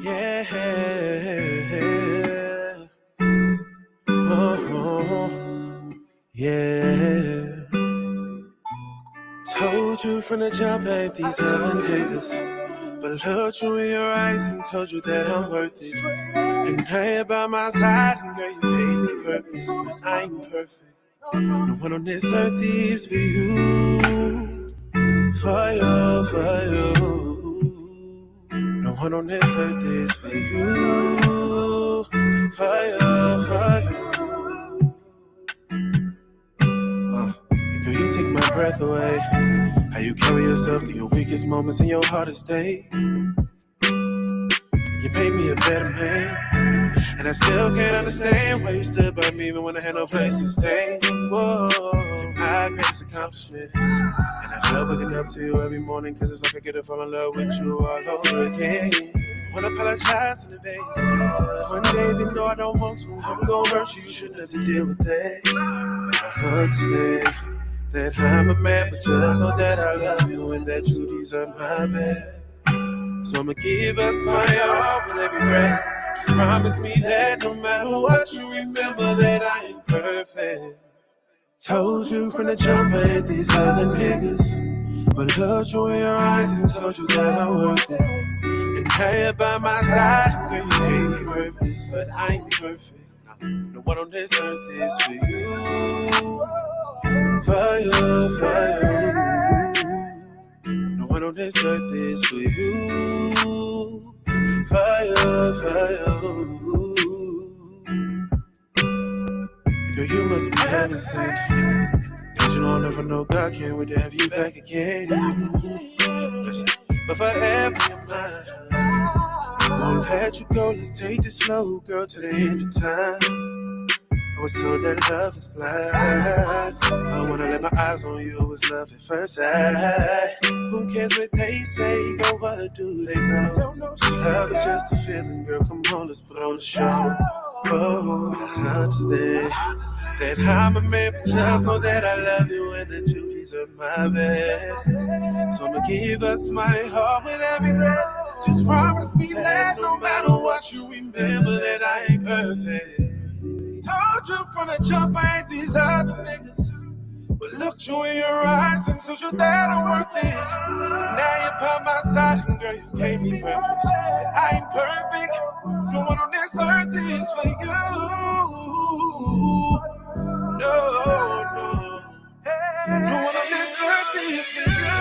Yeah. Oh, yeah. Told you from the jump ain't these other niggas, but looked you in your eyes and told you that I'm worth it. And now you're by my side, and girl, you gave me purpose, but I ain't perfect. No one on this earth is for you, for you, for you. No one on this earth is for you, for you, for you. Girl, you take my breath away. How you carry yourself through your weakest moments and your hardest day. You made me a better man, and I still can't understand why you stood by me even when I had no place to stay. Whoa, you're my greatest accomplishment, and I love waking up to you every morning, cause it's like I get to fall in love with you all over again. I wanna apologize in advance, cause one day even though I don't want to, I'm gonna hurt you, you shouldn't have to deal with that. I understand that I'm a man, but just know that I love you and that you deserve my best. So I'ma give us my all with every breath. Just promise me that no matter what, you remember that I ain't perfect. Told you from the jump I ain't these other niggas, but looked you in your eyes and told you that I'm worth it. And now you're by my side, girl, you gave me purpose, but I ain't perfect. No one on this earth is for you, for you, for you. No one on this earth is for you, for you, for you. Girl, you must be heaven sent. Did you know I'll never know God can't wait to have you back again? Listen, but forever you're mine. Won't let you go, let's take this slow, girl, to the end of time. I was told that love is blind. I wanna let my eyes on you, it was love at first sight. Who cares what they say, go what do they know? Love is just a feeling, girl, come on, let's put on a show. Oh, I understand that I'm a man, but just know that I love you and that you deserve my best. So I'ma give us my heart with every breath. Just promise me that no matter what, you remember that I ain't perfect. Told you from the jump I ain't these other niggas, but looked you in your eyes and told you that I'm worth it. Now you're by my side and girl, you gave me purpose, but I ain't perfect. No one on this earth is for you. No, no. No one on this earth is for you.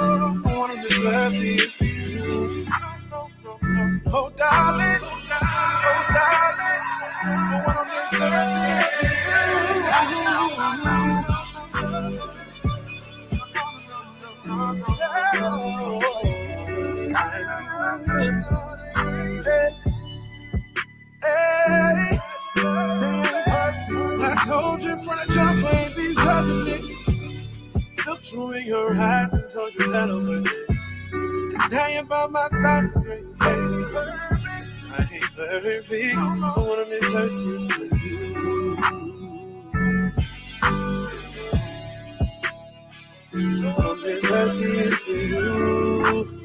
Oh, no one on this earth is for you. No, no, no. Oh, darling. Oh, darling. No one on this earth is for Hey, I told you from the jump, ain't these other niggas. Looked you in your eyes and told you that I'm worth it. And now you're by my side, girl, you gave me purpose. I ain't perfect. No one on this earth is for you. No one on this earth is for you.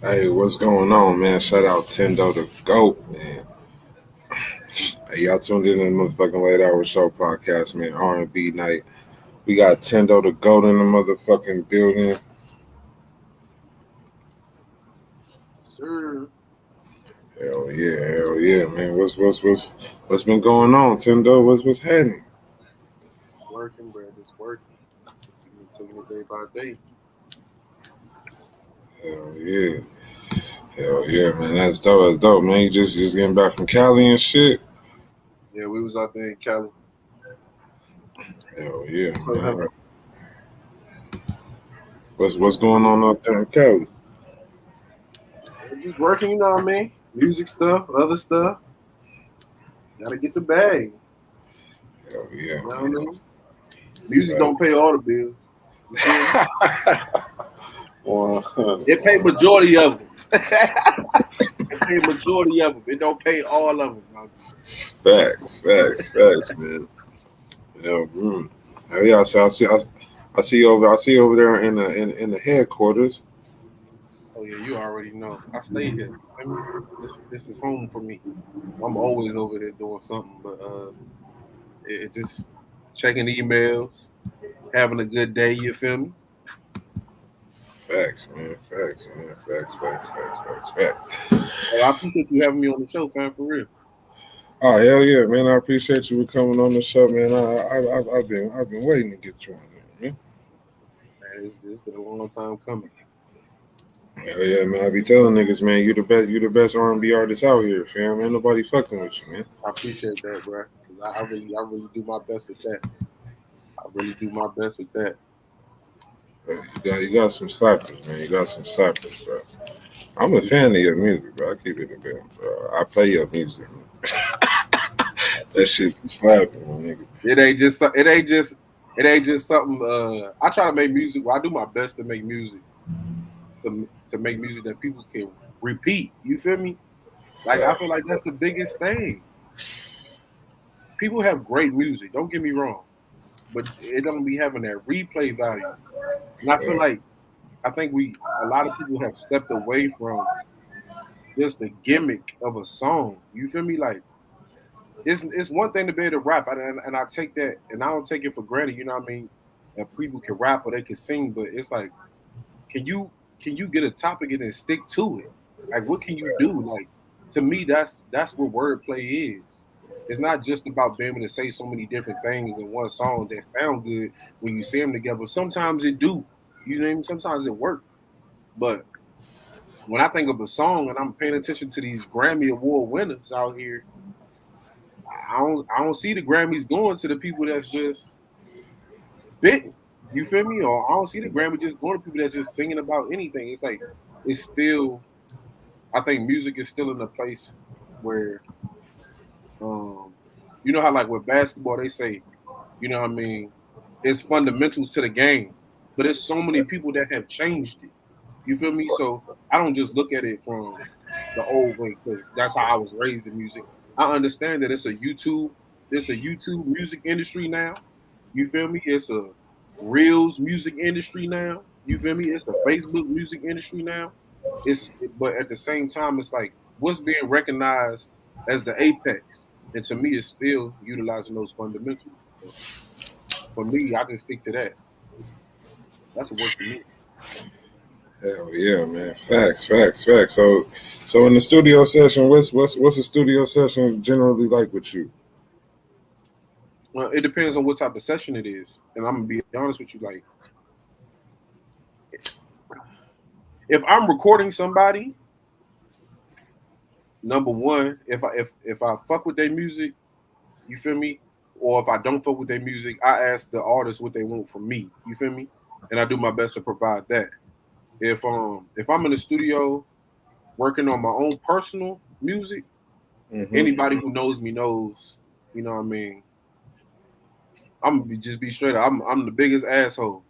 Hey, what's going on, man? Shout out Tendo the GOAT, man. Hey, y'all tuned in to the motherfucking Late Hour Show podcast, man. R&B Night. We got Tendo the GOAT in the motherfucking building. Sir. Hell yeah, man. What's been going on, Tendo? What's happening? Working, bro. Just working. Taking it day by day. Hell yeah, man. That's dope, man. You just getting back from Cali and shit. Yeah, we was out there in Cali. Hell yeah, So, man. What's going on out there in Cali? Just working, you know what I mean? Music stuff, other stuff. Gotta get the bag. Hell yeah, You know what I mean? Music don't pay all the bills. You feel me? It pay majority of them. It pay majority of them. It don't pay all of them. Facts, man. Yeah, Hell yeah, I see you over there in the headquarters. Oh yeah, you already know. I stay here. You feel me? This is home for me. I'm always over here doing something, but it just checking emails, having a good day. You feel me? Facts, man. Facts. Well, I appreciate you having me on the show, fam. For real. Oh hell yeah, man! I appreciate you for coming on the show, man. I've been waiting to get you on there, man. Man, it's been a long time coming. Hell yeah, man! I be telling niggas, man, you the best R&B artist out here, fam. Ain't nobody fucking with you, man. I appreciate that, bro. Because I really do my best with that. I really do my best with that. You got some slappers, man. You got some slappers, bro. I'm a fan of your music, bro. I keep it a bit, bro. I play your music. That shit be slapping, my nigga. It ain't just. It ain't just. It ain't just something. I try to make music. Well, I do my best to make music. To make music that people can repeat. You feel me? Like I feel like that's the biggest thing. People have great music. Don't get me wrong, but it don't be having that replay value. And I feel like I think a lot of people have stepped away from just the gimmick of a song. You feel me? Like it's one thing to be able to rap, and I take that, and I don't take it for granted. You know what I mean? That people can rap or they can sing, but it's like, can you get a topic and then stick to it? Like, what can you do? Like, to me, that's what wordplay is. It's not just about being able to say so many different things in one song that sound good when you see them together. Sometimes it do. You know what I mean? Sometimes it work. But when I think of a song and I'm paying attention to these Grammy Award winners out here, I don't see the Grammys going to the people that's just spitting. You feel me? Or I don't see the Grammy just going to people that's just singing about anything. It's like it's still. I think music is still in a place where, um, you know how like with basketball they say, you know what I mean, it's fundamentals to the game, but there's so many people that have changed it. You feel me? So I don't just look at it from the old way because that's how I was raised in music. I understand that it's a YouTube music industry now. You feel me? It's a Reels music industry now. You feel me? It's a Facebook music industry now. But at the same time, it's like what's being recognized as the apex, and to me, it's still utilizing those fundamentals. So for me, I just stick to that. That's what works for me. Hell yeah, man. Facts. So in the studio session, what's a studio session generally like with you? Well, it depends on what type of session it is, and I'm gonna be honest with you. Like, if I'm recording somebody, number one, if I fuck with their music, you feel me, or if I don't fuck with their music, I ask the artist what they want from me. You feel me, and I do my best to provide that. If I'm in the studio working on my own personal music, Mm-hmm. anybody who knows me knows, you know what I mean. Just be straight up. I'm the biggest asshole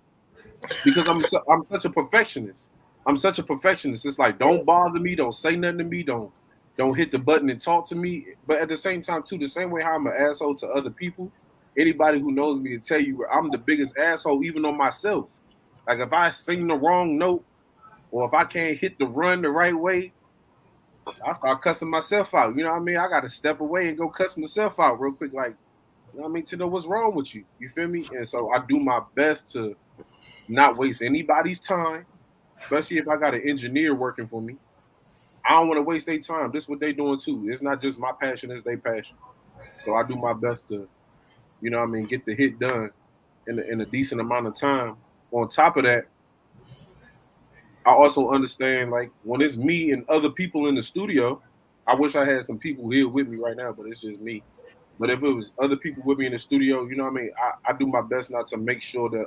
because I'm such a perfectionist. I'm such a perfectionist. It's like don't bother me, don't say nothing to me, don't hit the button and talk to me. But at the same time, too, the same way how I'm an asshole to other people, anybody who knows me will tell you I'm the biggest asshole even on myself. Like if I sing the wrong note or if I can't hit the run the right way, I start cussing myself out. You know what I mean? I got to step away and go cuss myself out real quick. Like, you know what I mean? To know what's wrong with you. You feel me? And so I do my best to not waste anybody's time, especially if I got an engineer working for me. I don't want to waste their time. This is what they doing too. It's not just my passion, it's their passion. So I do my best to, you know what I mean, get the hit done in a decent amount of time. On top of that, I also understand like when it's me and other people in the studio, I wish I had some people here with me right now, but it's just me. But if it was other people with me in the studio, you know what I mean, I do my best not to make sure that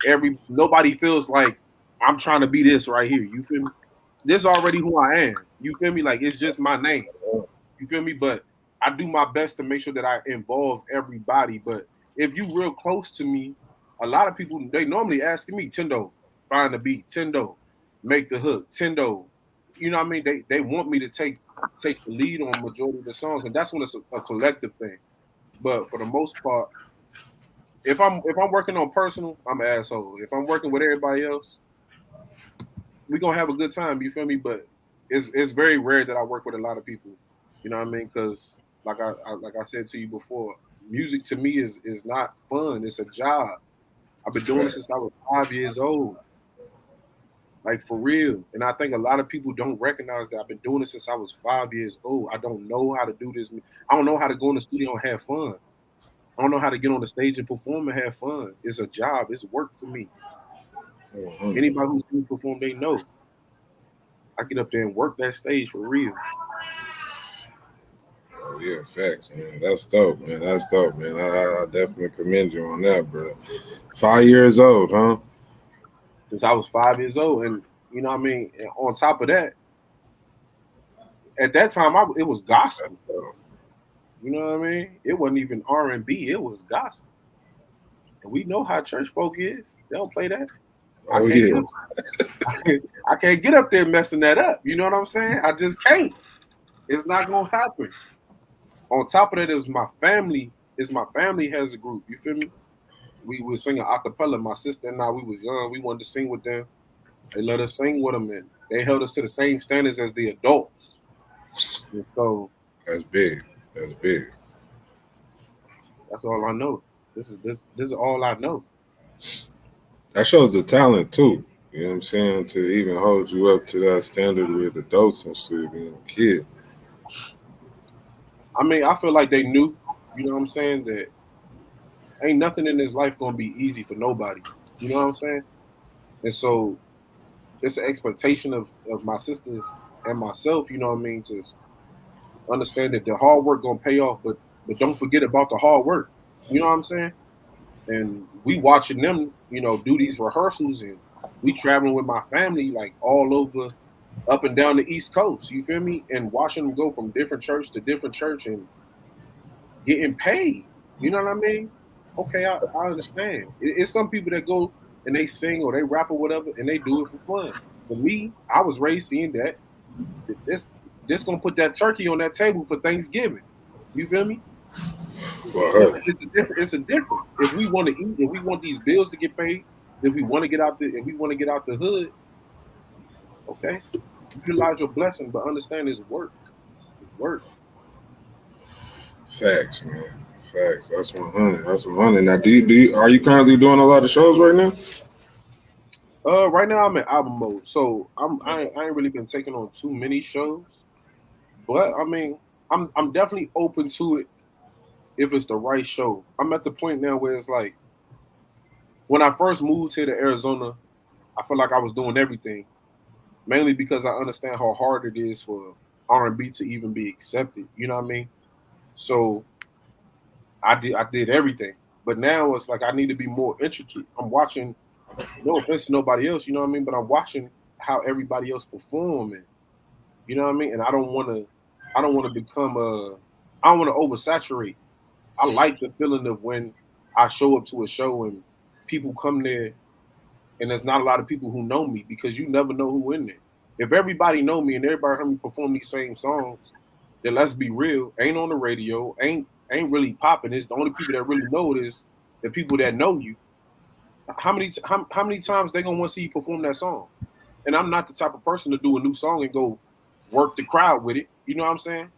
every nobody feels like I'm trying to be this right here. You feel me? This is already who I am. You feel me? Like it's just my name. You feel me? But I do my best to make sure that I involve everybody. But if you real close to me, a lot of people they normally asking me, Tendo, find the beat, Tendo, make the hook, Tendo. You know what I mean? They want me to take the lead on majority of the songs, and that's when it's a collective thing. But for the most part, if I'm working on personal, I'm an asshole. If I'm working with everybody else, we gonna have a good time. You feel me? But it's very rare that I work with a lot of people. You know what I mean? Because like I said to you before, music to me is not fun. It's a job. I've been doing this Fact. since I was 5 years old, like for real. And I think a lot of people don't recognize that I've been doing this since I was 5 years old. I don't know how to do this. I don't know how to go in the studio and have fun. I don't know how to get on the stage and perform and have fun. It's a job. It's work for me. 100. Anybody who's seen me perform, they know. I get up there and work that stage for real. Oh yeah, facts, man. That's dope, man. That's dope, man. I definitely commend you on that, bro. 5 years old, huh? Since I was 5 years old, and you know what I mean. And on top of that, at that time, it was gospel. Oh, You know what I mean? It wasn't even R&B. It was gospel, and we know how church folk is. They don't play that. I oh can't get yeah, up. I can't get up there messing that up. You know what I'm saying? I just can't. It's not gonna happen. On top of that, it was my family. It's my family has a group. You feel me? We were singing a cappella. My sister and I, we was young. We wanted to sing with them. They let us sing with them, and they held us to the same standards as the adults. And so that's big. That's big. that's all I know. This is all I know. That shows the talent too. You know what I'm saying? To even hold you up to that standard with adults and shit, being a kid. I mean, I feel like they knew. You know what I'm saying? That ain't nothing in this life gonna be easy for nobody. You know what I'm saying? And so it's an expectation of my sisters and myself. You know what I mean? To understand that the hard work gonna pay off, but don't forget about the hard work. You know what I'm saying? And we watching them, do these rehearsals, and we traveling with my family like all over, up and down the East Coast. You feel me? And watching them go from different church to different church and getting paid. You know what I mean? Okay, I understand. It's some people that go and they sing or they rap or whatever, and they do it for fun. For me, I was raised seeing that this this gonna put that turkey on that table for Thanksgiving. You feel me? For her. It's a different. It's a difference. If we want to eat, if we want these bills to get paid, if we want to get out the hood, okay, utilize your blessing, but understand it's work. It's work. Facts, man. Facts. That's 100. That's 100. Now, are you currently doing a lot of shows right now? Right now I'm in album mode, so I ain't really been taking on too many shows, but I mean, I'm definitely open to it if it's the right show. I'm at the point now where it's like when I first moved here to Arizona, I felt like I was doing everything, mainly because I understand how hard it is for R&B to even be accepted. You know what I mean? So I did everything, but now it's like I need to be more intricate. I'm watching. No offense to nobody else, you know what I mean, but I'm watching how everybody else performing. You know what I mean? And I don't want to become I don't want to oversaturate. I like the feeling of when I show up to a show and people come there and there's not a lot of people who know me because you never know who in there. If everybody know me and everybody heard me perform these same songs, then let's be real, ain't on the radio, ain't really popping. It's the only people that really know it is the people that know you. How many times they gonna want to see you perform that song? And I'm not the type of person to do a new song and go work the crowd with it. You know what I'm saying?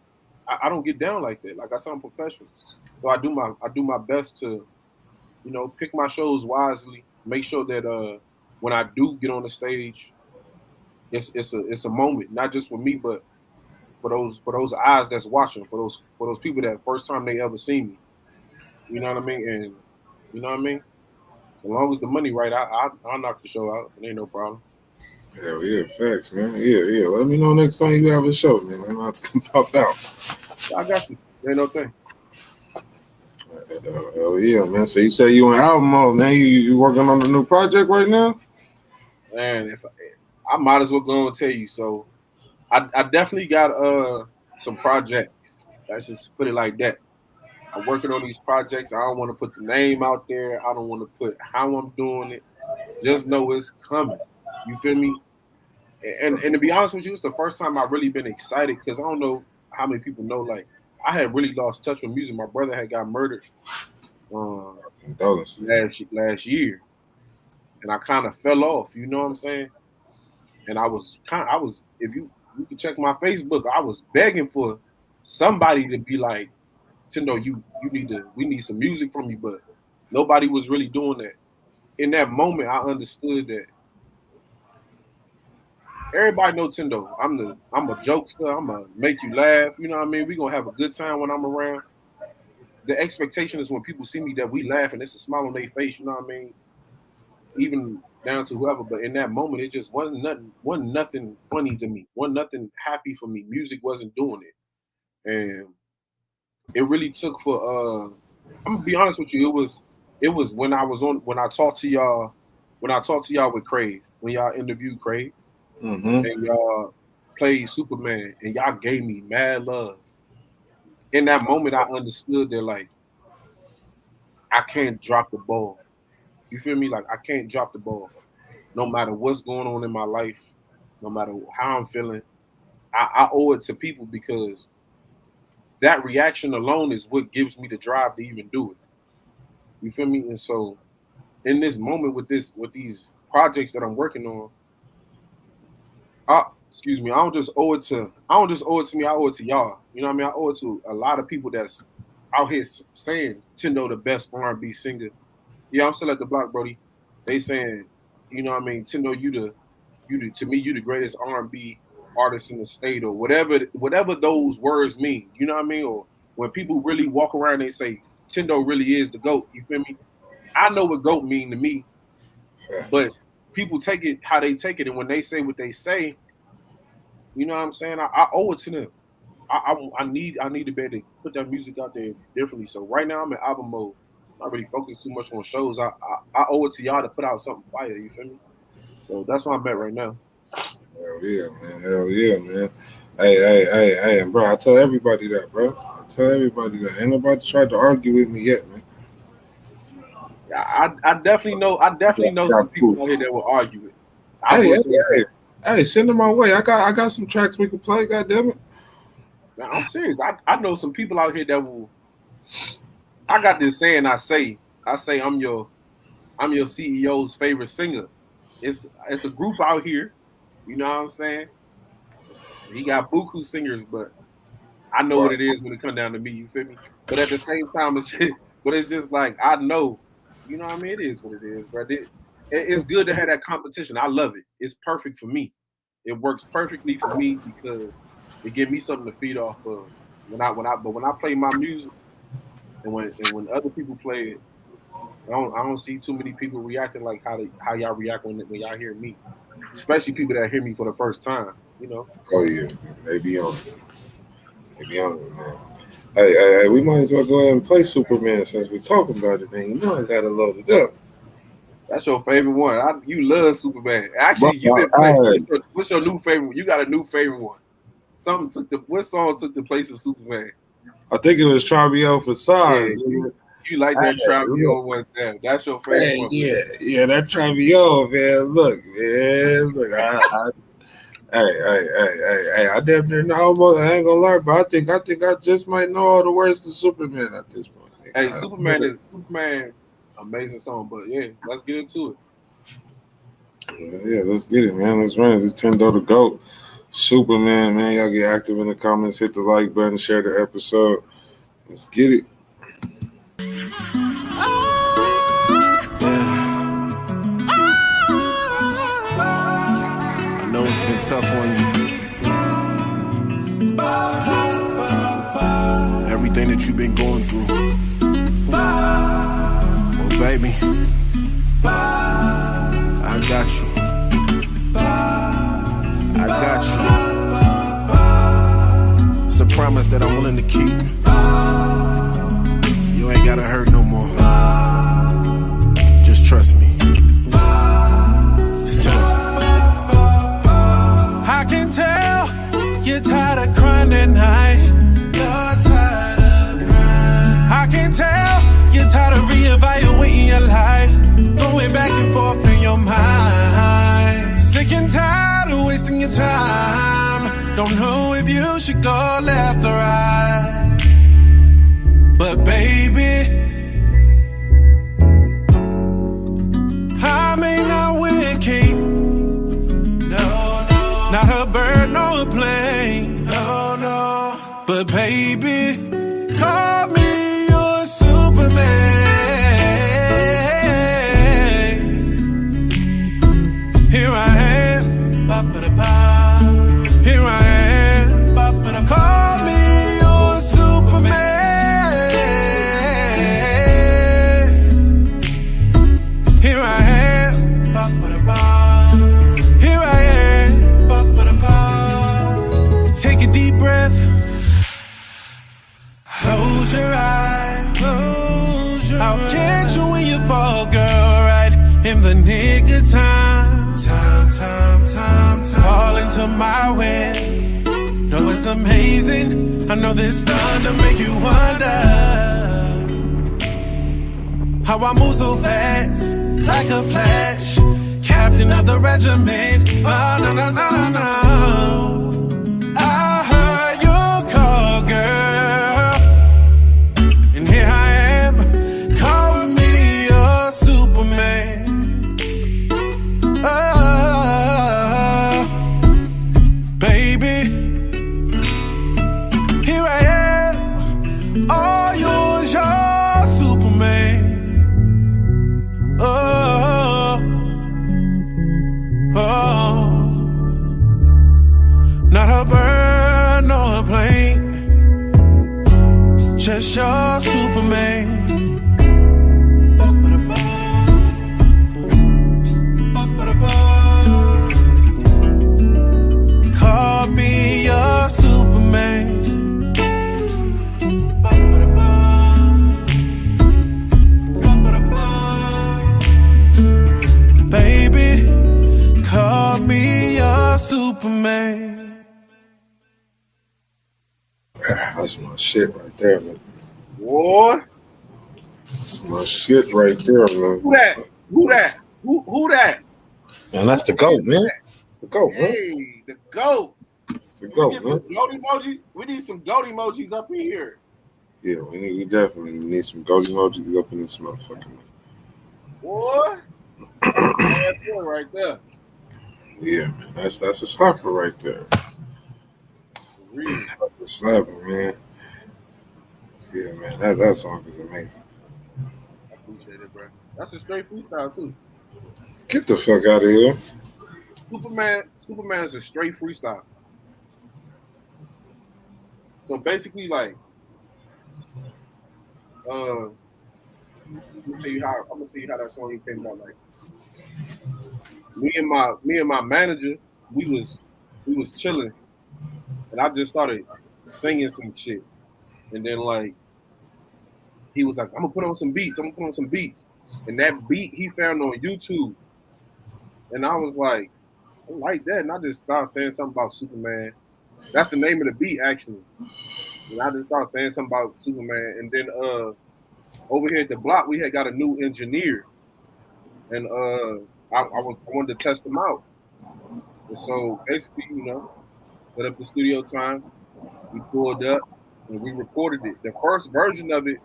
I don't get down like that. Like I said, I'm professional, so I do my best to pick my shows wisely. Make sure that when I do get on the stage, it's a moment, not just for me, but for those eyes that's watching, for those people that first time they ever see me. You know what I mean? And you know what I mean? So long as the money right, I'll knock the show out. It ain't no problem. Hell yeah, facts, man. Yeah, yeah. Let me know next time you have a show, man. I'm about to come pop out. I got you. Ain't no thing. Hell yeah, man. So you say you on album mode, man. You working on a new project right now? Man, if I might as well go and tell you. So I definitely got some projects. Let's just put it like that. I'm working on these projects. I don't want to put the name out there. I don't want to put how I'm doing it. Just know it's coming. You feel me? And to be honest with you, it's the first time I've really been excited because I don't know how many people know. Like, I had really lost touch with music. My brother had got murdered last year, and I kind of fell off. You know what I'm saying? And I was if you can check my Facebook, I was begging for somebody to be like, Tendo, we need some music from you, but nobody was really doing that. In that moment, I understood that everybody know Tendo. I'm a jokester. I'm gonna make you laugh. You know what I mean? We gonna have a good time when I'm around. The expectation is when people see me that we laugh and it's a smile on their face. You know what I mean? Even down to whoever. But in that moment, it just wasn't nothing funny to me. Wasn't nothing happy for me. Music wasn't doing it, and it really took for. I'm gonna be honest with you. It was when I talked to y'all with Craig, when y'all interviewed Craig. Mm-hmm. And y'all played Superman, and y'all gave me mad love. In that moment, I understood that, like, I can't drop the ball. You feel me? Like, I can't drop the ball. No matter what's going on in my life, no matter how I'm feeling, I owe it to people because that reaction alone is what gives me the drive to even do it. You feel me? And so, in this moment with these projects that I'm working on, excuse me, I don't just owe it to me, I owe it to y'all. You know what I mean? I owe it to a lot of people that's out here saying Tendo the best R&B singer. Yeah, I'm still at the block, Brody. They saying, you know what I mean, Tendo, you the greatest R&B artist in the state, or whatever those words mean. You know what I mean? Or when people really walk around, they say Tendo really is the GOAT. You feel me? I know what GOAT mean to me, but people take it how they take it, and when they say what they say, you know what I'm saying? I owe it to them. I need to be able to put that music out there differently. So right now I'm in album mode. I'm not really focused too much on shows. I owe it to y'all to put out something fire. You feel me? So that's where I'm at right now. Hell yeah, man. Hell yeah, man. Hey, and bro, I tell everybody that, bro. I tell everybody that. Ain't nobody tried to argue with me yet, man. I definitely know some people out here that will argue it. Hey, send them my way. I got some tracks we can play, goddammit. Now, I'm serious. I know some people out here that will. I got this saying I say I'm your CEO's favorite singer. It's a group out here, you know what I'm saying? He got buku singers, but I know what it is when it comes down to me, you feel me? But at the same time, it's just like I know, you know what I mean? It is what it is, bro. It's good to have that competition. I love it. It's perfect for me. It works perfectly for me because it gives me something to feed off of when I play my music and when other people play it, I don't see too many people reacting like how y'all react when y'all hear me, especially people that hear me for the first time. You know. Oh yeah, they be on it, man. Hey, we might as well go ahead and play Superman since we're talking about it, man. You know I got to load it up. That's your favorite one. You love Superman. Actually, you've been playing. What's your new favorite one? You got a new favorite one. What song took the place of Superman? I think it was Travio for size. Yeah, you like that Travio one there. That's your favorite one. Yeah, that Travio, man. Look, Hey, I damn near know almost. I ain't gonna lie, but I think I just might know all the words to Superman at this point. Hey, Superman, amazing song, but yeah, let's get into it. Yeah, let's get it, man. Let's run it. This Tendo the GOAT. Superman, man. Y'all get active in the comments, hit the like button, share the episode. Let's get it. I know it's been tough on you. Everything that you've been going through. Well, baby, I got you. I got you. It's a promise that I'm willing to keep. You ain't gotta hurt no more. Just trust me. Just tell me. I can tell you're tired of crying at night. You're tired of crying. I in time. Don't know if you should go left or right. But baby, I may not win king. No, not a bird, no a plane. No. But baby, call me your Superman. Here I am, here I am, call me your Superman. Here I am, here I am. Take a deep breath. Close your eyes. I'll catch you when you fall, girl, right in the nick of time. Fall into my way. No, it's amazing. I know this time to make you wonder how I move so fast, like a flash. Captain of the regiment. Oh, no. I heard your call, girl. And here I am. Call me your Superman. Oh, baby. Here I am. All yours, your Superman. Oh. Not a bird, nor a plane. Just your Superman. Call me your Superman. Baby, call me your Superman. That's my shit right there, man. Boy, That's my shit right there, man. who that? Who that? And that's the GOAT, man. The GOAT, man. Hey, the GOAT. It's the GOAT, man. Goat emojis. We need some goat emojis up in here. Yeah, we definitely need some GOAT emojis up in this motherfucker, man. Boy, that's good right there. Yeah, man. That's a slapper right there. Really. That's a slapper, man. Yeah, man. That song is amazing. I appreciate it, bro. That's a straight freestyle too. Get the fuck out of here. Superman is a straight freestyle. So basically, like, I'm gonna tell you how that song came out. Like, me and my manager, we was chilling, and I just started singing some shit, and then like he was like, I'm gonna put on some beats, and that beat he found on YouTube, and I was like, I like that, and I just started saying something about Superman. That's the name of the beat, actually. And I just started saying something about Superman, and then over here at the block, we had got a new engineer, and I wanted to test him out. And so basically, set up the studio time. We pulled up and we recorded it. The first version of it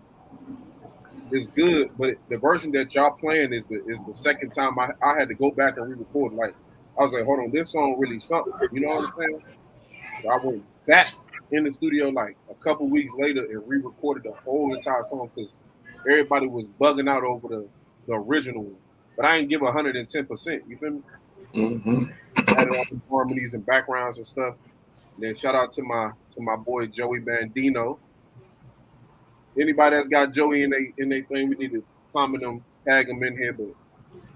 is good, but the version that y'all playing is the second time I had to go back and re-record. Like, I was like, hold on, this song really something. You know what I'm saying? So I went back in the studio like a couple weeks later and re-recorded the whole entire song because everybody was bugging out over the original one. But I didn't give 110%. You feel me? Mm-hmm. Added all the harmonies and backgrounds and stuff. And then shout out to my boy Joey Bandino. Anybody that's got Joey in they thing, we need to comment them, tag them in here. But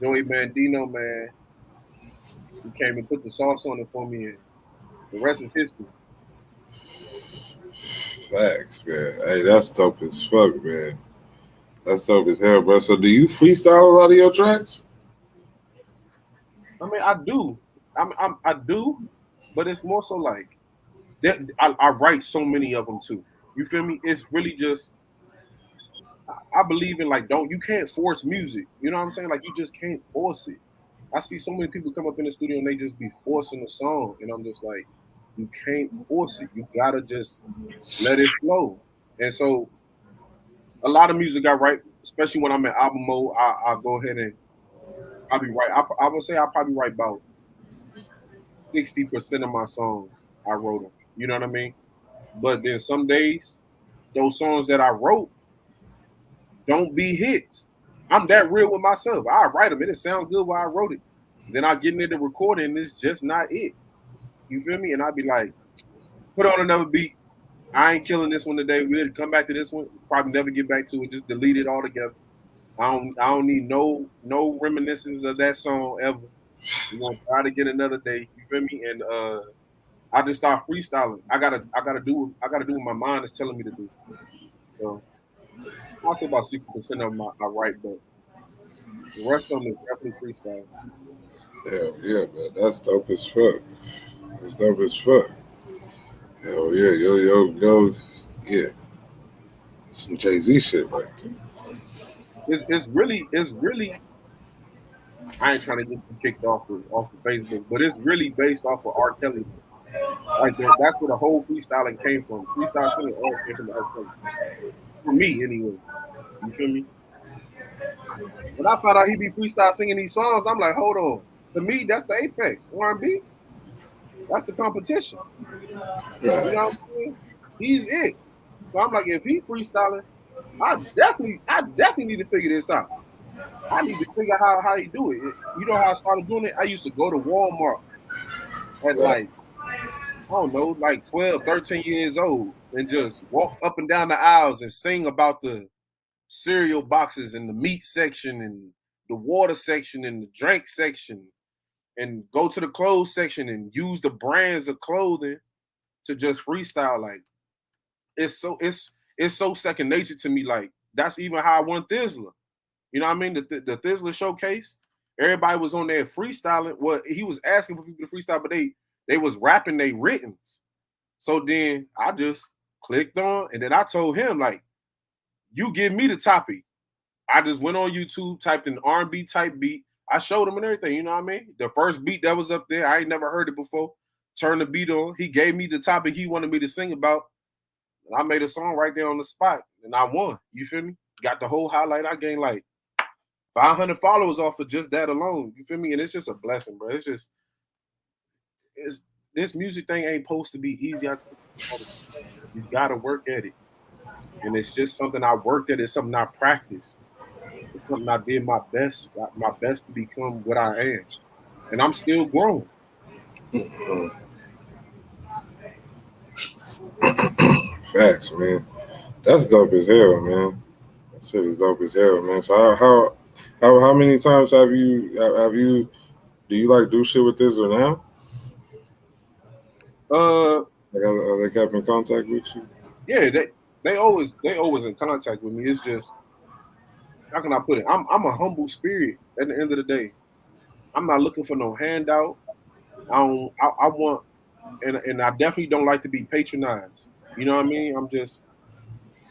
Joey Bandino, man, he came and put the sauce on it for me, and the rest is history. Facts, man. Hey, that's dope as fuck, man. That's dope as hell, bro. So do you freestyle a lot of your tracks? I mean, I do. I do, but it's more so like that. I write so many of them too. You feel me? It's really just I believe in like you can't force music. You know what I'm saying? Like you just can't force it. I see so many people come up in the studio and they just be forcing a song, and I'm just like, you can't force it. You gotta just let it flow. And so a lot of music I write, especially when I'm in album mode, I'll go ahead and I'll be right. I would say I probably write about 60% of my songs I wrote them. You know what I mean? But then some days, those songs that I wrote don't be hits. I'm that real with myself. I write them. It sound good while I wrote it. Then I get into the recording and it's just not it. You feel me? And I'd be like, put on another beat. I ain't killing this one today. We'll come back to this one. Probably never get back to it. Just delete it altogether. I don't need no reminiscences of that song ever. We're gonna try to get another day. You feel me? And I just start freestyling. I gotta do what my mind is telling me to do. So I'll say about 60% of them I write, but the rest of them is definitely freestyles. Hell yeah, man. That's dope as fuck. That's dope as fuck. Hell yeah, yo. Yeah. Some Jay-Z shit right there. It's really. I ain't trying to get you kicked off of Facebook, but it's really based off of R. Kelly. Like that. That's where the whole freestyling came from. Freestyle singing all came from R. Kelly. For me, anyway. You feel me? When I found out he be freestyle singing these songs, I'm like, hold on. To me, that's the apex. R&B, that's the competition. You know what Right. I'm saying? He's it. So I'm like, if he freestyling, I definitely need to figure this out. I need to figure out how he do it. You know how I started doing it? I used to go to Walmart at Right. like, I don't know, like 12, 13 years old and just walk up and down the aisles and sing about the cereal boxes and the meat section and the water section and the drink section and go to the clothes section and use the brands of clothing to just freestyle. Like it's so second nature to me. Like that's even how I won Thizzler. You know what I mean? The Thizzler showcase. Everybody was on there freestyling. Well, he was asking for people to freestyle, but they was rapping they writtens. So then I just clicked on, and then I told him like, "You give me the topic." I just went on YouTube, typed in R&B type beat. I showed him and everything. You know what I mean? The first beat that was up there, I ain't never heard it before. Turned the beat on. He gave me the topic he wanted me to sing about. And I made a song right there on the spot, and I won. You feel me? Got the whole highlight. I gained like 500 followers off of just that alone. You feel me? And it's just a blessing, bro. It's this music thing ain't supposed to be easy. I tell you, all the time. You gotta work at it, and it's just something I worked at. It's something I practiced. It's something I did my best to become what I am, and I'm still growing. Facts, man. That's dope as hell, man. That shit is dope as hell, man. So how many times have you do you like do shit with this or now? Uh, Like are they kept in contact with you? yeah, they always in contact with me. It's just how can I put it? I'm a humble spirit. At the end of the day, I'm not looking for no handout. I don't. I want, and I definitely don't like to be patronized. You know what I mean? I'm just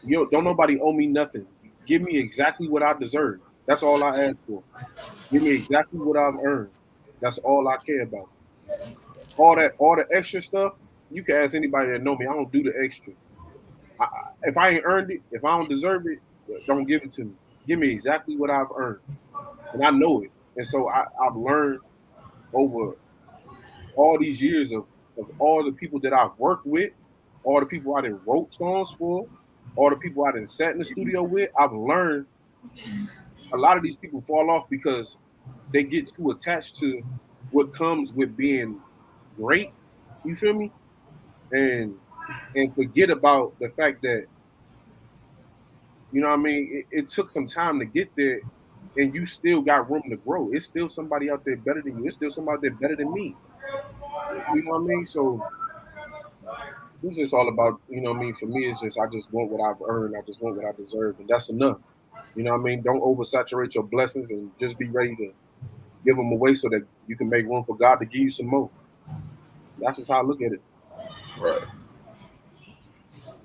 don't nobody owe me nothing. Give me exactly what I deserve. That's all I ask for. Give me exactly what I've earned. That's all I care about. All the extra stuff, you can ask anybody that know me. I don't do the extra. If I ain't earned it, if I don't deserve it, don't give it to me. Give me exactly what I've earned, and I know it. And so I've learned over all these years of all the people that I've worked with, all the people I done wrote songs for, all the people I done sat in the studio with. I've learned a lot of these people fall off because they get too attached to what comes with being great. You feel me? And forget about the fact that you know what I mean. It took some time to get there, and you still got room to grow. It's still somebody out there better than you. It's still somebody there better than me. You know what I mean? So it's just all about you know what I mean. For me, it's just I just want what I've earned. I just want what I deserve, and that's enough. You know what I mean? Don't oversaturate your blessings, and just be ready to give them away so that you can make room for God to give you some more. That's just how I look at it. Right.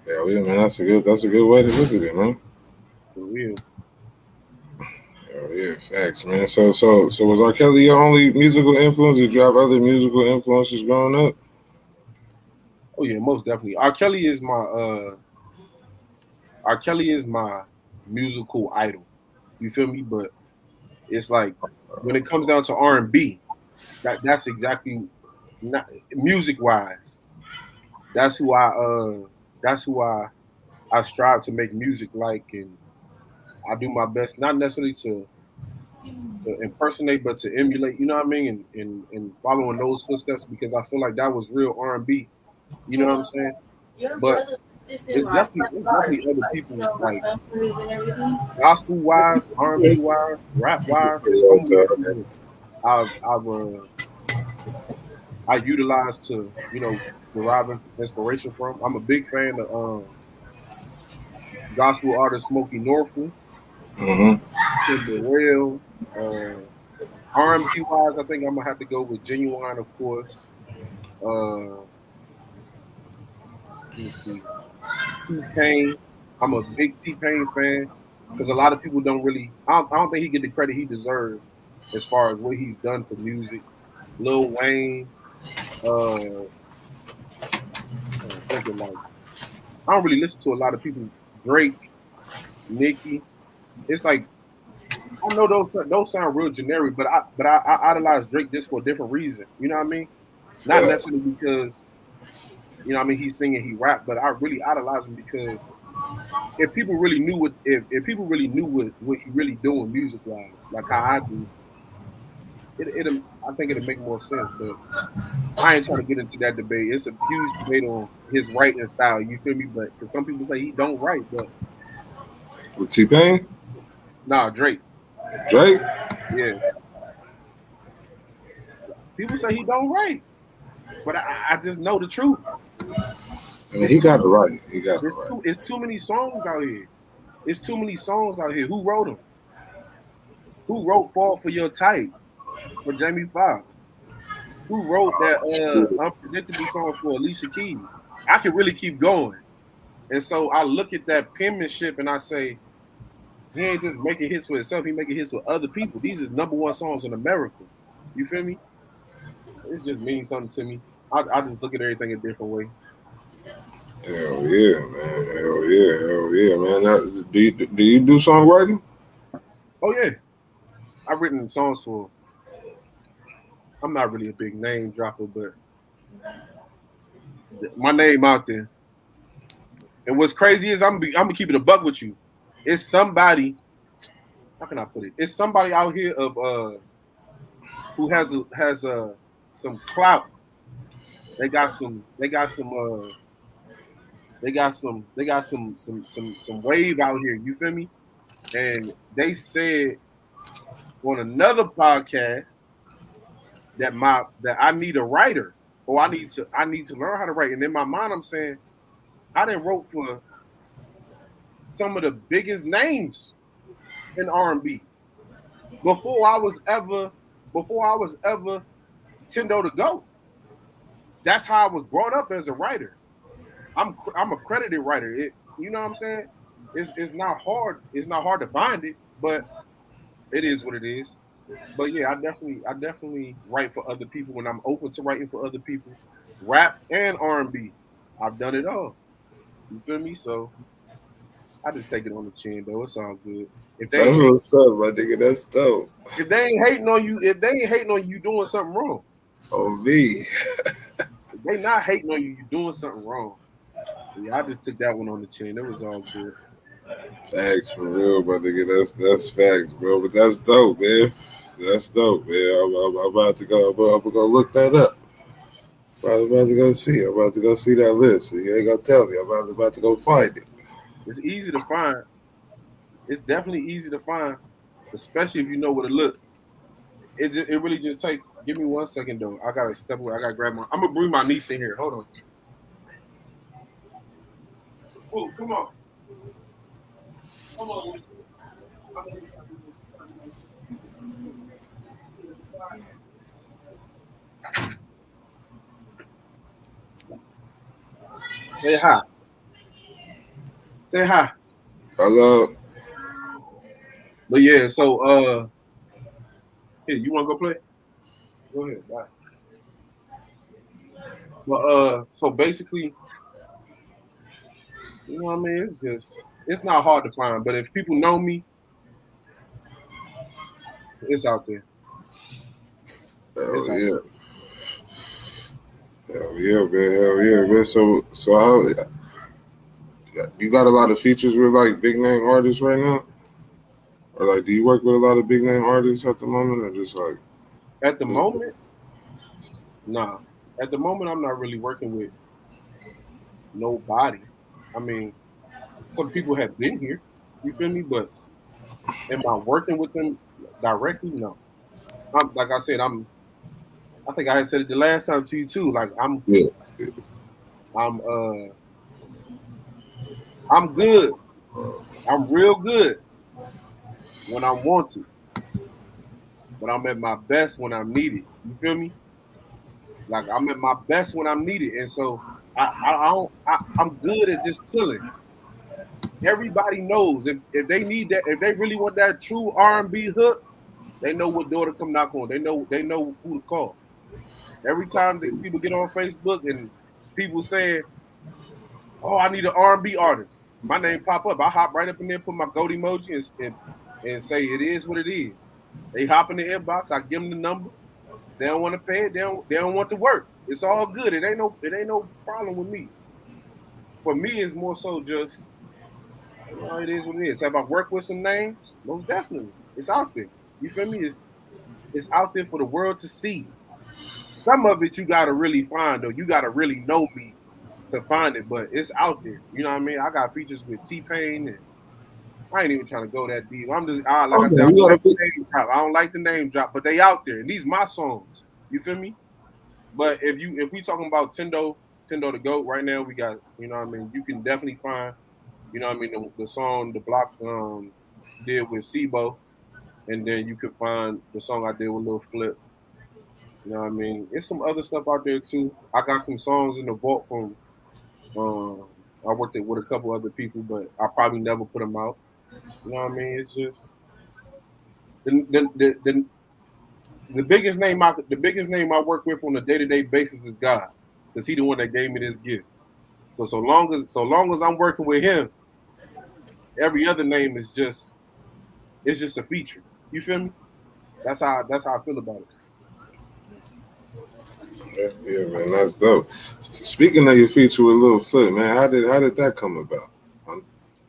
Hell yeah, man. That's a good way to look at it, man. For real. Hell yeah, facts, man. So was R. Kelly your only musical influence? Did you have other musical influences growing up? Oh yeah, most definitely. R. Kelly is my musical idol. You feel me? But it's like when it comes down to R&B, that's exactly not music wise. That's who I strive to make music like, and I do my best, not necessarily to impersonate, but to emulate. You know what I mean? And following those footsteps because I feel like that was real R&B. You know what I'm saying? But it's definitely other people like gospel wise, R&B wise, rap wise. There's so many people that I've I utilize to derive inspiration from. I'm a big fan of gospel artist Smokey Norfolk, Mm-hmm. Timberwell. R&B wise, I think I'm gonna have to go with Genuine, of course. Let me see, T Pain. I'm a big T Pain fan because a lot of people don't really. I don't think he get the credit he deserves as far as what he's done for music. Lil Wayne. I'm thinking like I don't really listen to a lot of people. Drake, Nicki. It's like I know those sound real generic, but I idolize Drake just for a different reason. You know what I mean? Not Yeah. necessarily because I mean he's singing, he rap, but I really idolize him because if people really knew what he really doing music wise, like how I do, I think it'll make more sense. But I ain't trying to get into that debate. It's a huge debate on his writing style. You feel me? But because some people say he don't write, but With T Pain, nah, Drake, Drake. yeah, people say he don't write, but I just know the truth. I mean, It's he too got it many. right. He got it It's right. too many songs out here. It's too many songs out here. Who wrote them? Who wrote "Fall for Your Type" for Jamie Foxx? Who wrote that unpredictable song for Alicia Keys? I could really keep going. And so I look at that penmanship and I say, he ain't just making hits for himself, he making hits with other people. These is number one songs in America. You feel me? It just means something to me. I just look at everything a different way. Hell yeah, man. Hell yeah, man. Do you do songwriting? Oh yeah. I've written songs for I'm not really a big name dropper, but my name out there. And what's crazy is I'm gonna keep it a buck with you. It's somebody, how can I put it? It's somebody out here of who has some clout. They got some wave out here. You feel me? And they said on another podcast that I need a writer or I need to learn how to write. And in my mind, I'm saying I didn't wrote for some of the biggest names in R&B before I was ever before I was ever Tendo the Goat. That's how I was brought up as a writer. I'm a credited writer. You know what I'm saying? It's not hard. It's not hard to find it, but it is what it is. But yeah, I definitely write for other people when I'm open to writing for other people, rap and R&B. I've done it all. You feel me? So I just take it on the chin though. It's all good. If they That's ain't hate, what's up, my nigga. That's dope. if they ain't hating on you, you doing something wrong. On me. If they not hating on you, you doing something wrong. Yeah, I just took that one on the chin. It was all good. Facts for real, my nigga. That's facts, bro. But that's dope, man. That's dope, man. I'm about to go. I'm gonna go look that up. I'm about to go see. I'm about to go see that list. You ain't gonna tell me. I'm about to go find it. It's easy to find. It's definitely easy to find, especially if you know where to look. It really just take. Give me 1 second though. I gotta step away. I gotta grab my. I'm gonna bring my niece in here. Hold on. Oh, come on. Come on. Say hi. Say hi. Hello. But yeah, so Here, you want to go play? Go ahead. Bye. But so basically, you know what I mean? It's not hard to find. But if people know me, it's out there. It's Hell out yeah. there. Hell yeah, man. Hell yeah, man. So how you got a lot of features with like big name artists right now? Or like do you work with a lot of big name artists at the moment or just like At the just moment, nah. At the moment, I'm not really working with nobody. I mean, some people have been here. You feel me? But am I working with them directly? No. Like I said, I think I had said it the last time to you too. Like yeah. I'm I'm good. I'm real good when I'm wanted, but I'm at my best when I'm needed. You feel me? Like I'm at my best when I'm needed, and so I'm good at just chilling. Everybody knows if they need that, if they really want that true R&B hook, they know what door to come knock on. They know who to call. Every time that people get on Facebook and people saying, "Oh, I need an R&B artist," my name pop up. I hop right up in there, put my goat emoji, and say it is what it is. They hop in the inbox. I give them the number. They don't want to pay it. They don't want to work. It's all good. It ain't no problem with me. For me, it's more so just it is what it is. Have I worked with some names? Most definitely. It's out there. You feel me? It's out there for the world to see. Some of it you gotta really find though. You gotta really know me to find it, but it's out there. You know what I mean? I got features with T Pain, and I ain't even trying to go that deep. I'm just like Oh I said, man, I you don't got a like big the name drop. I don't like the name drop, but they out there, and these my songs. You feel me? But if we talking about Tendo the Goat right now, we got what I mean. You can definitely find what I mean the song the block did with Sibo, and then you can find the song I did with Lil Flip. You know what I mean? It's some other stuff out there too. I got some songs in the vault from um I worked it with a couple other people, but I probably never put them out. You know what I mean? It's just the biggest name I work with on a day to day basis is God, because He the one that gave me this gift. So long as I'm working with Him, every other name is just it's just a feature. You feel me? That's how I feel about it. yeah, yeah, man, that's dope. Speaking of your feature with Lil Flip, man, how did that come about? Um,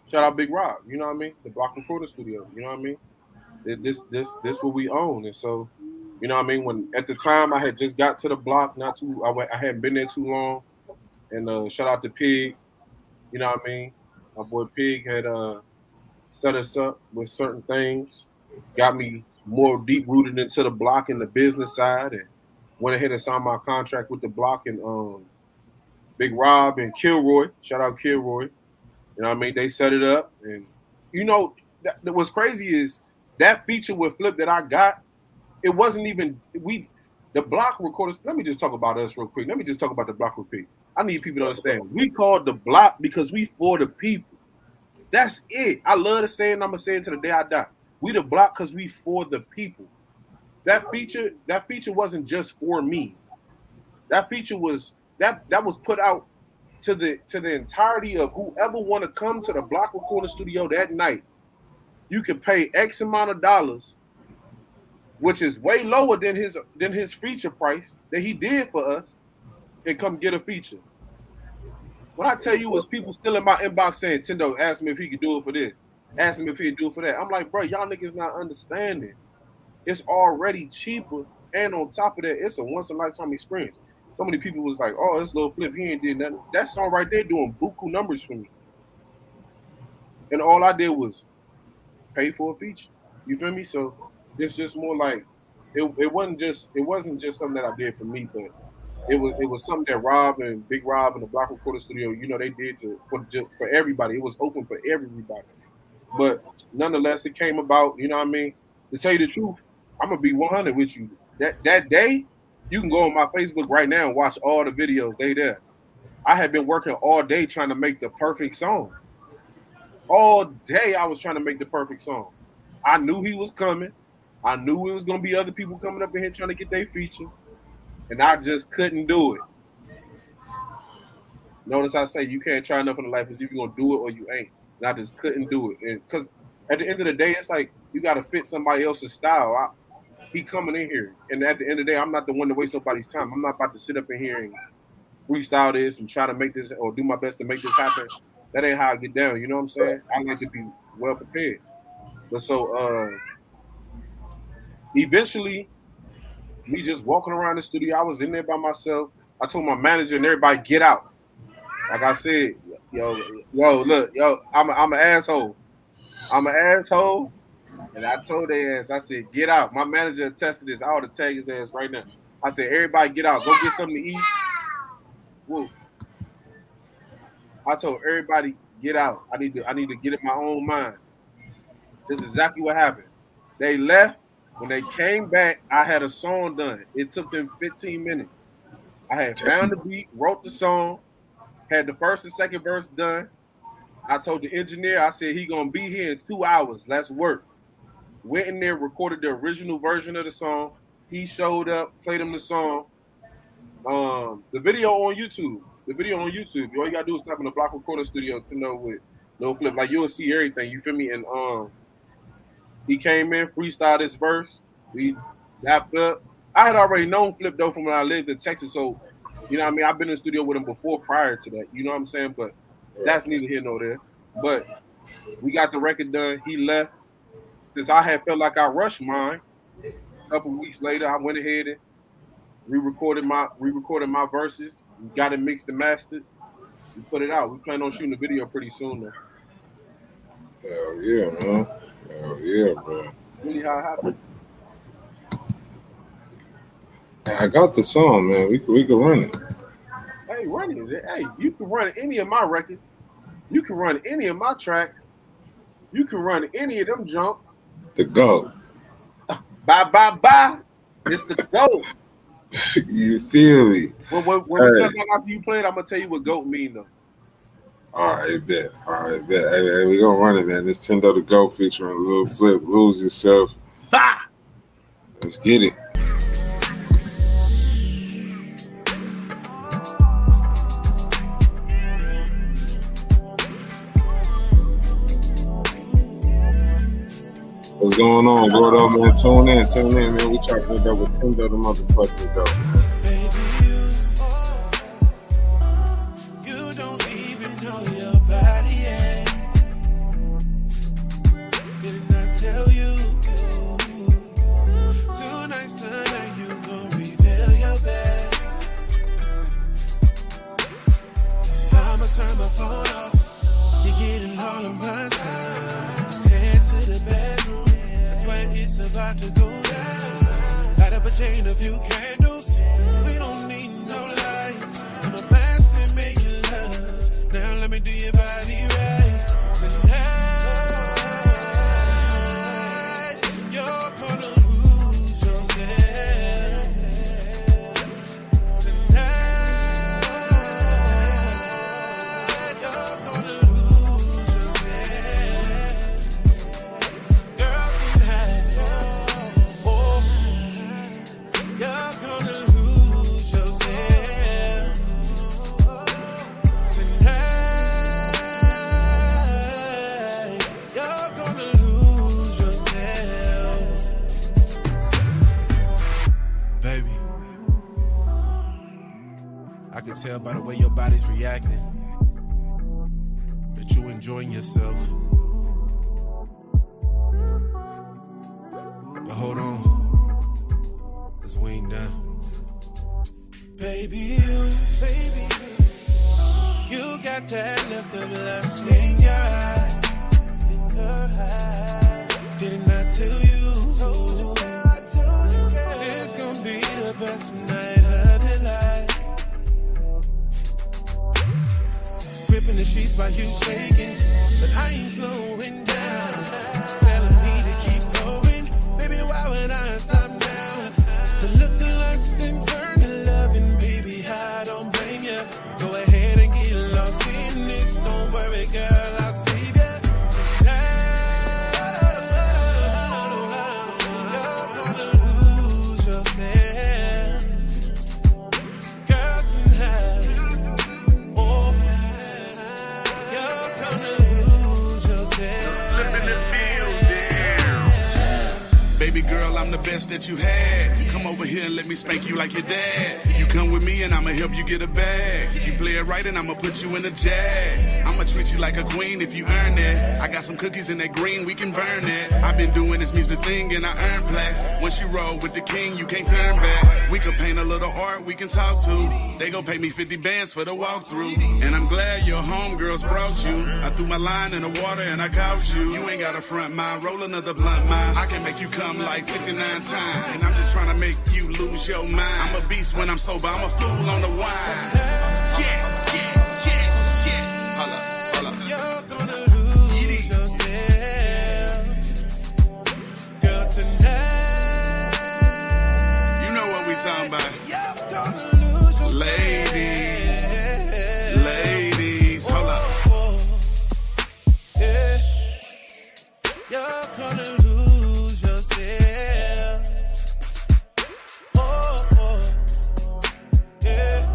Shout out Big Rob. You know what I mean? The Block Recording Studio. You know what I mean? This what we own, and so you know what I mean. When at the time I had just got to the block, not too I hadn't been there too long, and shout out to Pig. You know what I mean? My boy Pig had set us up with certain things, got me more deep rooted into the block and the business side, and went ahead and signed my contract with the block and Big Rob and Kilroy. Shout out Kilroy. You know what I mean? They set it up, and what's crazy is that feature with Flip that I got. It wasn't even the block recorders. Let me just talk about us real quick. Let me just talk about the block real quick. I need people to understand. We called the block because we for the people. That's it. I love to say it, and I'm gonna say it to the day I die. We the block because we for the people. That feature wasn't just for me. That feature was put out to the entirety of whoever want to come to the block recording studio that night. You can pay X amount of dollars, which is way lower than his feature price that he did for us, and come get a feature. What I tell you is people still in my inbox saying, Tendo, ask me if he could do it for this. Ask him if he could do it for that. I'm like, bro, y'all niggas not understanding. It's already cheaper, and on top of that, it's a once in a lifetime experience. So many people was like, oh, this little Flip, he ain't did nothing. That song right there doing buku numbers for me. And all I did was pay for a feature. You feel me? So it's just more like it wasn't just something that I did for me, but it was something that Rob and Big Rob and the Block Recorder Studio, they did for everybody. It was open for everybody. But nonetheless, it came about. You know what I mean? To tell you the truth, I'm gonna be 100 with you. That day, you can go on my Facebook right now and watch all the videos. They there. I had been working all day trying to make the perfect song. All day I was trying to make the perfect song. I knew he was coming. I knew it was gonna be other people coming up in here trying to get their feature, and I just couldn't do it. Notice I say you can't try enough in life is either gonna do it or you ain't. And I just couldn't do it, and because at the end of the day, it's like you got to fit somebody else's style. He coming in here, and at the end of the day, I'm not the one to waste nobody's time. I'm not about to sit up in here and freestyle this and try to make this or do my best to make this happen. That ain't how I get down. You know what I'm saying? I like to be well prepared. But so eventually, me just walking around the studio, I was in there by myself. I told my manager and everybody, get out. Like I said, look, I'm an asshole. I'm an asshole. And I told their ass, I said, get out. My manager attested this. I ought to tag his ass right now. I said, everybody get out. Go get something to eat. Whoa. I told everybody, get out. I need to get in my own mind. This is exactly what happened. They left. When they came back, I had a song done. It took them 15 minutes. I had found the beat, wrote the song, had the first and second verse done. I told the engineer, I said, he going to be here in 2 hours. Let's work. Went in there, recorded the original version of the song. He showed up, played him the song. The video on YouTube. All you got to do is type in the Block Recording Studio to know with no flip. Like, you'll see everything. You feel me? And he came in, freestyled his verse. We dapped up. I had already known Flip, though, from when I lived in Texas. So, you know what I mean? I've been in the studio with him before prior to that. You know what I'm saying? But that's neither here nor there. But we got the record done. He left. Since I had felt like I rushed mine, a couple weeks later, I went ahead and re-recorded my verses. We got it mixed and mastered. We put it out. We plan on shooting a video pretty soon, though. Hell yeah, man. Hell yeah, bro. Really how it happened. I got the song, man. We could run it. Hey, run it. Hey, you can run any of my records. You can run any of my tracks. You can run any of them jumps. The GOAT. Bye. It's the GOAT. You feel me? When we come back after you play it, I'm going to tell you what GOAT mean, though. All right, bet. Hey, we going to run it, man. This Tendo the GOAT featuring Lil Flip. Lose Yourself. Ha! Let's get it. What's going on, bro? Man, tune in, man. We talking about with Tendo the motherfucking GOAT. You don't even know your body yet. Didn't I tell you? Tonight you gon' reveal your bed. I'ma turn my phone off. You're getting all of my time. Just head to the bedroom. It's about to go down. Light up a chain of few candles. We don't need no lights. I'm a master making love. Now let me do your body right. Tonight, you're gonna lose yourself. Tonight, you're gonna lose yourself. Girl, you're gonna lose yourself tonight. You're gonna lose yourself, baby. I can tell by the way your body's reacting that you enjoying yourself. But hold on, 'cause we ain't done. Baby, you got that look of lust in your eyes. Didn't I tell you? It's gonna be the best night of your life. Gripping the sheets while you shaking, but I ain't slowing down. Telling me to keep going, baby, why would I stop now? The look of lust and turn to loving, baby, I don't blame ya. Go ahead and get lost in this, don't worry, girl, I'll save ya. Tonight, you're Baby girl, I'm the best that you had. Come over here and let me spank you like your dad. You come with me and I'ma help you get a bag. You play it right and I'ma put you in a jag. I'ma treat you like a queen if you earn that. I got some cookies in that green, we can burn that. I've been doing this music thing and I earn plaques. Once you roll with the king, you can't turn back. We could paint a little art we can talk to. They gon' pay me 50 bands for the walkthrough. And I'm glad your homegirls brought you. I threw my line in the water and I caught you. You ain't got a front mind, roll another blunt mind. I can make you come like 59 times. And I'm just trying to make you lose your mind. I'm a beast when I'm sober, I'm a fool on the wine. Yeah. Hold up. You're gonna lose yourself, girl, tonight. You know what we talking about. You're gonna lose yourself. Ladies, hold up. Yeah. You're gonna lose yourself. Yeah.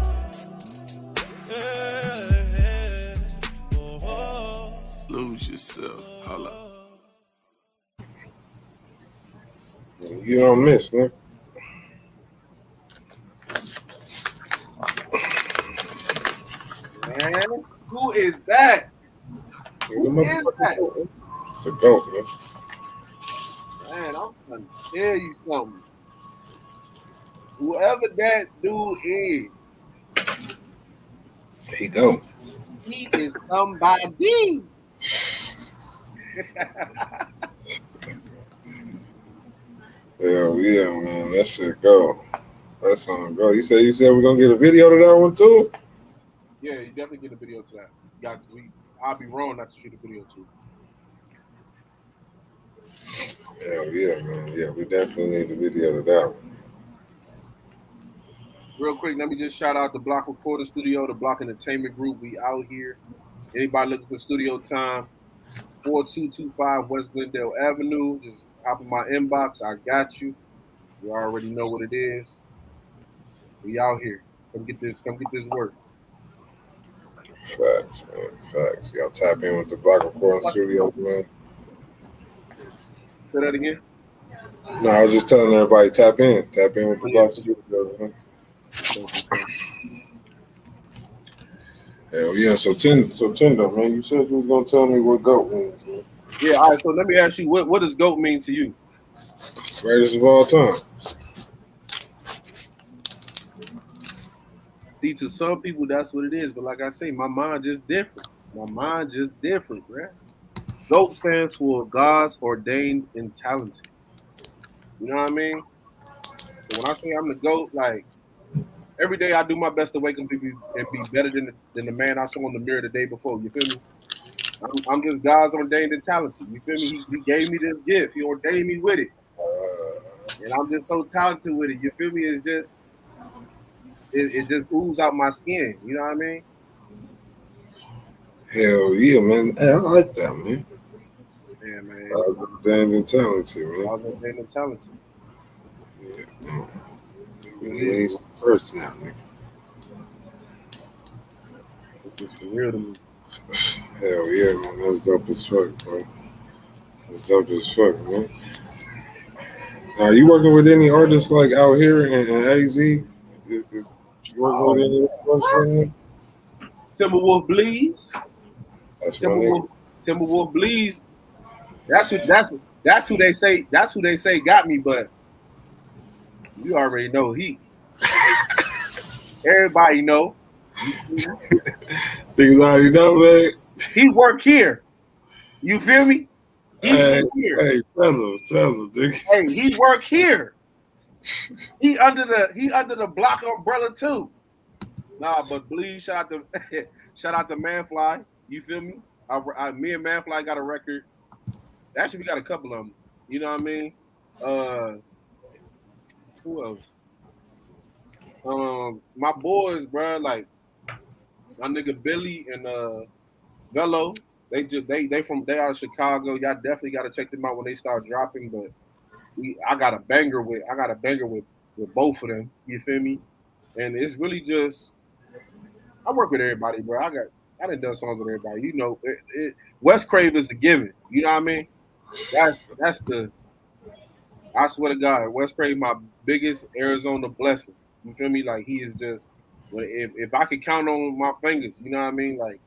Lose yourself, hold up. You don't miss, man. Man, who is that? Who is that? It's the GOAT, man. Man, I'm trying to tell you something. Whoever that dude is, There you go. he is somebody. Hell yeah, man. That shit go. That song go. You said we're gonna get a video to that one too? Yeah, you definitely get a video to that. I'll be wrong not to shoot a video too. Hell yeah, man. Yeah, we definitely need a video to that one. Real quick, let me just shout out the Block Recording Studio, the Block Entertainment Group. We out here. Anybody looking for studio time, 4225 West Glendale Avenue. Just hop in my inbox. I got you. You already know what it is. We out here. Come get this work. Facts, man. Facts. Y'all tap in with the Block Recording Studio, man. Say that again? No, I was just telling everybody tap in with the Block Studio, man. Hell yeah. So Tendo, man, you said you was gonna tell me what GOAT means, man. Yeah, all right, so let me ask you, what does GOAT mean to you? Greatest of all time. See, to some people, that's what it is. But like I say, my mind just different. Bruh. GOAT stands for God's ordained and talented. You know what I mean? So when I say I'm the GOAT, like, every day I do my best to wake up and be better than the man I saw in the mirror the day before. You feel me? I'm just God's ordained and talented. You feel me? He gave me this gift. He ordained me with it. And I'm just so talented with it. You feel me? It's just, it just oozes out my skin. You know what I mean? Hell yeah, man. Hey, I like that, man. Yeah, man. God's ordained and talented, man. God's ordained and talented. Yeah, man. We need some first now, nigga. It's just for real to me. Hell yeah, man. That's dope as fuck, bro. That's dope as fuck, man. Now, you working with any artists like out here in AZ? You working with any artists right now? Timberwolf Bleeds. That's my nigga. Timberwolf Bleeds. That's who they say got me, but you already know he. Everybody know. Niggas already know, man. He work here. You feel me? He Hey, here. hey, tell him, nigga. Hey, he work here. He under the Block umbrella too. Nah, but Bleed, shout out to Manfly. You feel me? Me and Manfly got a record. Actually, we got a couple of them. You know what I mean? Who else? My boys, bro, like my nigga Billy and Velo. They out of Chicago. Y'all definitely gotta check them out when they start dropping. But I got a banger with both of them. You feel me? And it's really just I work with everybody, bro. I done songs with everybody. You know, West Crave is a given. You know what I mean? I swear to God, Wes Craig my biggest Arizona blessing. You feel me? Like he is just if I could count on my fingers, you know what I mean? Like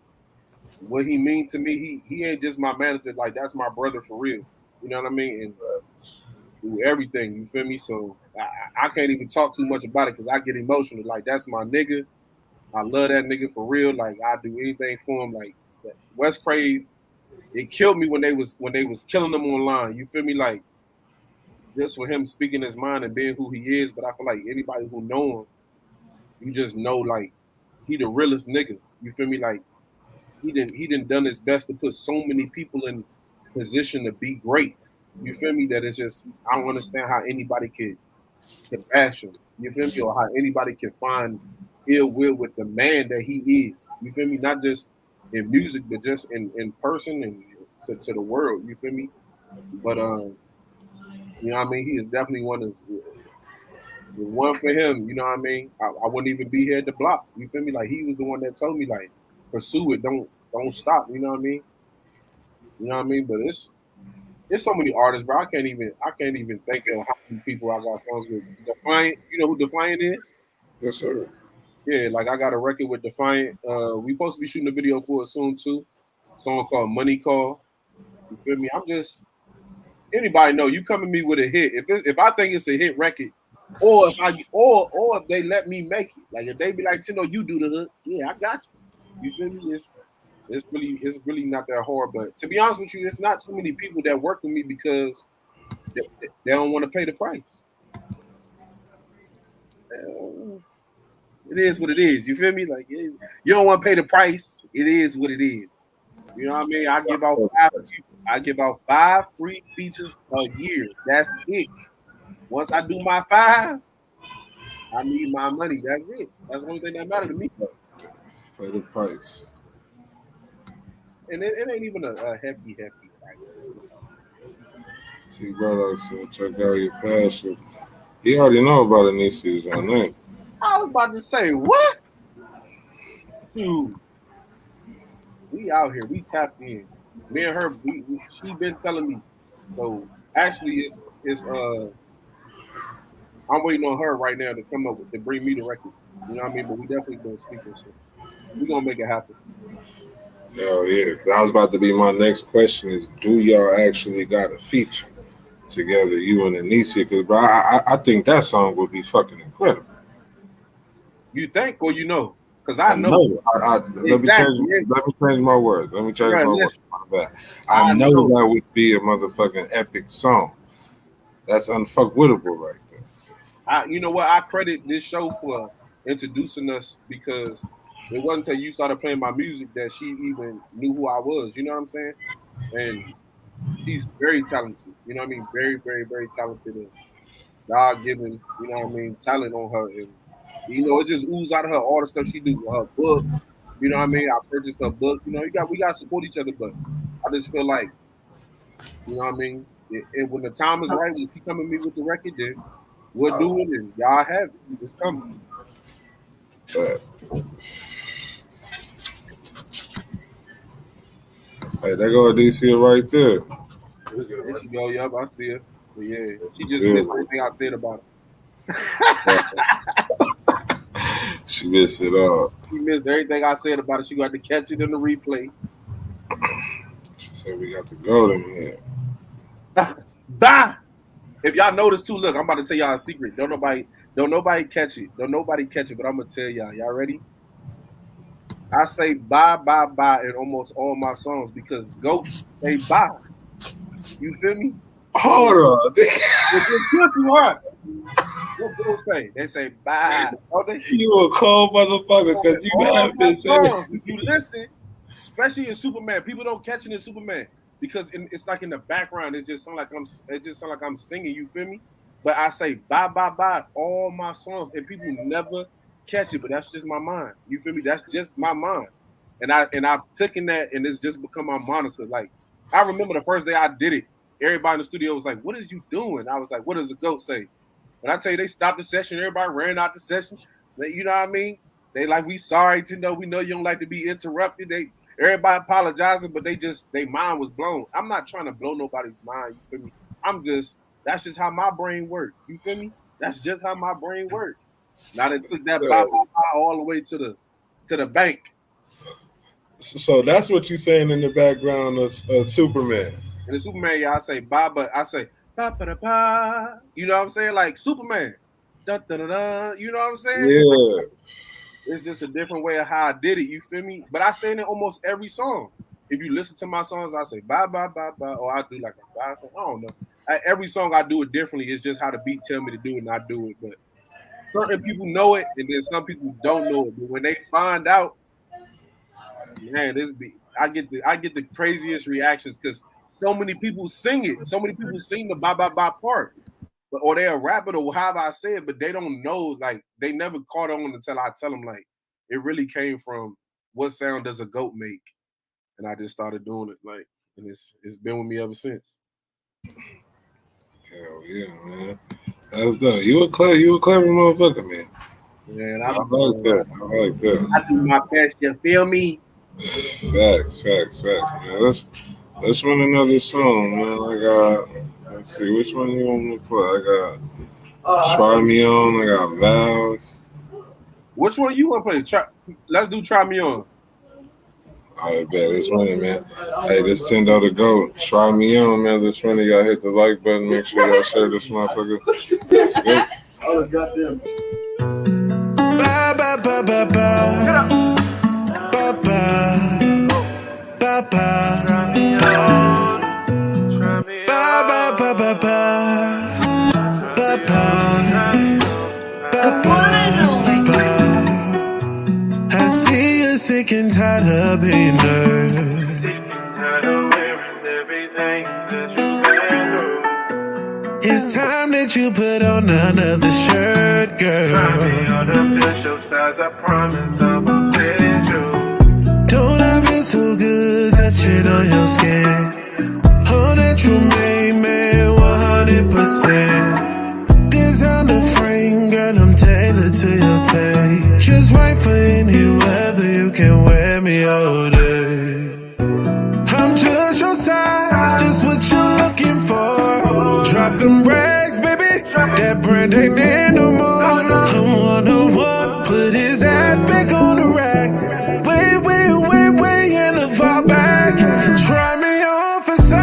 what he mean to me, he ain't just my manager, like that's my brother for real. You know what I mean? And do everything, you feel me? So I can't even talk too much about it because I get emotional. Like that's my nigga. I love that nigga for real. Like I do anything for him. Like Wes Craig, it killed me when they was killing him online. You feel me? Like just for him speaking his mind and being who he is. But I feel like anybody who know him, you just know like he the realest nigga. You feel me? Like he didn't done his best to put so many people in position to be great. You feel me? That it's just I don't understand how anybody could bash him. You feel me? Or how anybody can find ill will with the man that he is. You feel me? Not just in music, but just in person and to the world. You feel me? But you know what I mean? He is definitely one of was one for him, you know what I mean? I wouldn't even be here at the block. You feel me? Like he was the one that told me like pursue it, don't stop, you know what I mean? You know what I mean? But it's so many artists, bro. I can't even think of how many people I got songs with. Defiant, you know who Defiant is? Yes, sir. Yeah, like I got a record with Defiant. We supposed to be shooting a video for it soon too. A song called Money Call. You feel me? I'm just anybody know you come to me with a hit. If I think it's a hit record, or if they let me make it, like if they be like, Tendo, you do the hook, yeah, I got you. You feel me? It's really not that hard. But to be honest with you, it's not too many people that work with me because they don't want to pay the price. It is what it is. You feel me? Like you don't want to pay the price. It is what it is. You know what I mean? I give out 5 free features a year. That's it. Once I do my 5, I need my money. That's it. That's the only thing that matters to me. Pay the price. And it ain't even a hefty price. See, brother, so check out your passion. He already know about Anisia's on that. I was about to say, what? Dude, we out here. We tapped in. Me and her, she been telling me. So actually, it's I'm waiting on her right now to come up with to bring me the record. You know what I mean? But we definitely gonna speak this shit. We gonna make it happen. Hell yeah, because I was about to be my next question is, do y'all actually got a feature together, you and Anisia? Because, bro, I think that song would be fucking incredible. You think or you know? Because I know. Exactly. Let me change my words. Let me change my words. I know that would be a motherfucking epic song. That's unfuckwittable right there. You know what? I credit this show for introducing us because it wasn't until you started playing my music that she even knew who I was. You know what I'm saying? And she's very talented. You know what I mean? Very, very, very talented and God given, you know what I mean, talent on her. And you know, it just oozes out of her all the stuff she do. Her book, you know what I mean? I purchased her book. You know, we got to support each other, but I just feel like, you know what I mean? When the time is right, when she come at me with the record, then we'll do it and y'all have it. It's coming. Hey, there go DC right there. There she go, yup, I see her. But yeah, she just missed everything I said about her. She missed it all. She missed everything I said about it. She got to catch it in the replay. She said we got the golden here. Bye. If y'all notice too, look, I'm about to tell y'all a secret. Don't nobody catch it. Don't nobody catch it, but I'm gonna tell y'all. Y'all ready? I say bye, bye, bye in almost all my songs because goats say bye. You feel me? Hold on. If it's good to what? What goats say? They say bye. You a cold motherfucker because you have been saying. If you listen, especially in Superman, people don't catch it in Superman because it's like in the background. It just sound like I'm singing. You feel me? But I say bye, bye, bye all my songs, and people never catch it. But that's just my mind. You feel me? That's just my mind. And I've taken that, and it's just become my moniker. Like I remember the first day I did it, everybody in the studio was like, "What is you doing?" I was like, "What does the goat say?" When I tell you they stopped the session, everybody ran out the session. You know what I mean? They like, we sorry, Tendo. We know you don't like to be interrupted. Everybody apologizing, but they mind was blown. I'm not trying to blow nobody's mind. You feel me? I'm just That's just how my brain works. You feel me? That's just how my brain works. Now they took that bye all the way to the bank. So that's what you're saying in the background of Superman. And the Superman, yeah, I say bye, but I say ba ba da ba. You know what I'm saying? Like Superman. Da, da, da, da. You know what I'm saying? Yeah. It's just a different way of how I did it. You feel me? But I say it in almost every song. If you listen to my songs, I say bye bye bye bye, or I do like a bye song. I don't know. Every song I do it differently. It's just how the beat tell me to do it, and I do it. But certain people know it, and then some people don't know it. But when they find out, man, I get the craziest reactions because so many people sing it. So many people sing the bye bye bye part, or they'll rap it or however I say it, but they don't know. Like they never caught on until I tell them like it really came from what sound does a goat make, and I just started doing it like, and it's been with me ever since. Hell yeah, man. That's dope. You a clever motherfucker, man. Man, I like that. I do my best. You feel me? Facts, man. Let's run another song, man. I got. Let's see, which one you want me to play? I got Try Me On. I got Vows. Which one you want to play? Let's do Try Me On. All right, bet. Let's run it, man. Hey, this Tendo to go. Try Me On, man. Let's run it. Y'all hit the like button. Make sure y'all share this motherfucker. Let's go. Oh, goddamn. Ba ba ba ba ba. Ba ba. Ba ba. Try me on. Try me on. Ba ba ba ba ba. Ba ba. Ba ba. I see you're sick and tired of being nervous. Sick and tired of wearing everything that you've been through. It's time that you put on another shirt, girl. Try me on the official size, I promise I will fit you. Don't I feel so good touching on your skin? Oh, that you made me 100%. Designer frame, girl, I'm tailored to your taste. Just right for any weather, you can wear me all day. I'm just your size, just what you're looking for. Drop them rags, baby, that brand ain't in no more. I'm 101, put his ass back on the rack. Way in the far back. Try me on for size,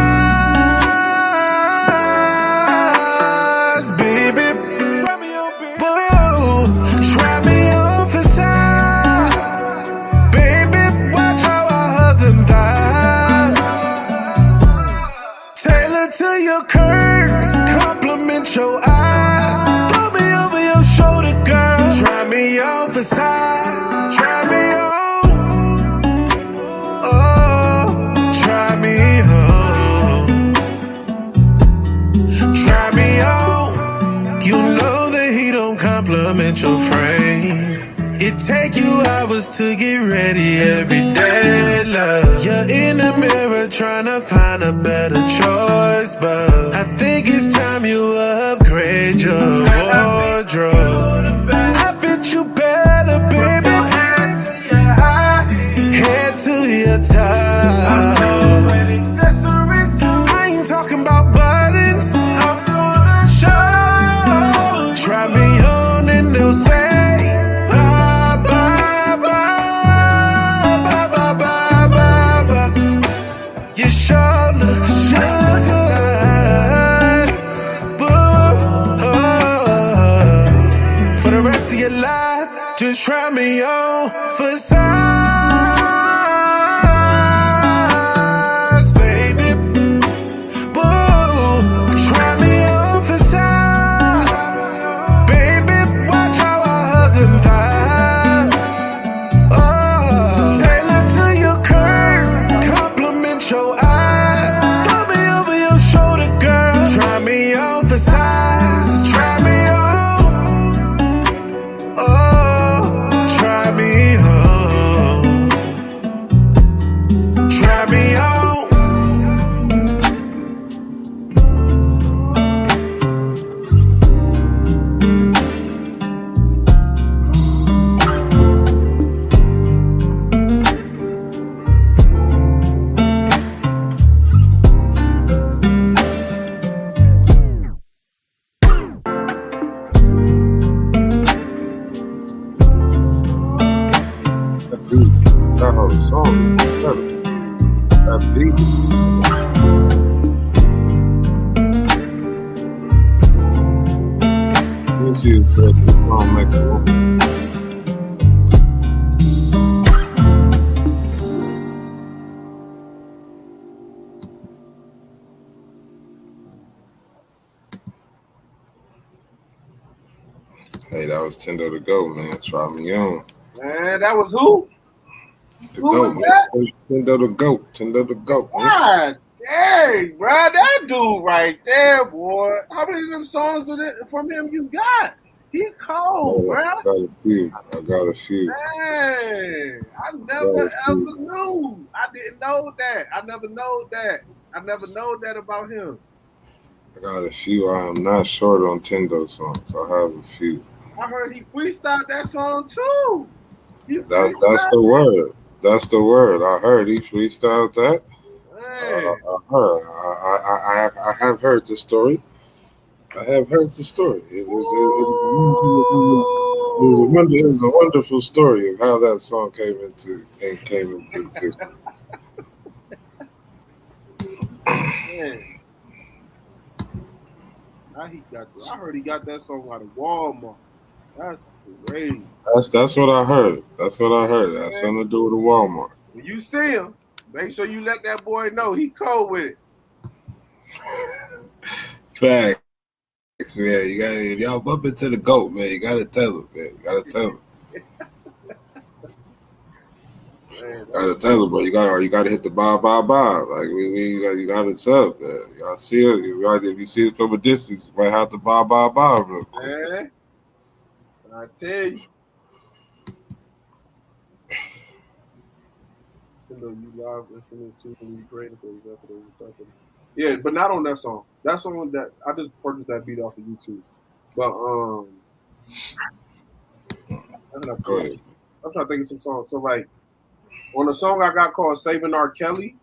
baby. Whoa, try me on for size, baby. Watch how I hug them thighs. Tailor to your curves, compliment your eye. Throw me over your shoulder, girl. Try me on for size, try me on. Oh, try me on. Try me on. You know that he don't compliment your frame. It take you hours to get ready every day, love. You're in the mirror trying to find a better choice, but I think it's time you upgrade your wardrobe. I fit you better, baby. Head to your toe. I ain't talking about buttons. I'm gonna show. Try me on and they'll say bye bye bye bye bye bye bye bye. You sure look good. For the rest of your life, just try me on for size, baby. Whoa, try me on for size, baby. Watch how I hug them thighs. Oh, tailor to your curve, compliment your eye. Throw me over your shoulder, girl. Try me on for size, try me on. Oh, try me on. peeped it. She said the song makes it work. Hey, that was Tendo to Go, man. Try me on. Man, that was who? The Who goat, was that? man. Tendo the Goat. Tendo the Goat, man. God dang, bro. That dude right there, boy. How many of them songs from him you got? He cold, bro. I got a few. Dang. I never ever knew. I didn't know that. I never know that about him. I got a few. I am not short on Tendo songs. I have a few. I heard he freestyled that song too. That's the word. That's the word. I heard he freestyled that. Man. I have heard the story. I have heard the story. It was a wonderful story of how that song came into existence. Man. I heard he got that song out of Walmart. That's crazy. That's what I heard. That's what I heard. It has something to do with the Walmart. When you see him, make sure you let that boy know he cold with it. Facts, man. You got if y'all bump into the goat, man. You gotta tell him, man. You gotta tell him. Gotta tell him, bro. You gotta hit the bob. Like you gotta tell him, man. Y'all see it. If you see it from a distance, you might have to bob real quick. Man, I tell you. You live instruments too when you creative, for example. Yeah, but not on that song. That song that I just purchased that beat off of YouTube. But I'm trying to think of some songs. So like on a song I got called Saving R. Kelly,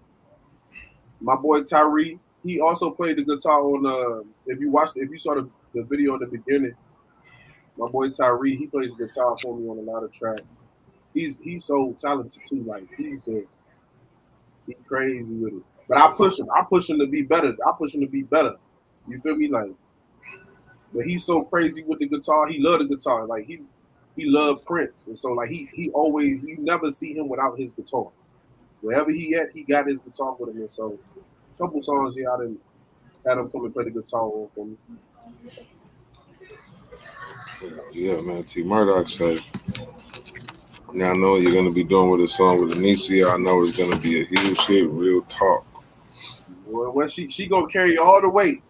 my boy Tyree, he also played the guitar on if you saw the video in the beginning, my boy Tyree, he plays the guitar for me on a lot of tracks. He's so talented too, like he's crazy with it. But I push him to be better. You feel me? Like, but he's so crazy with the guitar. He love the guitar. Like he loved Prince, and so like he always, you never see him without his guitar. Wherever he at, he got his guitar with him. And so a couple songs, I didn't had him come and play the guitar on for me. Yeah, man. T Murdoch said, now I know you're gonna be doing with a song with Anicia. I know it's gonna be a huge hit. Real talk. Well, she gonna carry all the weight.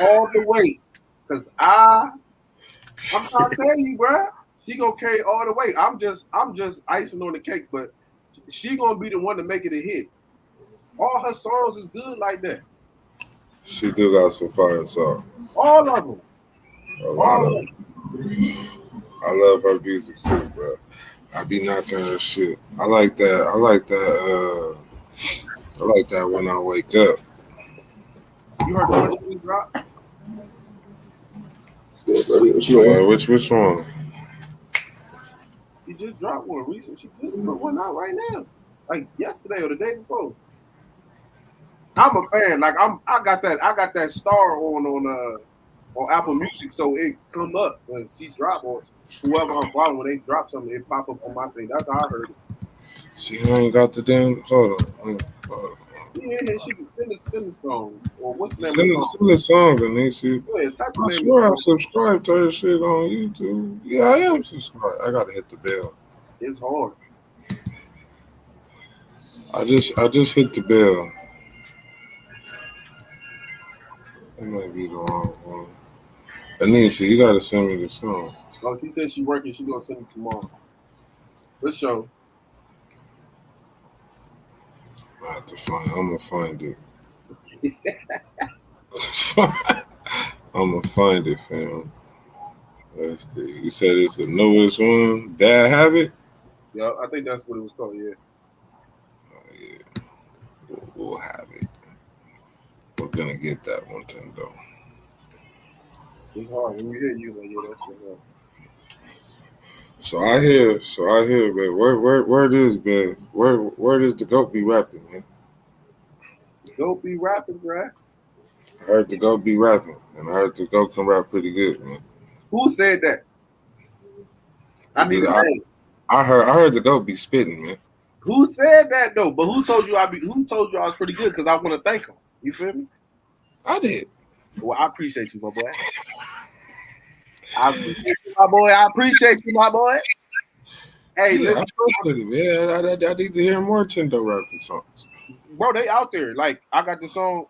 All the weight, cause I'm trying to tell you, bro. She gonna carry all the weight. I'm just icing on the cake, but she gonna be the one to make it a hit. All her songs is good like that. She do got some fire songs. All of them. A lot of them. I love her music too, bro. I be knocking her shit. I like that. I like that when I wake up. You heard the one she dropped? Which one? She just dropped one recent. She just put one out right now, like yesterday or the day before. I'm a fan. Like I got that star on Apple Music, so it come up when she drop or whoever I'm following when they drop something, it pop up on my thing. That's how I heard it. She ain't got the damn. Hold on. Yeah, she can send a song. Or what's the name of the song? Send the song, Denise. Yeah, I swear I subscribed to her shit on YouTube. Yeah, I am subscribed. I gotta hit the bell. It's hard. I just hit the bell. It might be the wrong one. Anisha, you gotta send me the song. Oh, she said she working. She gonna send it tomorrow. For sure. I have to find. I'm gonna find it. I'm gonna find it, fam. Let's see. You said it's the newest one. Dad have it? Yeah, I think that's what it was called. Yeah. Oh, yeah. We'll have it. We're gonna get that one, Tendo. It's hard when you hear you like, yeah, that's what hard. So I hear, man. Where this, man? Where does the goat be rapping, man? Go be rapping, bruh. I heard the goat be rapping, and I heard the goat can rap pretty good, man. Who said that? I need Because a name. I heard the goat be spitting, man. Who said that though? But who told you Who told you I was pretty good? Because I want to thank him. You feel me? I did. Well, I appreciate you, my boy. I appreciate you, my boy. I appreciate you, my boy. Hey, Yeah, I listen, appreciate it, man. I need to hear more Tendo rapping songs. bro, they out there. Like I got the song.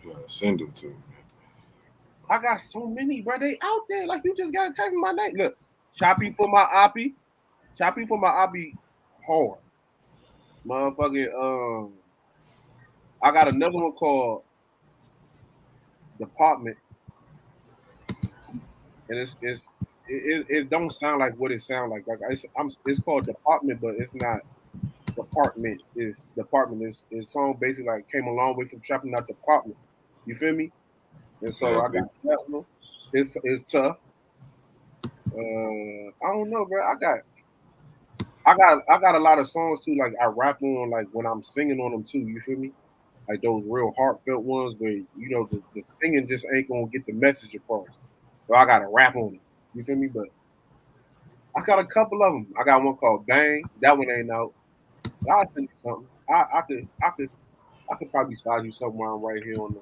Yeah, send them to me. I got so many, bro. They out there. Like you just gotta type in my name. Look, choppy for my oppie. Choppy for my oppie. Hard, motherfucking. I got another one called Department, and it don't sound like what it sound like. Like it's called Department, but it's not Department. It's Department. It's song basically like came a long way from trapping out Department. You feel me? And so Yeah, I got that one. It's tough. I don't know, bro. I got a lot of songs too. Like I rap on, like when I'm singing on them too. You feel me? Like those real heartfelt ones where the singing just ain't gonna get the message across. So I gotta rap on it. You feel me? But I got a couple of them. I got one called Bang. That one ain't out. I'll send you something. I could probably slide you somewhere right here on the.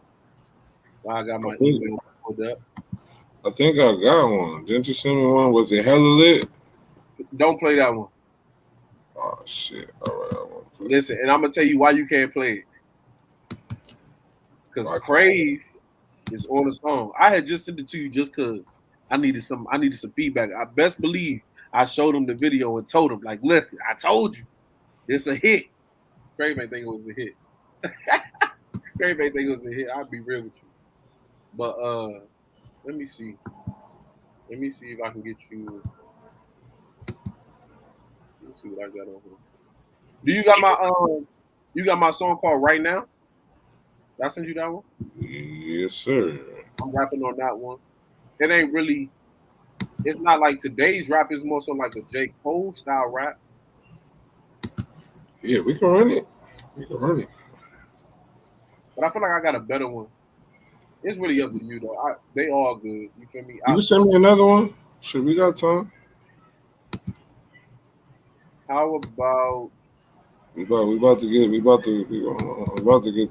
I got my email pulled up. I think I got one. Didn't you send me one? Was it hella lit? Don't play that one. Oh shit! All right, I won't play. Listen, and I'm gonna tell you why you can't play it. Because Crave is on the song. I had just sent it to you just because I needed some feedback. I best believe I showed him the video and told him, like, look, I told you, it's a hit. Crave ain't think it was a hit. Crave ain't think it was a hit. I'll be real with you. But let me see. Let me see if I can get you. Let me see what I got on here. Do you got my song called Right Now? Did I send you that one? Yes, sir. I'm rapping on that one. It ain't really. It's not like today's rap. It's more so like a J. Cole style rap. Yeah, we can run it. We can run it. But I feel like I got a better one. It's really up to you though. They all good. You feel me? You can send me another one. Sure, we got time. How about We about to get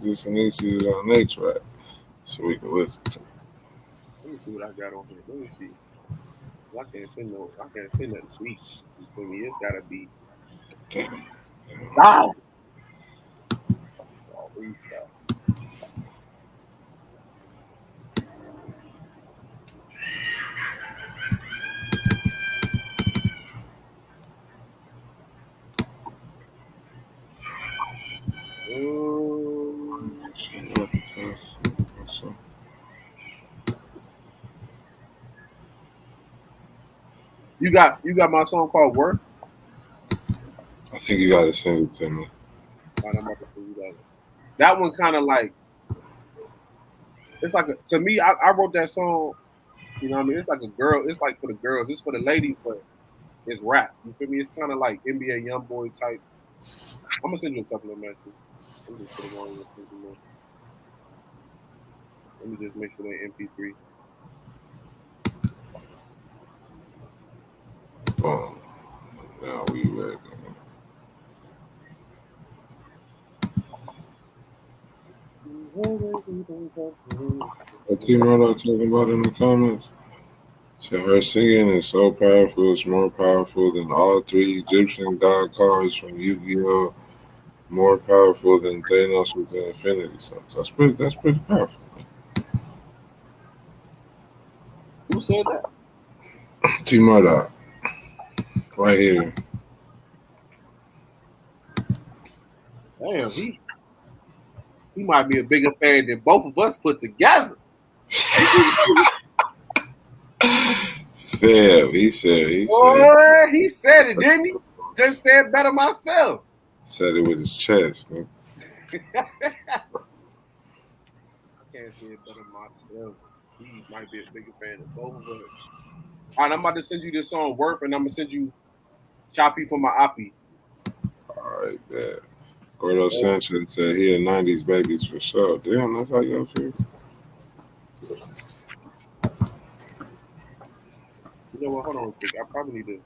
this Anisi on Nate's rap, so we can listen to it. let me see what I got on here. Let me see. I can't send that beat. You feel me? It's gotta be Damn. solid. Oh, freestyle. You got my song called Worth. I think you gotta send it to me. Right, I'm about to send you that one. That one kind of like it's like to me. I wrote that song. You know what I mean? It's like a girl. It's like for the girls. It's for the ladies, but it's rap. You feel me? It's kind of like NBA YoungBoy type. I'm gonna send you a couple of messages. Let me just put them on your. Let me just make sure they're MP3. Boom. Now we ready. What team are I talking about in the comments? So her singing is so powerful, it's more powerful than all three Egyptian god cards from Yu-Gi-Oh! More powerful than Thanos with the Infinity Stones. That's pretty powerful. Who said that? T-Murdoch, right here. Damn, he might be a bigger fan than both of us put together. Fab, he said. Boy, he said it, didn't he? Couldn't say it better myself. Said it with his chest. Man. I can't say it better myself. He might be a bigger fan than both of us. All right, I'm about to send you this song Worth, and I'm gonna send you Choppy for my Oppie. All right, man. Gordo Sanchez said he a 90s babies for sure. Damn, that's how y'all feel. You know what? Hold on real quick. I probably need to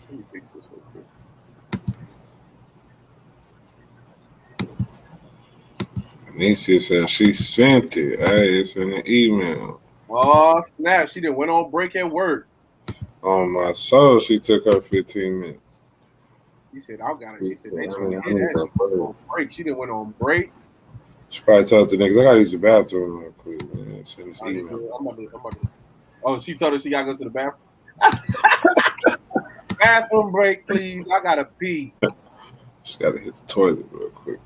let me fix this real quick. Anicia said she sent it. Hey, it's in the email. Oh snap! She didn't went on break at work. On my soul, she took her 15 minutes. She said, "I got it." She said, "They trying to hear that." She went on break. She didn't went on break. She probably told the niggas, I gotta use the bathroom real quick, man. Send this email. I'm about to. Oh, she told her she gotta go to the bathroom. Bathroom break, please. I gotta pee. Just gotta hit the toilet real quick.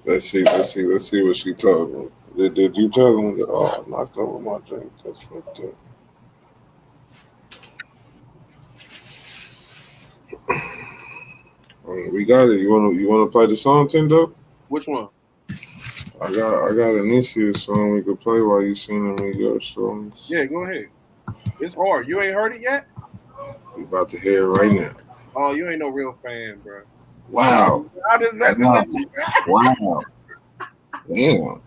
Let's see what she told me. Did you tell them that? Oh, I knocked over my drink. That's fucked up. We got it. You wanna play the song, Tendo? Which one? I got Anicia's song we could play while you singing me your songs. Yeah, go ahead. It's hard. You ain't heard it yet? We about to hear it right now. Oh, you ain't no real fan, bro. Wow. I'm just messing with you, bro. Wow. Damn.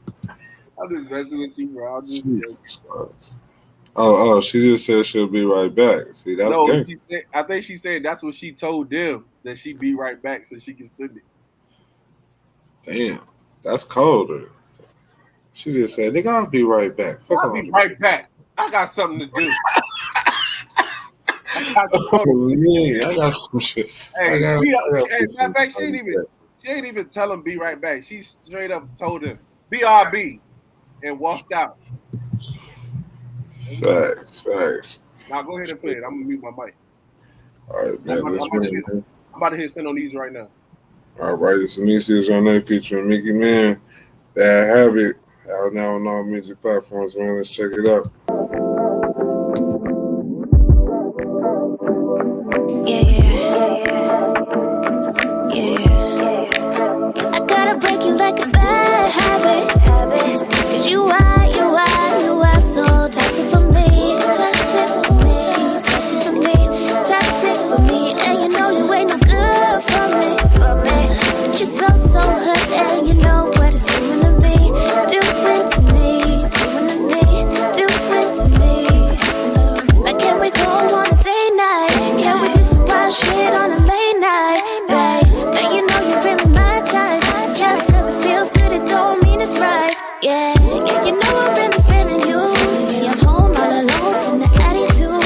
I'm just messing with you, bro. Jesus Christ. Oh, she just said she'll be right back. See, that's no. gangster. She said, I think she said that's what she told them, that she'd be right back so she can send it. Damn, that's colder. She just said, "Nigga, I'll be right back." Fuck I'll be right back. I got something to do. I got some shit. Hey, matter of fact, she ain't even tell him be right back. She straight up told him BRB and walked out. Facts. Now go ahead and play it. I'm gonna mute my mic. All right, man. I'm about to hit send on these right now. All right, it's Anicia's on there featuring Mickey Man. Bad Habit. Out now on all music platforms, man. Let's check it out. I gotta break you like a bad habit. Cause you are so toxic for me. Toxic for me. And you know you ain't no good for me. But you're so hood, and you know what it's doing to me. Doing to me. Like, can we go on a date night? Can we do some wild shit on a late night? Babe, you know you're really my type. Just cause it feels good, it don't mean it's right. Yeah, you know I'm really feeling you. See, I'm home all alone, send the attitude.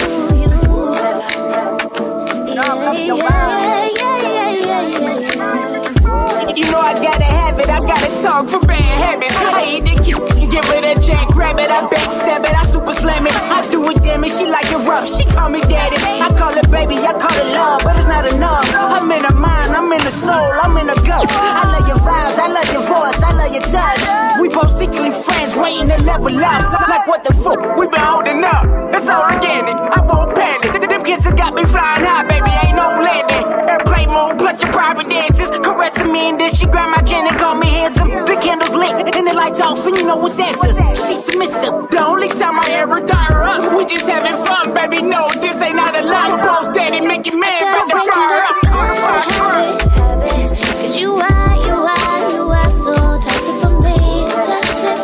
You know I gotta have it, I gotta talk for bad habits. I eat the cute, give it a jack, grab it, I backstab it, I super slam it. I do it, damn it, she like it rough, she call me daddy. I call it baby, I call it love, but it's not enough. I'm in her mind, I'm in the soul, I'm in the gut. I love your vibes, I love your voice, I love your touch. We both secretly friends, waiting to level up. Like what the fuck, we been holding up. It's all organic, I won't panic. Them kids have got me flying high, baby, ain't no landing. Airplane mode, plus your private dances, caressing me and then she grab my chin and call me handsome. The candles lit and the lights off and you know what's after. She's submissive, the only time I ever tie her up. We just having fun, baby, no, this ain't not a lie. Bro steady, making man, but the fire up. Cause you are so toxic for me. Toxic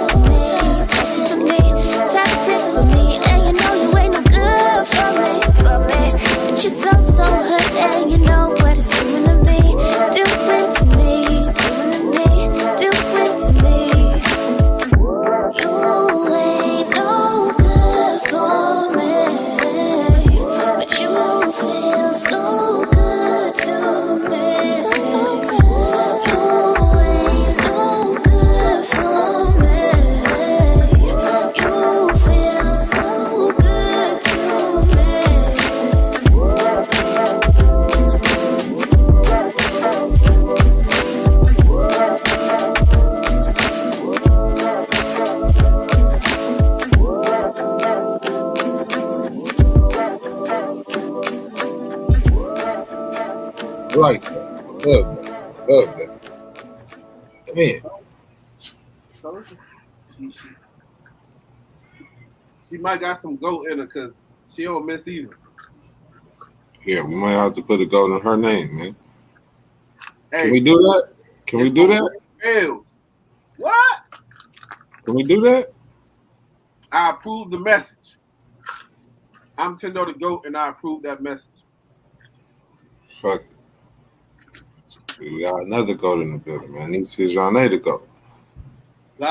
for me. And you know you ain't no good for me. But you're so hood, and you know what it's doing to me. Doing to me. You ain't no good for me, but you feel so good to me. So good. You ain't no good for me. You feel so good to me. I like that. Love that. Man. So listen, She might got some goat in her because she don't miss either. Yeah, we might have to put a goat in her name, man. Hey, Can we do that? Can we do that? Bills. What? Can we do that? I approve the message. I'm Tendo the GOAT, and I approve that message. Fuck it. We got another goat in the building, man. Needs his Johnny to go. She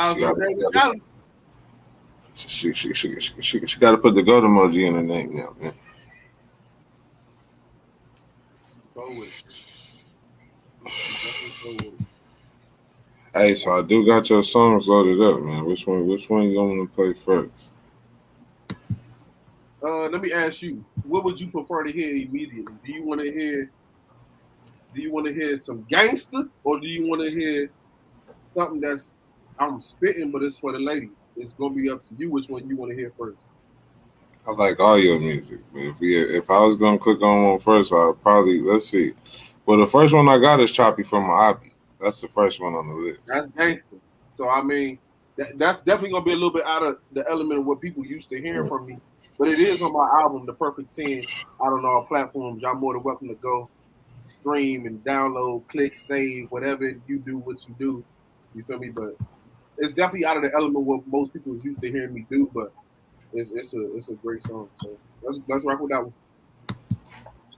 got to put the goat emoji in her name now, man. Go with it. Hey, so I do got your songs loaded up, man. Which one you want to play first? Let me ask you, what would you prefer to hear immediately? Do you want to hear some gangster, or do you want to hear something that's I'm spitting, but it's for the ladies? It's gonna be up to you which one you want to hear first. I like all your music, but if I was gonna click on one first, I'd probably let's see. Well, the first one I got is Choppy from my Akai. That's the first one on the list. That's gangster. So I mean, that's definitely gonna be a little bit out of the element of what people used to hearing from me. But it is on my album, The Perfect 10, out on all platforms. Y'all more than welcome to go stream and download, click, save, whatever you do, what you do. You feel me? But it's definitely out of the element what most people is used to hearing me do. But it's a great song. So let's rock with that one.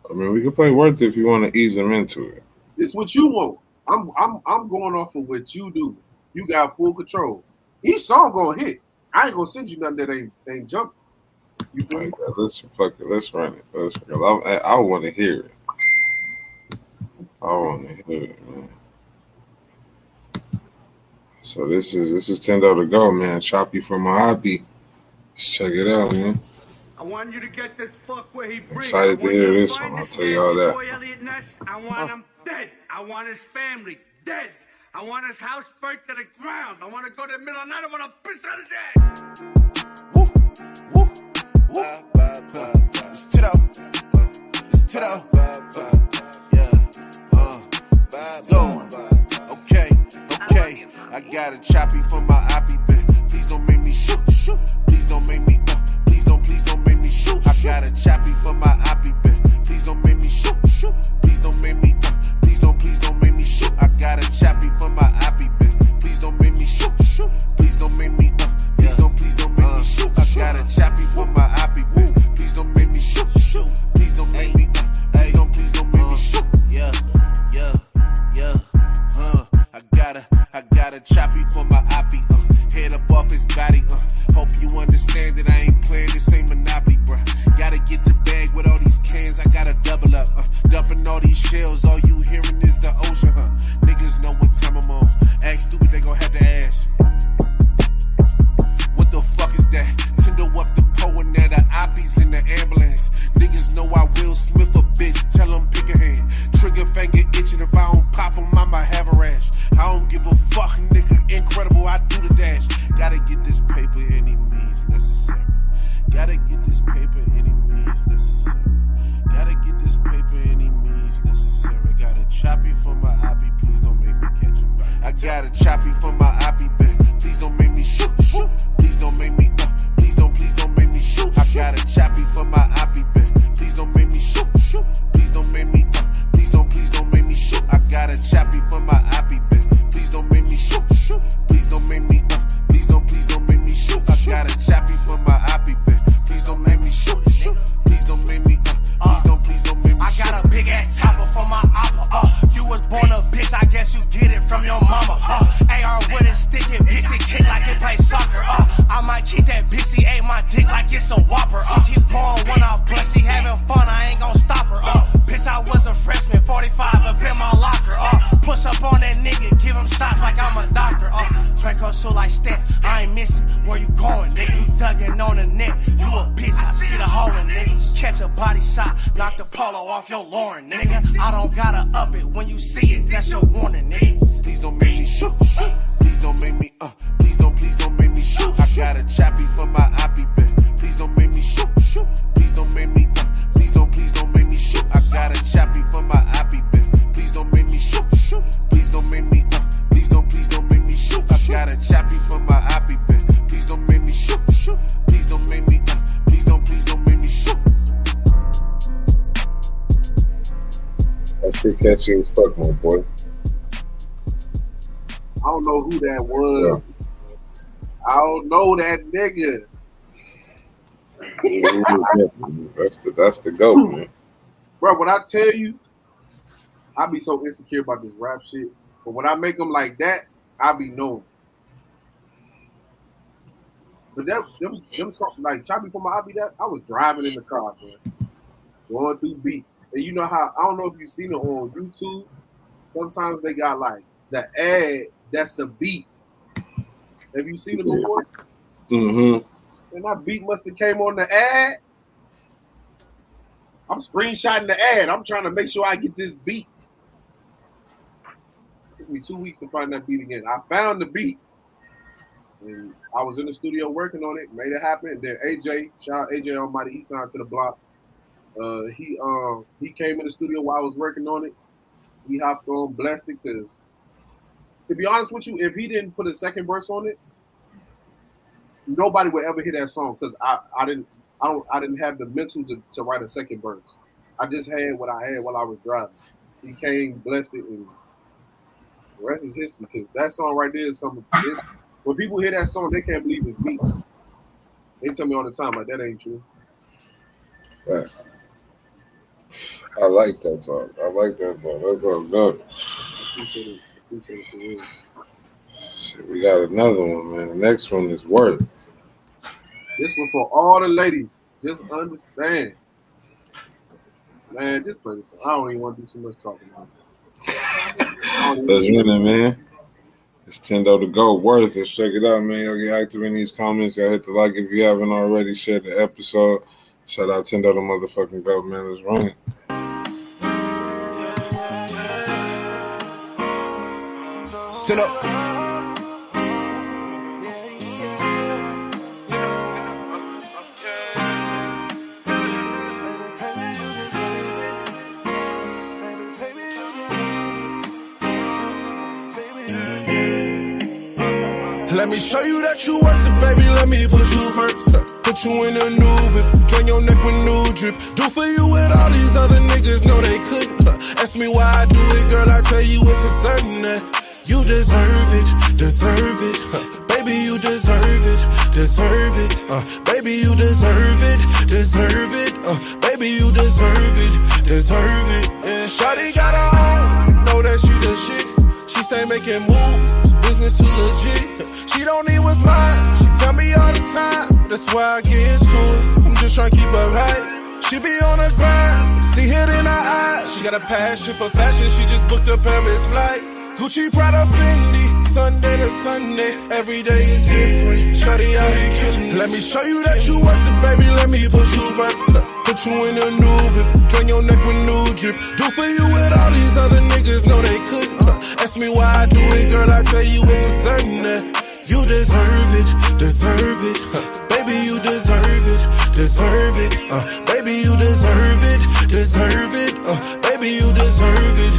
I mean, we can play Worth if you want to ease them into it. It's what you want. I'm going off of what you do. You got full control. Each song gonna hit. I ain't gonna send you nothing that ain't jumping. You feel me? Let's run it. I want to hear it. I want to hear it, man. So this is Tendo to go, man. Choppy from my Akai. Let's check it out, man. I want you to get this fuck where he breathes. Excited to hear this one. I'll tell you all that. I want him dead. I want his family dead. I want his house burnt to the ground. I want to go to the middle of the night. I want to piss on his head. Woo, woo, woo. It's Tito. It's Tito. Okay. I got a Choppy from my Akai, bitch. Please don't make me shoot. Please don't make me. Please don't make me shoot. I got a Choppy from my Akai, bitch. Please don't make me shoot. Please don't make me. Please don't make me shoot. I got a Choppy from my Akai, bitch. Please don't make me shoot. Please don't make me. Please don't make me shoot. I got a Choppy from my Akai, bitch. Please don't make me shoot. Please don't make me. Please don't make me shoot. Yeah. I got a Choppy for my Akai. Head up off his body. Hope you understand that I ain't playing this ain't Monopoly, bruh. Gotta get the bag with all these cans. I gotta double up. Dumping all these shells. All you hearing is the ocean, huh? Niggas know what time I'm on. Act stupid, they gon' have to ask. What the fuck is that? Tendo up the pole and now the Akai's in the ambulance. Niggas know I Will Smith a bitch. Tell them pick a hand. Trigger finger itching. If I don't pop them, I might have a rash. I don't give a fuck, nigga. Incredible, I do the dash. Gotta get this paper any means necessary. Gotta get this paper any means necessary. Gotta get this paper any means necessary. Got a Choppy from my Akai, please don't make me catch a bite. I got a Choppy from my Akai, bitch. Please don't make me shoot. Please don't make me. Please don't make me shoot. I got a Choppy from my Akai, bitch. Please don't make me shoot. Please don't make me. Please don't make me shoot. I got a Choppy from my Akai, bitch. Please don't make me shoot. Please don't make me. Please don't make me shoot. I got a Choppy from my Akai, bitch. Please don't make me shoot. Please don't make me. Please don't make me. I got a big ass chopper for my oppa. You was born a bitch, I guess you get it from your mama. AR with it, stick it, bitch, it kick like it play soccer. I might keep that bitch, she ate my dick like it's a whopper. She keep going when I blush, she having fun, I ain't gon' stop her. Bitch, I was a freshman, 45 up in my locker. Push up on that nigga, give him shots like I'm a doctor. Draco shoot like Stat, I ain't missing. Where you going, nigga? You dugging on the net. You a bitch, I see the hole in nigga. Catch a body shot, knock the polo off your Lauren, nigga. I don't gotta up it when you see it, that's your warning, nigga. Please don't make me shoot. Please don't make me. Please don't make me shoot. I got a Choppy for my Akai, bitch. Please don't make me shoot. Please don't make me. Please don't make me shoot. I got a Choppy for my Akai, bitch. Please don't make me shoot. Please don't make me. Please don't make me shoot. I got a Choppy for my Akai, bitch. Please don't make me shoot. Please don't make me. catchy as fuck, my boy. I don't know who that was. I don't know that nigga. That's the GOAT, man. Bro, when I tell you, I be so insecure about this rap shit. But when I make them like that, I be known. But them songs, like Choppy from my I was driving in the car, man. Going through beats. And you know how, I don't know if you've seen it on YouTube. Sometimes they got like the ad that's a beat. Have you seen it before? Mm-hmm. And that beat must have came on the ad. I'm screenshotting the ad. I'm trying to make sure I get this beat. It took me 2 weeks to find that beat again. I found the beat. And I was in the studio working on it, made it happen. And then AJ, shout out AJ Almighty, he signed to the block. He came in the studio while I was working on it. He hopped on, blessed it, because to be honest with you, if he didn't put a second verse on it, nobody would ever hear that song because I didn't have the mental to write a second verse. I just had what I had while I was driving. He came, blessed it, and the rest is history. Because that song right there is something. When people hear that song, they can't believe it's me. They tell me all the time like that ain't true. Right. I like that song. That's all good. Appreciate it. Shit, we got another one, man. The next one is Worth. This one for all the ladies. Just understand. Man, just play this song. I don't even want to do too much talking about it. Let's win it, man. It's Tendo the GOAT. Worth. Let's check it out, man. Y'all get active in these comments. Y'all hit the like if you haven't already. Share the episode. Shout out Tendo the motherfucking GOAT, man. Let's run it. Stand up. Let me show you that you worth it, baby. Let me put you first. Put you in a new whip, drain your neck with new drip. Do for you what all these other niggas know they couldn't. Ask me why I do it, girl. I tell you it's for certain that you deserve it. Baby, you deserve it. Baby, you deserve it. Baby, you deserve it. Yeah. Shawty got her own, know that she the shit. She stay making moves, business too legit. She don't need what's mine, she tell me all the time. That's why I get to it, I'm just trying to keep her right. She be on the grind, see it in her eyes. She got a passion for fashion, she just booked a Paris flight. Gucci, Prada, Fendi, Sunday to Sunday, every day is different. Shawty out here killing it. Let me show you that you worth it, baby. Let me put you first. Put you in a new whip, drain your neck with new drip. Do for you what all these other niggas know they couldn't. Ask me why I do it, girl. I tell you it's for certain that you deserve it. Baby, you deserve it. Baby, you deserve it. Baby, you deserve it.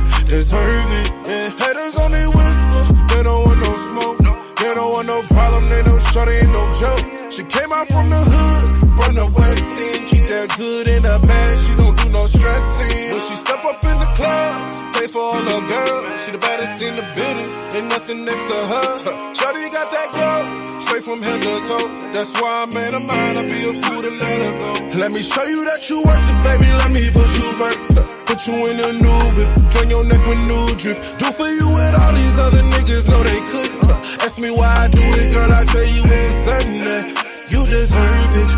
Yeah. Haters only whisper, they don't want no smoke. They don't want no problem, they know shorty ain't no joke. She came out from the hood, from the West End. Keep that good in her bag, she don't do no stressing. When she step up in the club, pay for all her girls. She the baddest in the building, ain't nothing next to her. Shorty got that glow, straight from head to toe. That's why I made her mine, I be a fool to let her go. Let me show you that you worth it, baby, let me put you first. Put you in a new whip, drain your neck with new drip. Do for you what all these other niggas know they couldn't. Ask me why I do it, girl, I tell you it's certain that you deserve it.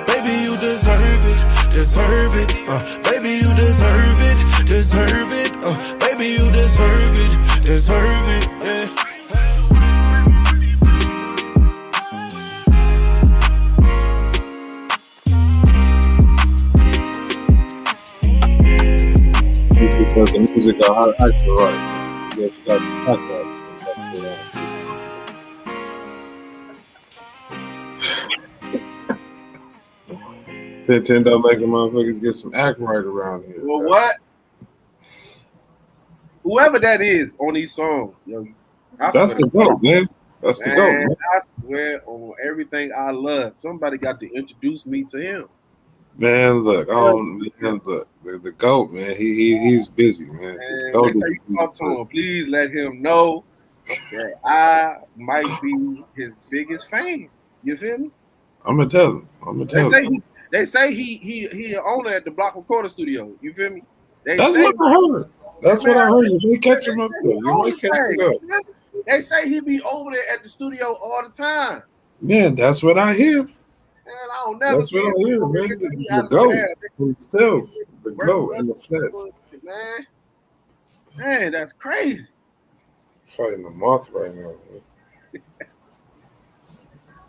Baby, you deserve it. Baby, you deserve it. Baby, you deserve it, yeah. Because the music got her acting right. Yeah, she got the act right. Tendo making motherfuckers get some act right around here. Well, what? Whoever that is on these songs, yo, that's the GOAT, man. That's the GOAT, man. I swear on everything I love, somebody got to introduce me to him. Man, look, the goat, man. He's busy, man. The And goat next is time you busy, talk to him, please let him know that I might be his biggest fan. You feel me? I'm gonna tell him. I'm gonna They tell say him. he an owner at the Block Recorder Studio. You feel me? They That's say, what I heard. That's what man, I heard. You may they catch him up say there. he You own might the catch him thing. up. You feel me? They say he be over there at the studio all the time. Yeah, that's what I hear. Man, I don't never That's see what him I hear, over there. man. They say he The out of goat town. They himself. say he The working goat with in the other flesh. people. Man, man, that's crazy. Fighting a moth right now, man.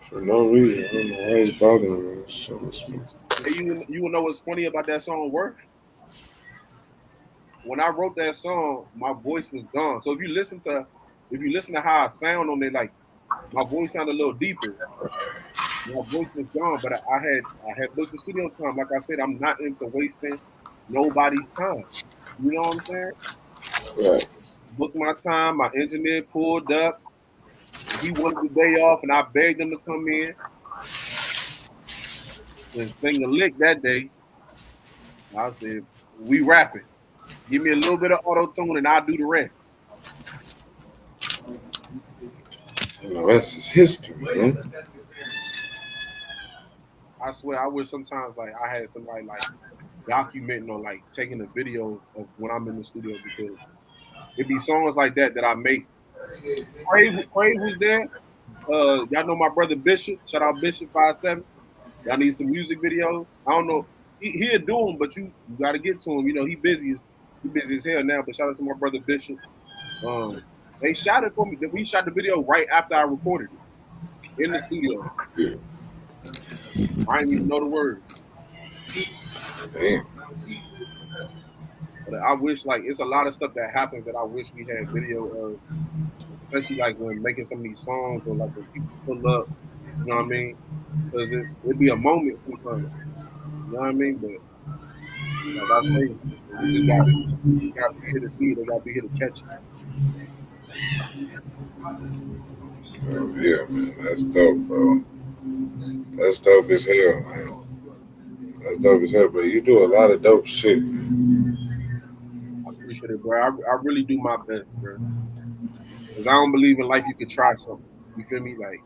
For no reason. I don't know why he's bothering me. So much, man. And you know what's funny about that song Worth? When I wrote that song, my voice was gone. So if you listen to how I sound on it, like my voice sounded a little deeper. My voice was gone, but I had booked the studio time. Like I said, I'm not into wasting nobody's time. You know what I'm saying? Right. Booked my time. My engineer pulled up. He wanted the day off, and I begged him to come in and sing a lick that day. I said, "We rapping. Give me a little bit of auto tune, and I'll do the rest." And the rest is history, man. I swear, I wish sometimes like I had somebody like documenting or like taking a video of when I'm in the studio because it be songs like that that I make. Crave was there. Y'all know my brother Bishop. Shout out Bishop 57. Y'all need some music videos. I don't know. He'll do them, but you got to get to him. You know he busy as hell now. But shout out to my brother Bishop. They shot it for me. We shot the video right after I recorded it in the studio. I didn't even know the words. Damn. But I wish like it's a lot of stuff that happens that I wish we had video of, especially like when making some of these songs or like when people pull up. You know what I mean? Because it'd be a moment sometimes. You know what I mean? But like I say, we just got to be here to see it. They got to be here to catch it. Yeah, man. That's dope, bro. That's dope as hell, man. That's dope as hell, bro. You do a lot of dope shit. I appreciate it, bro. I really do my best, bro. Because I don't believe in life you could try something. You feel me? Like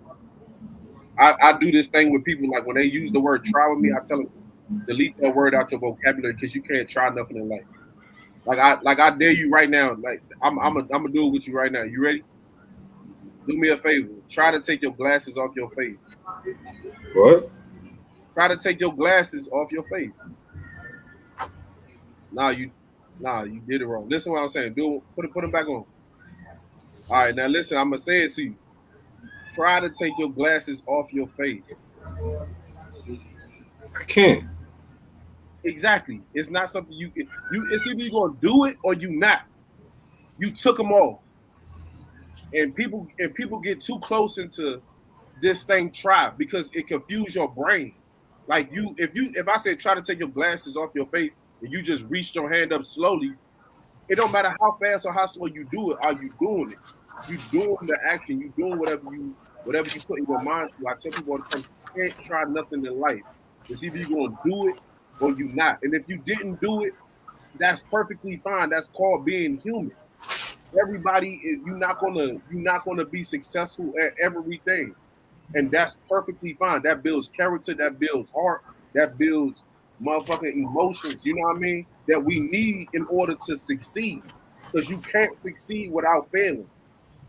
I do this thing with people. Like when they use the word "try" with me, I tell them delete that word out your vocabulary because you can't try nothing in life. Like I dare you right now. Like I'm gonna do it with you right now. You ready? Do me a favor. Try to take your glasses off your face. What? Try to take your glasses off your face. Nah, you did it wrong. Listen to what I'm saying. Put them back on. All right, now listen. I'm gonna say it to you. Try to take your glasses off your face. I can't. Exactly. It's not something you. It's either you gonna do it or you not. You took them off, and people get too close into this thing. Try because it confuse your brain. Like if I said try to take your glasses off your face and you just reached your hand up slowly, it don't matter how fast or how slow you do it. Are you doing it? You doing the action. You doing whatever you put in your mind to. I tell people all the time, you can't try nothing in life. It's either you're gonna do it or you not. And if you didn't do it, that's perfectly fine. That's called being human. Everybody is you're not gonna be successful at everything. And that's perfectly fine. That builds character, that builds heart, that builds motherfucking emotions, you know what I mean? That we need in order to succeed. Because you can't succeed without failing.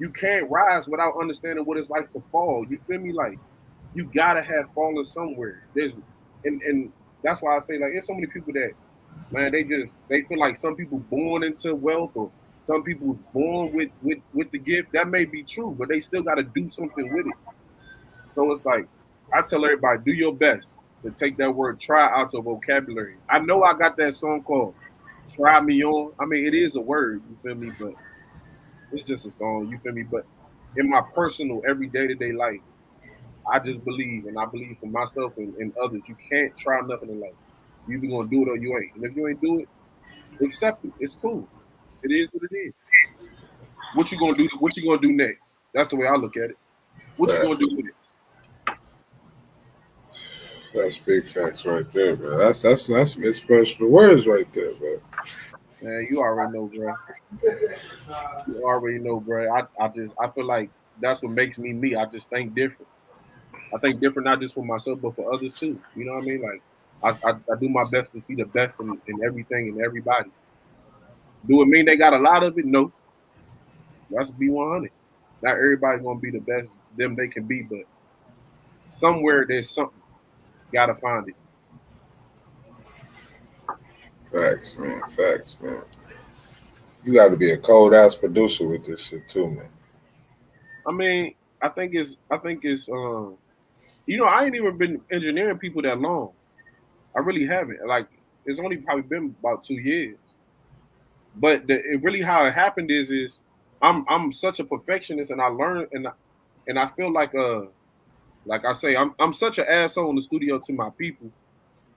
You can't rise without understanding what it's like to fall. You feel me? Like you gotta have fallen somewhere. And that's why I say like there's so many people that man they feel like some people born into wealth or some people's born with the gift. That may be true, but they still gotta do something with it. So it's like I tell everybody, do your best to take that word try out your vocabulary. I know I got that song called Try Me On. I mean, it is a word, you feel me? But it's just a song, you feel me? But in my personal every day-to-day life, I just believe, and I believe for myself and others, you can't try nothing in life. You either gonna do it or you ain't. And if you ain't do it, accept it. It's cool. It is what it is. What you gonna do? What you gonna do next? That's the way I look at it. What you gonna do with it? That's big facts right there, bro. That's special words right there, bro. Man, you already know, bro. You already know, bro. I feel like that's what makes me me. I just think different. I think different not just for myself but for others too. You know what I mean? Like I do my best to see the best in everything and everybody. Do it mean they got a lot of it? No. Let's be 100. Not everybody's gonna be the best them they can be, but somewhere there's something. Gotta find it. Facts, man. Facts, man. You got to be a cold ass producer with this shit too, man. I mean, I think it's I ain't even been engineering people that long. I really haven't. Like it's only probably been about 2 years. But it really how it happened is I'm such a perfectionist and I learn and I feel like I say I'm such an asshole in the studio to my people,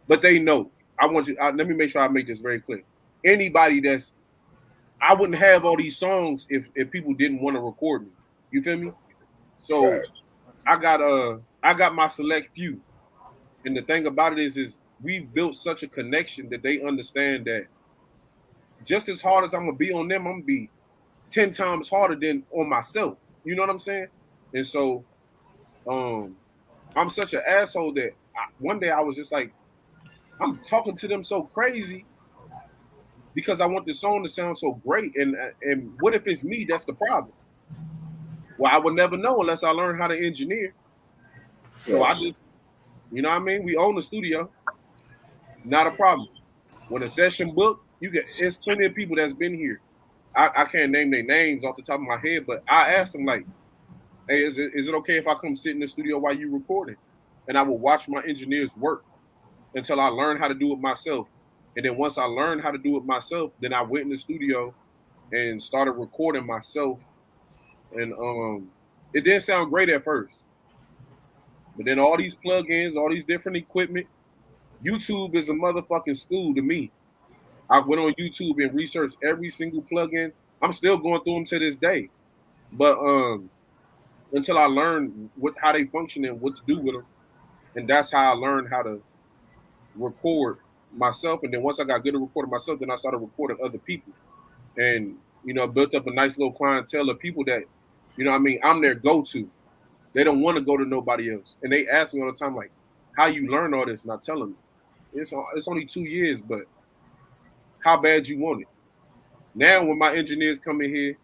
but they know. Let me make sure I make this very clear. Anybody that's I wouldn't have all these songs if people didn't want to record me. You feel me? So Facts. I got my select few. And the thing about it is we've built such a connection that they understand that just as hard as I'm gonna be on them, I'm gonna be 10 times harder than on myself. You know what I'm saying? And so um I'm such an asshole that one day I was just like, I'm talking to them so crazy because I want the song to sound so great. And what if it's me that's the problem? Well, I would never know unless I learn how to engineer. So I just, you know what I mean? We own the studio, not a problem. When a session book, it's plenty of people that's been here. I can't name their names off the top of my head, but I asked them like, hey, is it okay if I come sit in the studio while you recording? And I will watch my engineers work until I learn how to do it myself. And then once I learned how to do it myself, then I went in the studio and started recording myself. And it didn't sound great at first. But then all these plugins, all these different equipment, YouTube is a motherfucking school to me. I went on YouTube and researched every single plugin. I'm still going through them to this day. But until I learned how they function and what to do with them. And that's how I learned how to record myself. And then once I got good at recording myself, then I started recording other people. And, built up a nice little clientele of people that, I mean, I'm their go-to. They don't want to go to nobody else. And they ask me all the time, like, how you learn all this? And I tell them, it's only 2 years, but how bad you want it? Now when my engineers come in here,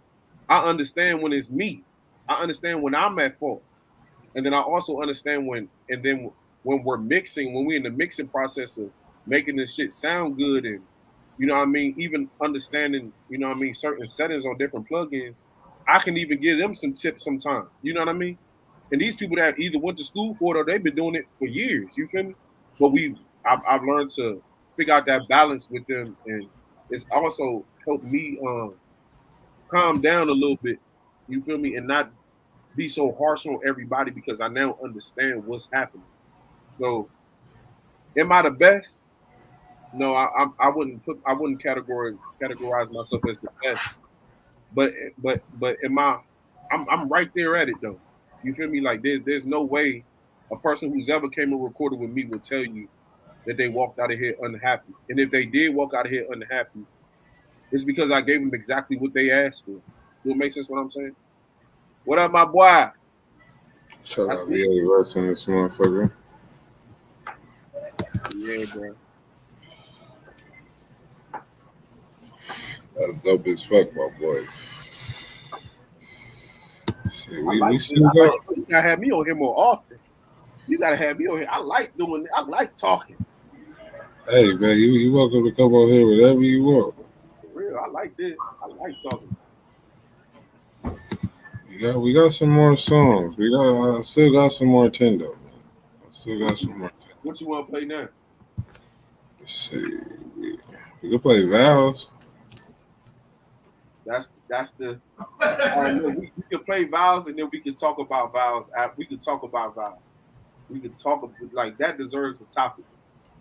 I understand when it's me. I understand when I'm at fault. And then I also understand when we're mixing, when we're in the mixing process of making this shit sound good and, what I mean, even understanding, what I mean, certain settings on different plugins, I can even give them some tips sometimes. You know what I mean? And these people that either went to school for it or they've been doing it for years. You feel me? But I've learned to figure out that balance with them, and it's also helped me calm down a little bit. You feel me? And not be so harsh on everybody because I now understand what's happening. So, am I the best? No, I wouldn't categorize myself as the best. But am I? I'm right there at it though. You feel me? Like there's no way a person who's ever came and recorded with me will tell you that they walked out of here unhappy. And if they did walk out of here unhappy, it's because I gave them exactly what they asked for. Do it make sense what I'm saying? What up, my boy? Shout out VA Russ in this motherfucker. Yeah, bro. That's dope as fuck, my boy. See, we see you gotta have me on here more often. You gotta have me on here. I like doing it. I like talking. Hey man, you welcome to come on here whenever you want. For real, I like this. I like talking. We got some more songs. I still got some more Tendo, man. I still got some more. What you want to play now? Let's see. We can play Vows. That's the. We can play Vows and then we can talk about Vows. We can talk about Vows. We can talk like that deserves a topic.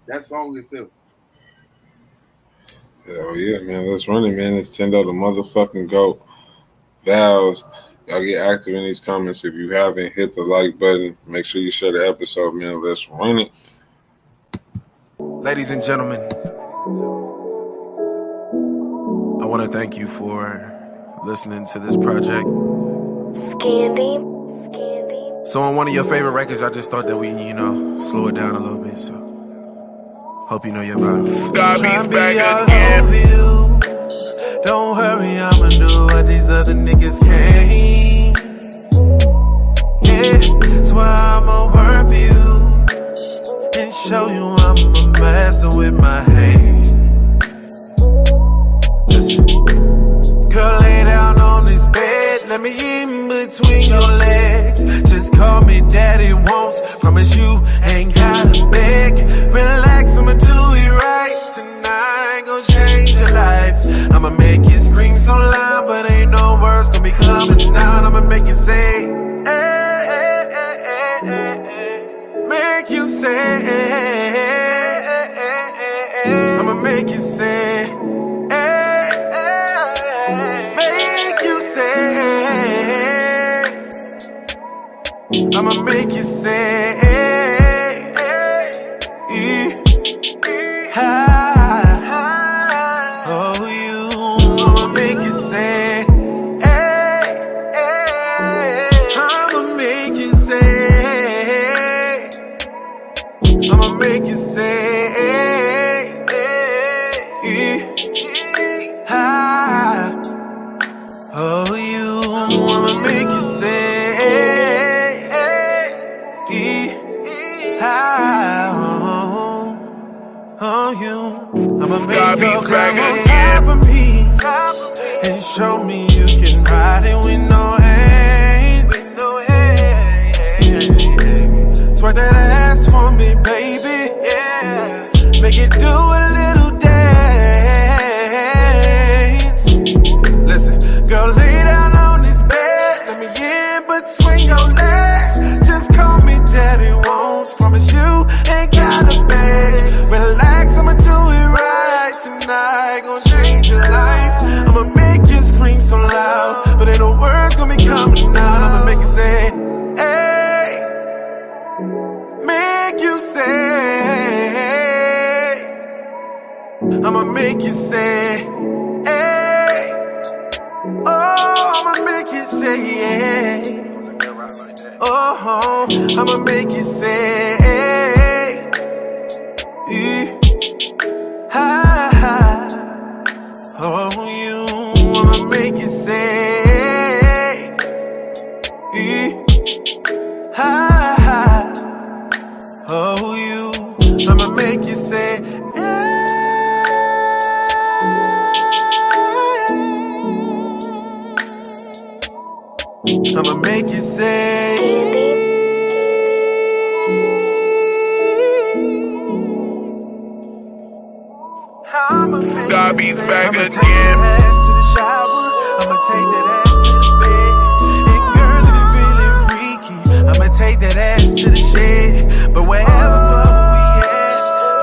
That song itself. Hell yeah, man. Let's run it, man. It's Tendo the motherfucking GOAT. Vows. Y'all get active in these comments. If you haven't, hit the like button. Make sure you share the episode, man. Let's run it. Ladies and gentlemen, I want to thank you for listening to this project. So on one of your favorite records, I just thought that we, slow it down a little bit. So hope you know your vibes. Try and be all over you. Don't hurry, I'ma do what these other niggas can't. Yeah, that's why I'ma work for you and show you I'm a master with my hands. Listen. Girl, lay down on this bed, let me in between your legs. Just call me daddy once, promise you ain't gotta beg. Relax, I'ma do it right tonight, gon' change your life. I'ma make you scream so loud, but ain't no words gonna be coming out. I'ma make you say, eh, eh, eh, eh, eh, eh. Make you say, eh, eh, eh, eh, eh, eh. I'ma make you say, I'ma make you say, oh, you. I'ma make you say, I'ma make you say, I'ma make you say, oh, you. I'ma make you say, oh, you. I'ma make you come on top of me and show me you can ride it with no hands. Twerk that ass for me, baby. Yeah. Make it do a little dance. Listen, girl, lay down on this bed. Let me in between your legs. Just call me daddy once. Promise you ain't gotta beg. Relax, I'ma do it right tonight. Gon' change your life. I'ma make you scream so loud, but ain't no words gonna be coming out. I'ma make you say, hey. Make you say, I'ma make you say, hey. Oh, I'ma make you say, yeah. Oh, I'ma make you say, oh, you. I'ma make you say, oh, you. I'ma make you say, I'ma make you say, Darby's back again. I'ma take that ass to the shower. I'ma take that ass to the bed. And girl, if you feeling freaky, I'ma take that ass to the shed. But wherever we at,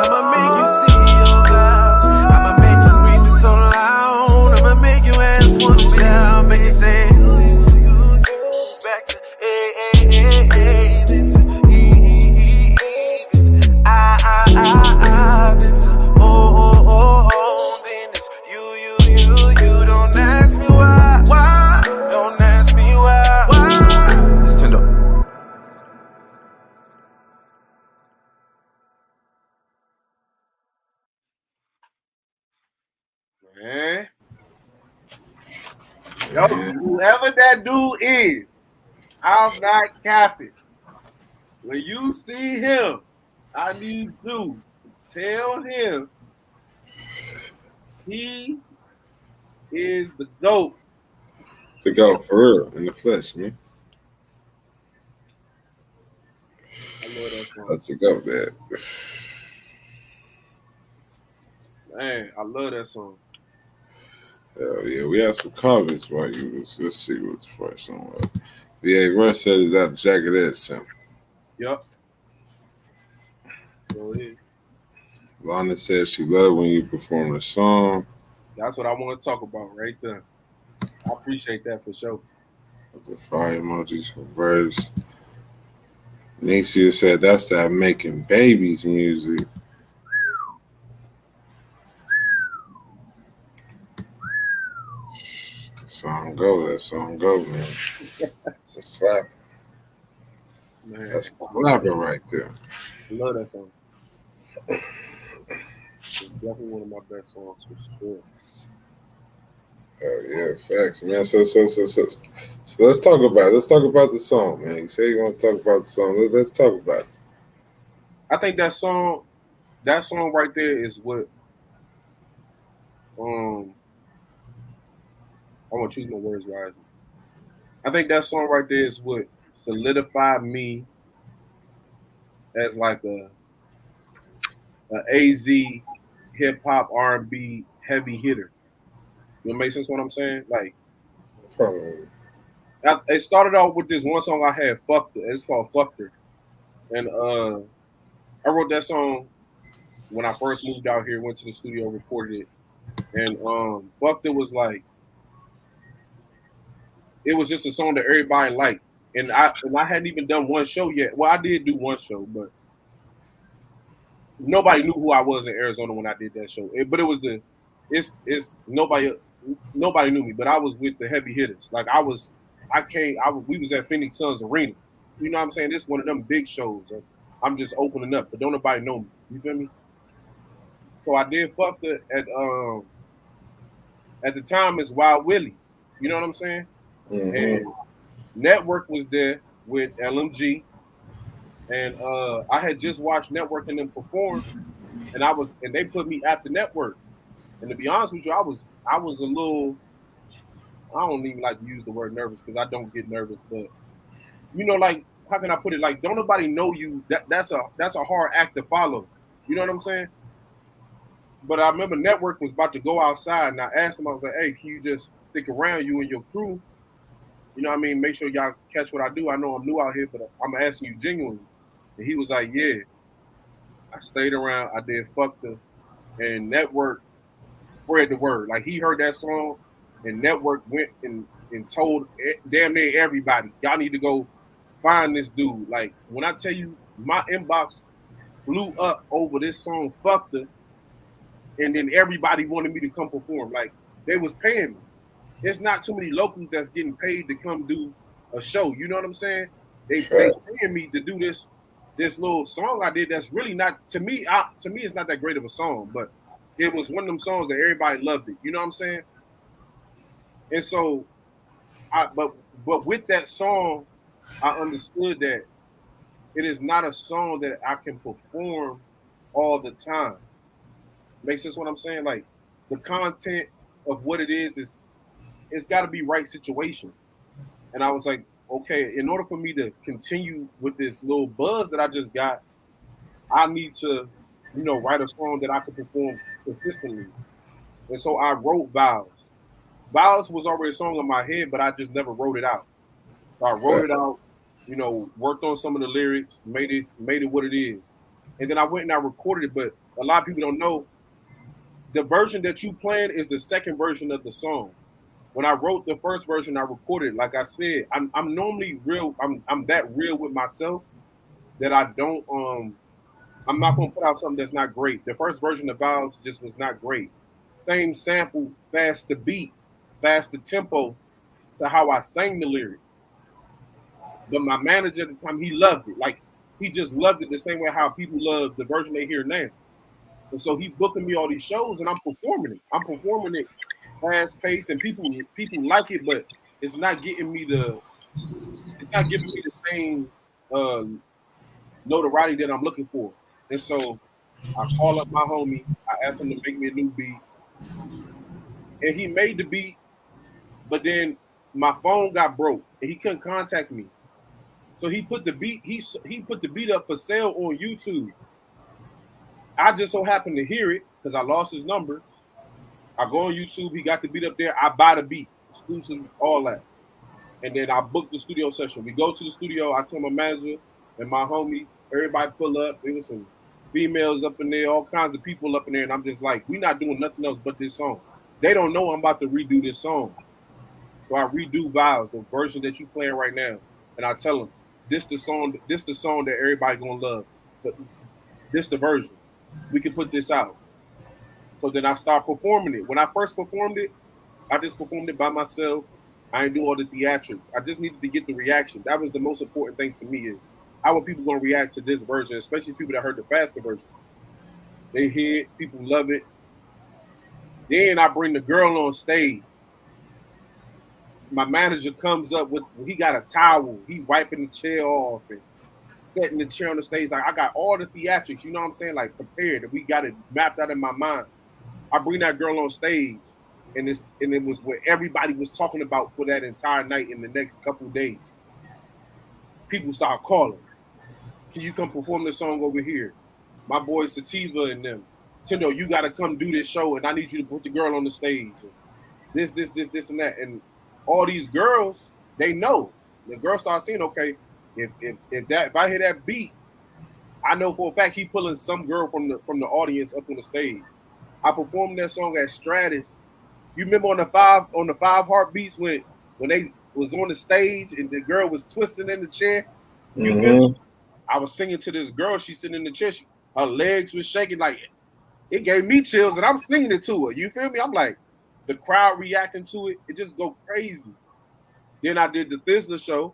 I'ma make you see your vibes. I'ma make you scream so loud. I'ma make you ass wanna shout. Make you say, back to then to then to then it's you. Don't ask me why. Don't ask me why. It's Tendo. Man. Yo, whoever that dude is, I'm not capping. When you see him, I need you to tell him he is the GOAT. To go for real in the flesh, man. I love that song. That's to go, man. Man, I love that song. Hell yeah, we had some comments while you was. Let's see what's the first song was. Yeah, Russ said it's out of Jagged Sam. Yep. Go ahead. Lana said she loved when you perform the song. That's what I want to talk about right there. I appreciate that for sure. The fire emojis for verse. Nicia said that's that making babies music. Song go, that song go, man. That's slapping. Man, That's slapping right there. I love that song. It's definitely one of my best songs for sure. Oh yeah, facts, man. So let's talk about the song, man. You say you want to talk about the song. Let's talk about it. I think that song right there is what um I want to choose my words wisely. I think that song right there is what solidified me as like a AZ hip hop R&B heavy hitter. You know, make sense what I'm saying? Like Probably. it started off with this one song I had, "Fucked Her." It's called "Fucked Her," and I wrote that song when I first moved out here. Went to the studio, recorded it, and "Fucked Her" was like it was just a song that everybody liked, and I hadn't even done one show yet. Well, I did do one show, but nobody knew who I was in Arizona when I did that show. But it was it's nobody knew me, but I was with the heavy hitters. Like we was at Phoenix Suns Arena. You know what I'm saying? This is one of them big shows. I'm just opening up, but don't nobody know me. You feel me? So I did fuck the at the time it's Wild Willies. You know what I'm saying? Mm-hmm. And Network was there with LMG, and I had just watched Network and them perform, and they put me after Network. And to be honest with you, I was a little. I don't even like to use the word nervous because I don't get nervous, but like how can I put it? Like don't nobody know you. That's a hard act to follow. You know what I'm saying? But I remember Network was about to go outside, and I asked him. I was like, "Hey, can you just stick around, you and your crew? You know what I mean? Make sure y'all catch what I do. I know I'm new out here, but I'm asking you genuinely." And he was like, "Yeah." I stayed around. I did fuck the and Network spread the word. Like he heard that song, and Network went and told damn near everybody, y'all need to go find this dude. Like when I tell you, my inbox blew up over this song, "Fucked Her," and then everybody wanted me to come perform. Like they was paying me. There's not too many locals that's getting paid to come do a show. You know what I'm saying? They Fact. paying me to do this little song I did. That's really not to me. To me, it's not that great of a song, but it was one of them songs that everybody loved it. You know what I'm saying? And so, but with that song, I understood that it is not a song that I can perform all the time. Makes sense what I'm saying? Like the content of what it is it's got to be right situation. And I was like, okay, in order for me to continue with this little buzz that I just got, I need to, write a song that I can perform consistently. And so I wrote Vows. Vows was already a song in my head, but I just never wrote it out. So I wrote it out, worked on some of the lyrics, made it what it is. And then I went and I recorded it, but a lot of people don't know the version that you playing is the second version of the song. When I wrote the first version, I recorded. Like I said, I'm normally real. I'm that real with myself that I don't. I'm not gonna put out something that's not great. The first version of Vows just was not great. Same sample, fast the beat, fast the tempo to how I sang the lyrics. But my manager at the time, he loved it. Like he just loved it the same way how people love the version they hear now. And so he booking me all these shows, and I'm performing it. I'm performing it fast paced, and people like it, but it's not getting me it's not giving me the same uh, notoriety that I'm looking for. And so I call up my homie. I asked him to make me a new beat, and he made the beat. But then my phone got broke, and he couldn't contact me. So he put the beat. He put the beat up for sale on YouTube. I just so happened to hear it because I lost his number. I go on YouTube. He got the beat up there. I buy the beat, exclusive, all that. And then I booked the studio session. We go to the studio. I tell my manager and my homie, everybody pull up. There was some females up in there, all kinds of people up in there. And I'm just like, we not doing nothing else but this song. They don't know I'm about to redo this song. So I redo Vows, the version that you playing right now. And I tell them, this the song that everybody gonna love. But this the version. We can put this out. So then I start performing it. When I first performed it, I just performed it by myself. I didn't do all the theatrics. I just needed to get the reaction. That was the most important thing to me is how are people going to react to this version, especially people that heard the faster version. They hear it, people love it. Then I bring the girl on stage. My manager comes up with, he got a towel. He wiping the chair off and setting the chair on the stage. Like I got all the theatrics, you know what I'm saying? Like prepared. We got it mapped out in my mind. I bring that girl on stage, and it was what everybody was talking about for that entire night in the next couple of days. People start calling. Can you come perform this song over here? My boy Sativa and them. Tendo, you gotta come do this show, and I need you to put the girl on the stage. And this, and that. And all these girls, they know. The girls start saying, okay, if I hear that beat, I know for a fact he pulling some girl from the audience up on the stage. I performed that song at Stratus. You remember on the five heartbeats when they was on the stage and the girl was twisting in the chair? You remember? I was singing to this girl, she's sitting in the chair, her legs was shaking, like it gave me chills, and I'm singing it to her. You feel me? I'm like, the crowd reacting to it, it just go crazy. Then I did the Thizzler show,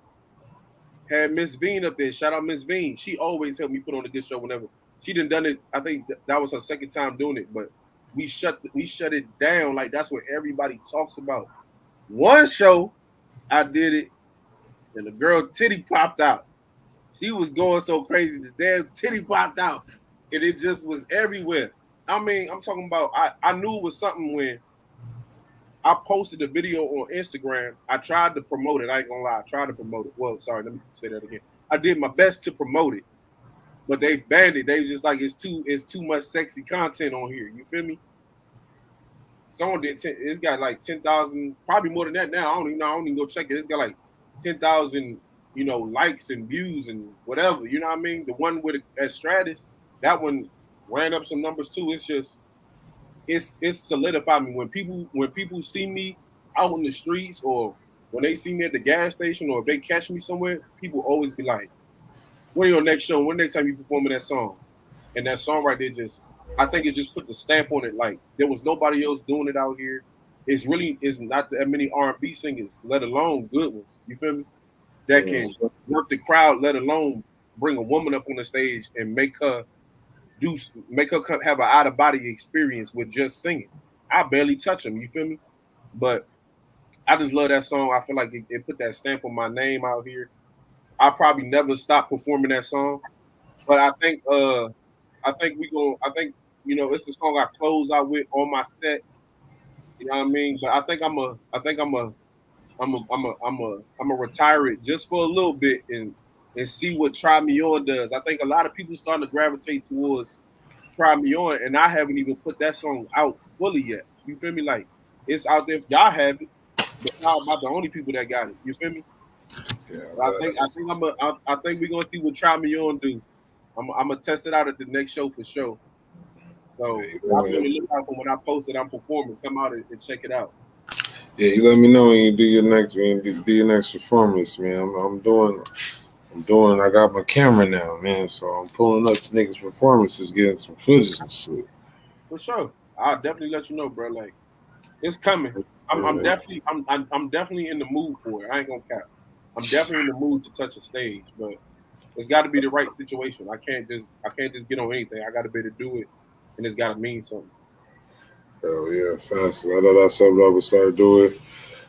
had Miss Veen up there. Shout out Miss Veen. She always helped me put on a good show whenever. She done it. I think that was her second time doing it, but we shut it down. Like that's what everybody talks about. One show, I did it, and the girl titty popped out. She was going so crazy, the damn titty popped out, and it just was everywhere. I mean, I'm talking about. I knew it was something when I posted a video on Instagram. I tried to promote it. I ain't gonna lie. I tried to promote it. Well, sorry, let me say that again. I did my best to promote it, but they banned it. They was just like it's too much sexy content on here. You feel me? Someone did. It's got like 10,000, probably more than that now. I don't even know. I don't even go check it. It's got like 10,000, likes and views and whatever. You know what I mean? The one with at Stratus, that one ran up some numbers too. It's just it's solidified me when people see me out in the streets or when they see me at the gas station or if they catch me somewhere, people always be like, "When your next show? When next time you performing that song?" And that song right there I think it just put the stamp on it. Like there was nobody else doing it out here. It's not that many R&B singers, let alone good ones. You feel me? That can work the crowd, let alone bring a woman up on the stage and make her have an out of body experience with just singing. I barely touch them. You feel me? But I just love that song. I feel like it put that stamp on my name out here. I'll probably never stop performing that song. But I think it's the song I close out with on my sets. You know what I mean? But I'm a retire it just for a little bit and see what Try Me On does. I think a lot of people starting to gravitate towards Try Me On, and I haven't even put that song out fully yet. You feel me? Like it's out there. Y'all have it, but y'all about the only people that got it. You feel me? Yeah, I think we're gonna see what Try Me On do. I'm gonna test it out at the next show for sure. So I'll be on the lookout for when I post it. I'm performing. Come out and check it out. Yeah, you let me know when you do your next performance, man. I'm doing. I got my camera now, man. So I'm pulling up to niggas' performances, getting some footage and shit. For sure, I'll definitely let you know, bro. Like it's coming. I'm definitely in the mood for it. I ain't gonna cap. I'm definitely in the mood to touch a stage, but it's got to be the right situation. I can't just get on anything. I got to be able to do it, and it's got to mean something. Hell yeah, fast. I know that's something I would start doing.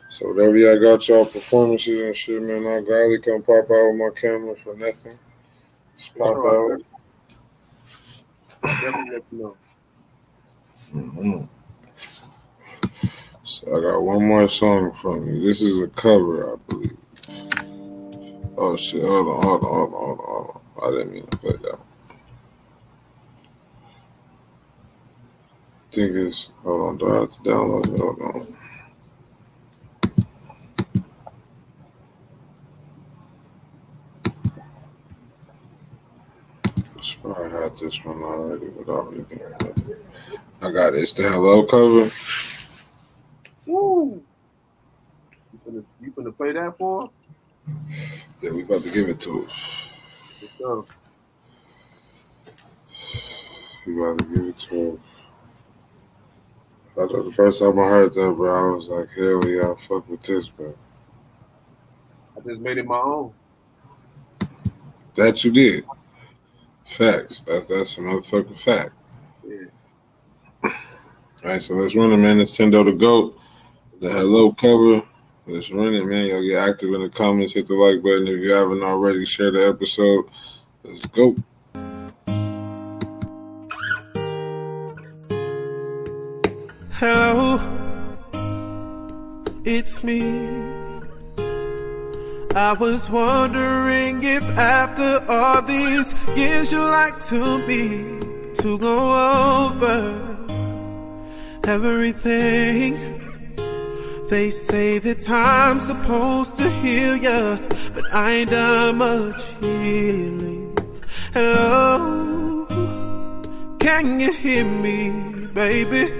So whatever y'all got y'all performances and shit, man, I'll gladly come pop out with my camera for nothing. Just pop out. Definitely let you know. Mm-hmm. So I got one more song from you. This is a cover, I believe. Oh shit! Hold on. I didn't mean to play that. I think it's. Hold on. Do I have to download it? Hold on. I swear I had this one already without reading it. I got it. It's the Hello cover. Woo! You finna play that for? Yeah, we about to give it to her. For sure. We about to give it to her. That's the first time I heard that, bro. I was like, hell yeah, I fuck with this, bro. I just made it my own. That you did. Facts. That's a motherfucking fact. Yeah. All right, so let's run it, man. It's Tendo the GOAT. The hello cover. Let's run it, man. Y'all get active in the comments. Hit the like button if you haven't already. Share the episode. Let's go. Hello, it's me. I was wondering if after all these years you'd like me to go over everything. They say that time's supposed to heal ya, but I ain't done much healing. Hello, can you hear me, baby?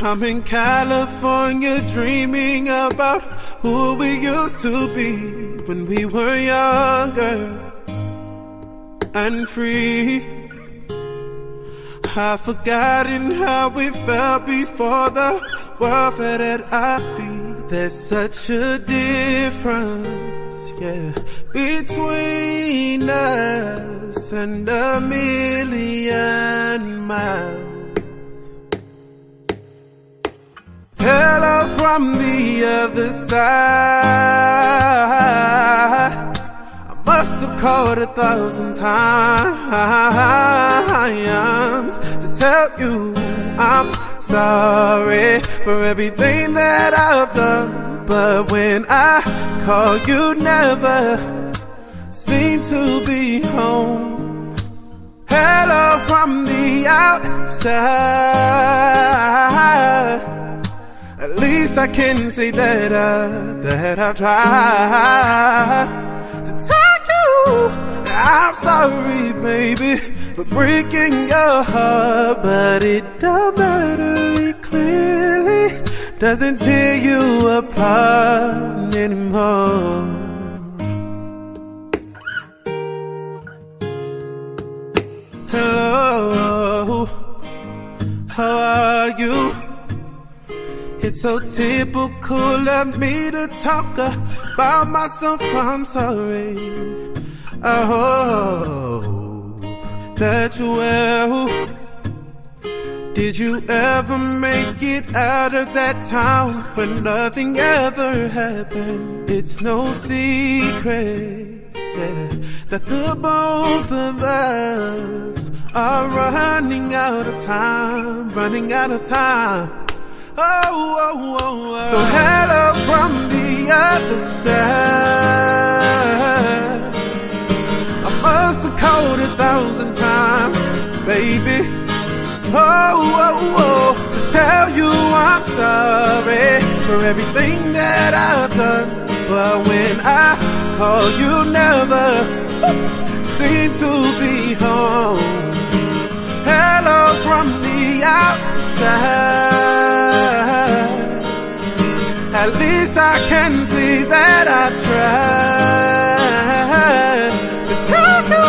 I'm in California dreaming about who we used to be when we were younger and free. I've forgotten how we felt before the world fell at our feet. There's such a difference, yeah, between us and a million miles. Hello from the other side. I must have called 1,000 times to tell you I'm sorry for everything that I've done. But when I call, you never seem to be home. Hello from the outside. At least I can say that I've tried to tell you that I'm sorry, baby, for breaking your heart. But it don't matter, it clearly doesn't tear you apart anymore. Hello, how are you? It's so typical of me to talk about myself. I'm sorry. I hope that you will. Did you ever make it out of that town when nothing ever happened? It's no secret, yeah, that the both of us are running out of time. Oh. So hello from the other side. I must have called 1,000 times, baby. Oh, to tell you I'm sorry for everything that I've done. But when I call, you never seem to be home. Hello from the outside. At least I can see that I tried to tell you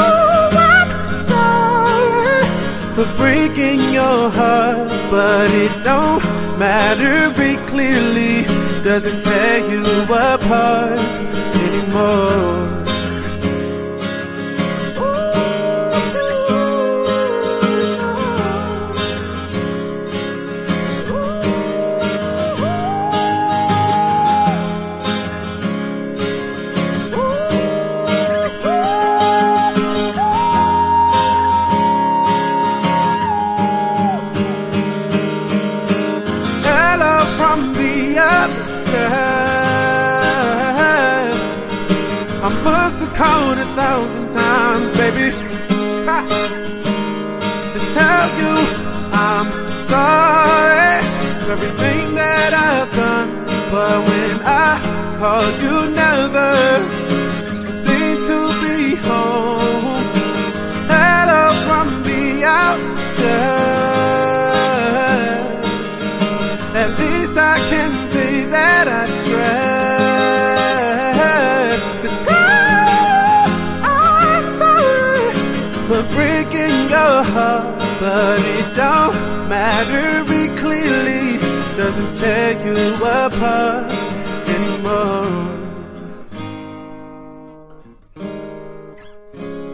I'm sorry for breaking your heart. But it don't matter, it clearly doesn't tear you apart anymore. I must have called 1,000 times, baby, to tell you I'm sorry for everything that I've done. But when I call, you never seem to be home. Hello from the outside. At least I can say that I tried to tell I'm sorry for breaking your heart. But it don't matter, it clearly doesn't tear you apart anymore.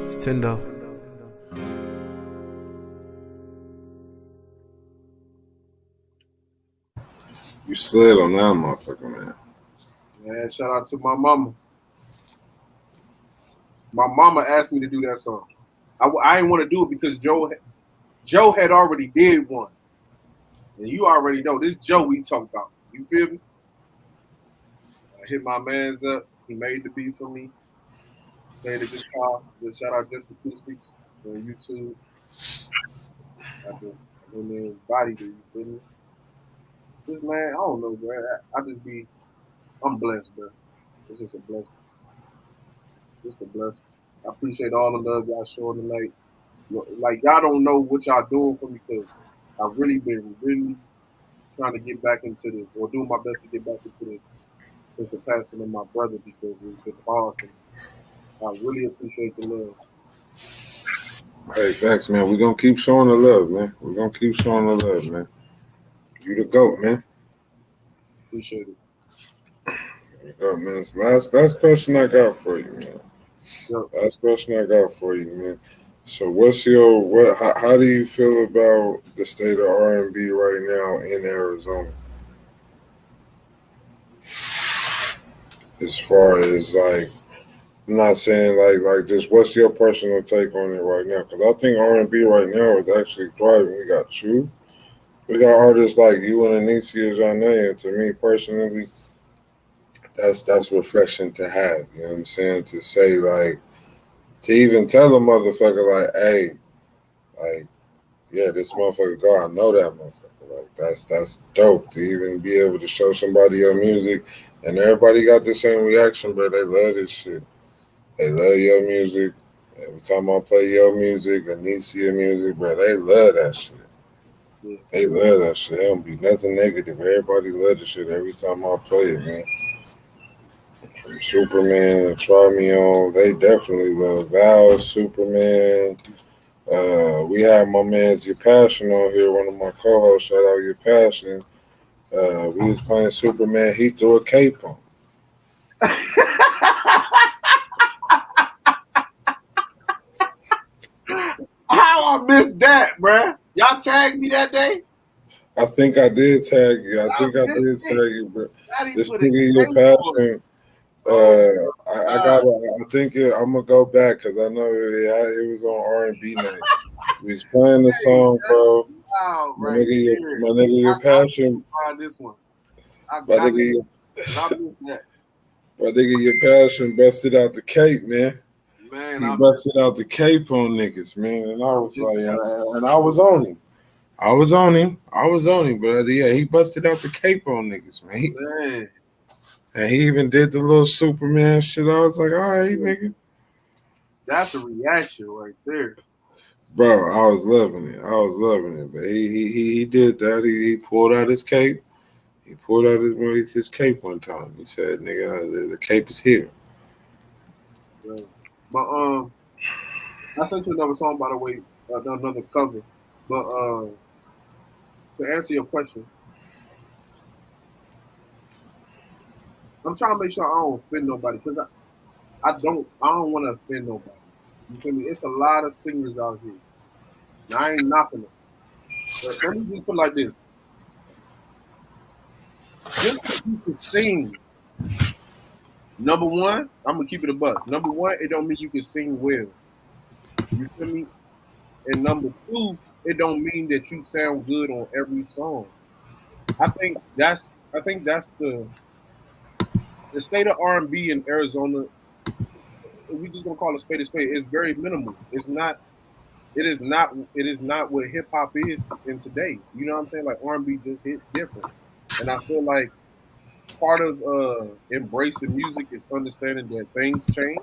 It's Tendo. You slid on that motherfucker, man. Man, shout out to my mama. My mama asked me to do that song. I didn't want to do it because Joe had already did one. And you already know this Joe we talk about. You feel me? I hit my man's up. He made the beat for me. Played a guitar. Just shout out Just Acoustics on YouTube. I mean, body do you feel me? This man, I don't know, bro. I'm blessed, bro. It's just a blessing. Just a blessing. I appreciate all the love y'all showing tonight. Like, y'all don't know what y'all doing for me because I've really been trying to get back into this or doing my best to get back into this since the passing of my brother because it's been hard for me. I really appreciate the love. Hey, thanks, man. We're going to keep showing the love, man. We're going to keep showing the love, man. You the GOAT, man. Appreciate it. Oh, man. Last question I got for you, man. Yep. Last question I got for you, man. So how do you feel about the state of R&B right now in Arizona? As far as like, I'm not saying like just what's your personal take on it right now? Because I think R&B right now is actually thriving. We got we got artists like you and Anicia Janae, and to me personally, that's refreshing to have. You know what I'm saying? To say like, to even tell a motherfucker like, hey, like, yeah, this motherfucker go, I know that motherfucker. Like that's dope to even be able to show somebody your music, and everybody got the same reaction, bro. They love this shit. They love your music. Every time I play your music, Anicia music, bro, they love that shit. Yeah. They love that shit. It don't be nothing negative. Everybody love the shit every time I play it, man. From Superman and Try Me On, they definitely love Val, Superman. We have my man's Your Passion on here, one of my co-hosts. Shout out Your Passion. We was playing Superman. He threw a cape on. How I missed that, bruh? Y'all tagged me that day? I think I did tag you. I think I did tag you, bro. This nigga Your Passion. I think I'm gonna go back because I know it was on R&B Night. We was playing the song, bro. Wow, My right. nigga, Your Passion. This one. My nigga, Your Passion busted out the cape, man. He busted out the cape on niggas, man, and I was like, and I was on him. I was on him, but yeah, he busted out the cape on niggas, man. And he even did the little Superman shit. I was like, all right, nigga. That's a reaction right there. Bro, I was loving it. But he did that. He pulled out his cape. He pulled out his cape one time. He said, nigga, the cape is here. Yeah. But I sent you another song, by the way, another cover. But to answer your question, I'm trying to make sure I don't offend nobody because I don't want to offend nobody. You feel me? It's a lot of singers out here. Now, I ain't knocking them. But let me just put it like this. Just because you can sing, number one, I'm going to keep it a buck. Number one, it don't mean you can sing well. You feel me? And number two, it don't mean that you sound good on every song. I think that's the state of R&B in Arizona. We just gonna call it spade a spade. It's very minimal. It is not what hip hop is in today. You know what I'm saying? Like R&B just hits different, and I feel like part of embracing music is understanding that things change,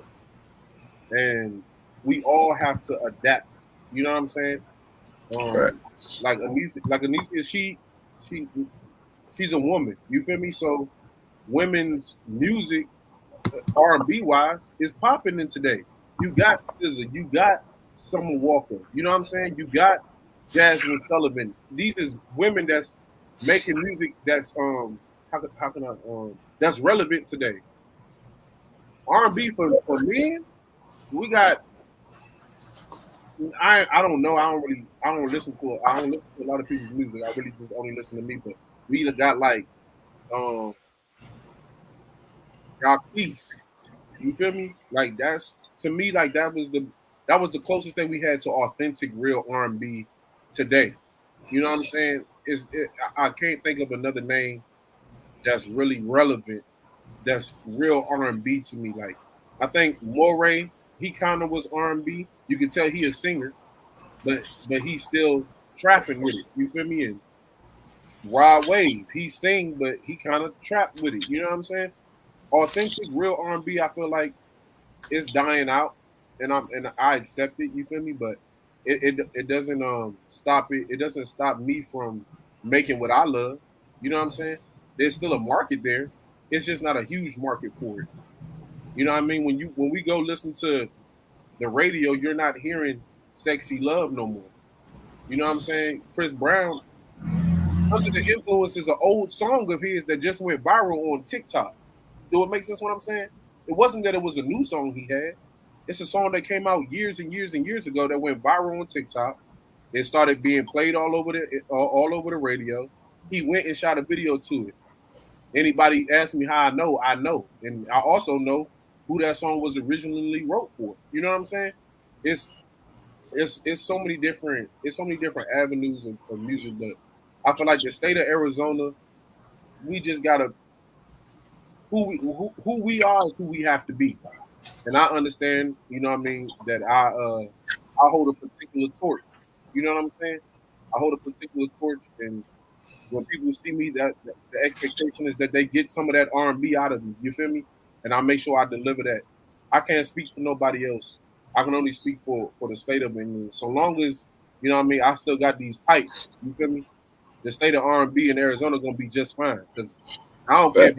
and we all have to adapt. You know what I'm saying? Like Anicia, she's a woman. You feel me? So women's music, R&B wise, is popping in today. You got SZA, you got Summer Walker. You know what I'm saying? You got Jasmine Sullivan. These is women that's making music that's how can I that's relevant today. R&B for men, we got I don't know. I don't listen to a lot of people's music. I really just only listen to me. But we either got like um our peace. You feel me? Like that's to me like that was the closest thing we had to authentic real R&B today. You know what I'm saying? I can't think of another name that's really relevant. That's real R&B to me. Like I think Moray, he kind of was R&B. You can tell he a singer, but he's still trapping with it. You feel me? And Rod Wave, he sing, but he kind of trapped with it. You know what I'm saying? Authentic, real R&B, I feel like it's dying out, and I accept it. You feel me? But it doesn't stop it. It doesn't stop me from making what I love. You know what I'm saying? There's still a market there. It's just not a huge market for it. You know what I mean? When we go listen to the radio, you're not hearing "Sexy Love" no more. You know what I'm saying? Chris Brown, under the influence, is an old song of his that just went viral on TikTok. Do it make sense what I'm saying? It wasn't that it was a new song he had. It's a song that came out years and years and years ago that went viral on TikTok. It started being played all over the radio. He went and shot a video to it. Anybody ask me how I know, and I also know who that song was originally wrote for. You know what I'm saying? It's it's so many different avenues of music, but I feel like the state of Arizona, we just gotta who we are is who we have to be. And I understand, you know what I mean, that I hold a particular torch. You know what I'm saying? I hold a particular torch, and when people see me, that the expectation is that they get some of that R&B out of me. You feel me? And I make sure I deliver that. I can't speak for nobody else. I can only speak for the state of England. So long as you know what I mean, I still got these pipes. You feel me? The state of R&B in Arizona gonna be just fine. Because I don't care.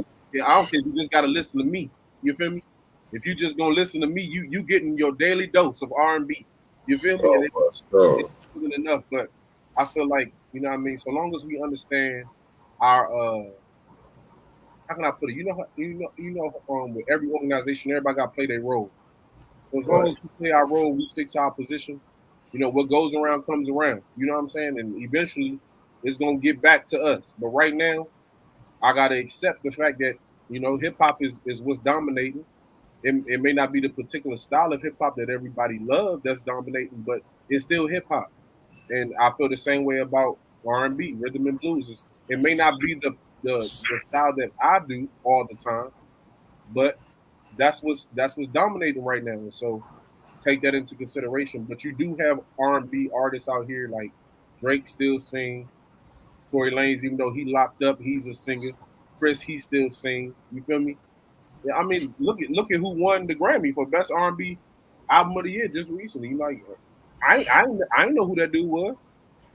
I don't care. You just gotta listen to me. You feel me? If you just gonna listen to me, you getting your daily dose of R&B. You feel me? And it's good enough. But I feel like you know what I mean. So long as we understand our how can I put it? With every organization, everybody got to play their role. So as long as we play our role, we stick to our position. You know what goes around comes around. You know what I'm saying? And eventually, it's gonna get back to us. But right now, I gotta accept the fact that hip hop is what's dominating. It may not be the particular style of hip hop that everybody loves that's dominating, but it's still hip hop. And I feel the same way about R&B, rhythm and blues. It may not be the style that I do all the time, but that's what's dominating right now. And so take that into consideration. But you do have R&B artists out here like Drake still sing. Tory Lanez, even though he locked up, he's a singer. Chris, he still sing. You feel me? Yeah, I mean, look at who won the Grammy for best R&B album of the year just recently. Like, I ain't know who that dude was.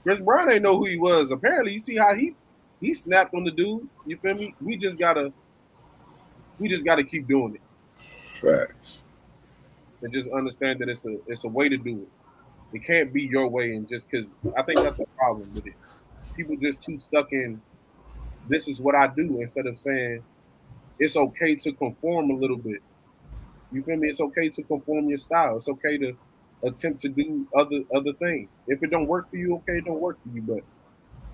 Chris Brown ain't know who he was. Apparently, you see how he snapped on the dude. You feel me? We just gotta keep doing it. Facts. And just understand that it's a way to do it. It can't be your way, and just because I think that's the problem with it. People just too stuck in this is what I do instead of saying it's okay to conform a little bit. You feel me? It's okay to conform your style. It's okay to attempt to do other things. If it don't work for you, okay, it don't work for you. But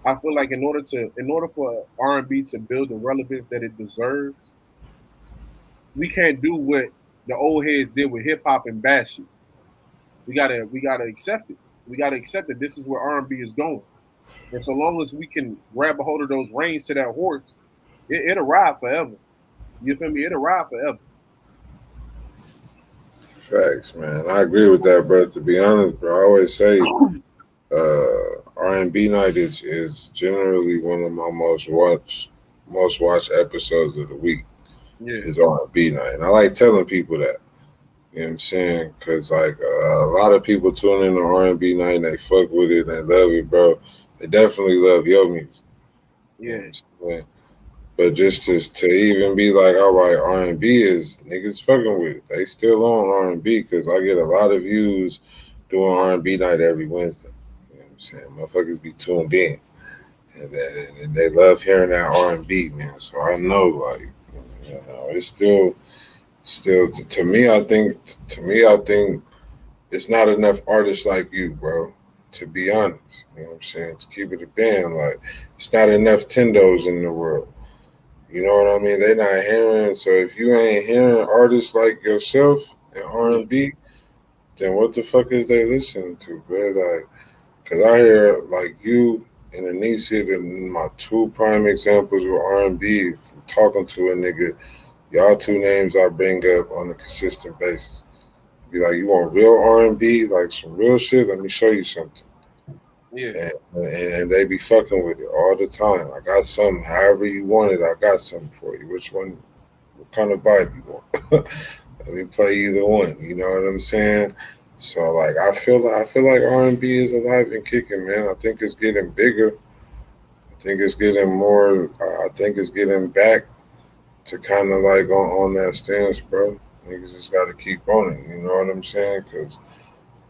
I feel like in order for R&B to build the relevance that it deserves, we can't do what the old heads did with hip hop and bash it. We gotta accept it. We gotta accept that this is where R&B is going. And so long as we can grab a hold of those reins to that horse, it'll ride forever. You feel me? It'll ride forever. Facts, man. I agree with that, bro. To be honest, bro, I always say R&B night is generally one of my most watched episodes of the week. Yeah. Is R&B night, and I like telling people that. You know what I'm saying? Because like a lot of people tune in to R&B night and they fuck with it and they love it, bro. They definitely love your music. You know Yeah. what I'm saying? But just to even be like, all right, R&B is niggas fucking with it. They still on R&B because I get a lot of views doing R&B night every Wednesday. You know what I'm saying? Motherfuckers be tuned in. and they love hearing that R&B, man. So I know, like, it's still to me. I think it's not enough artists like you, bro. To be honest, you know what I'm saying. To keep it a band, like, it's not enough Tendos in the world. You know what I mean? They not hearing. So if you ain't hearing artists like yourself in R&B, then what the fuck is they listening to, bro? Like, cause I hear like you and Anisia, my two prime examples of R&B. From talking to a nigga, y'all two names I bring up on a consistent basis. Be like, you want real R&B, like some real shit? Let me show you something. Yeah. And they be fucking with it all the time. I got something, however you want it, I got something for you. Which one, what kind of vibe you want? Let me play either one. You know what I'm saying? So like, I feel like R&B is alive and kicking, man. I think it's getting bigger. I think it's getting more. I think it's getting back to kind of like on that stance, bro. Niggas just got to keep on it. You know what I'm saying? Because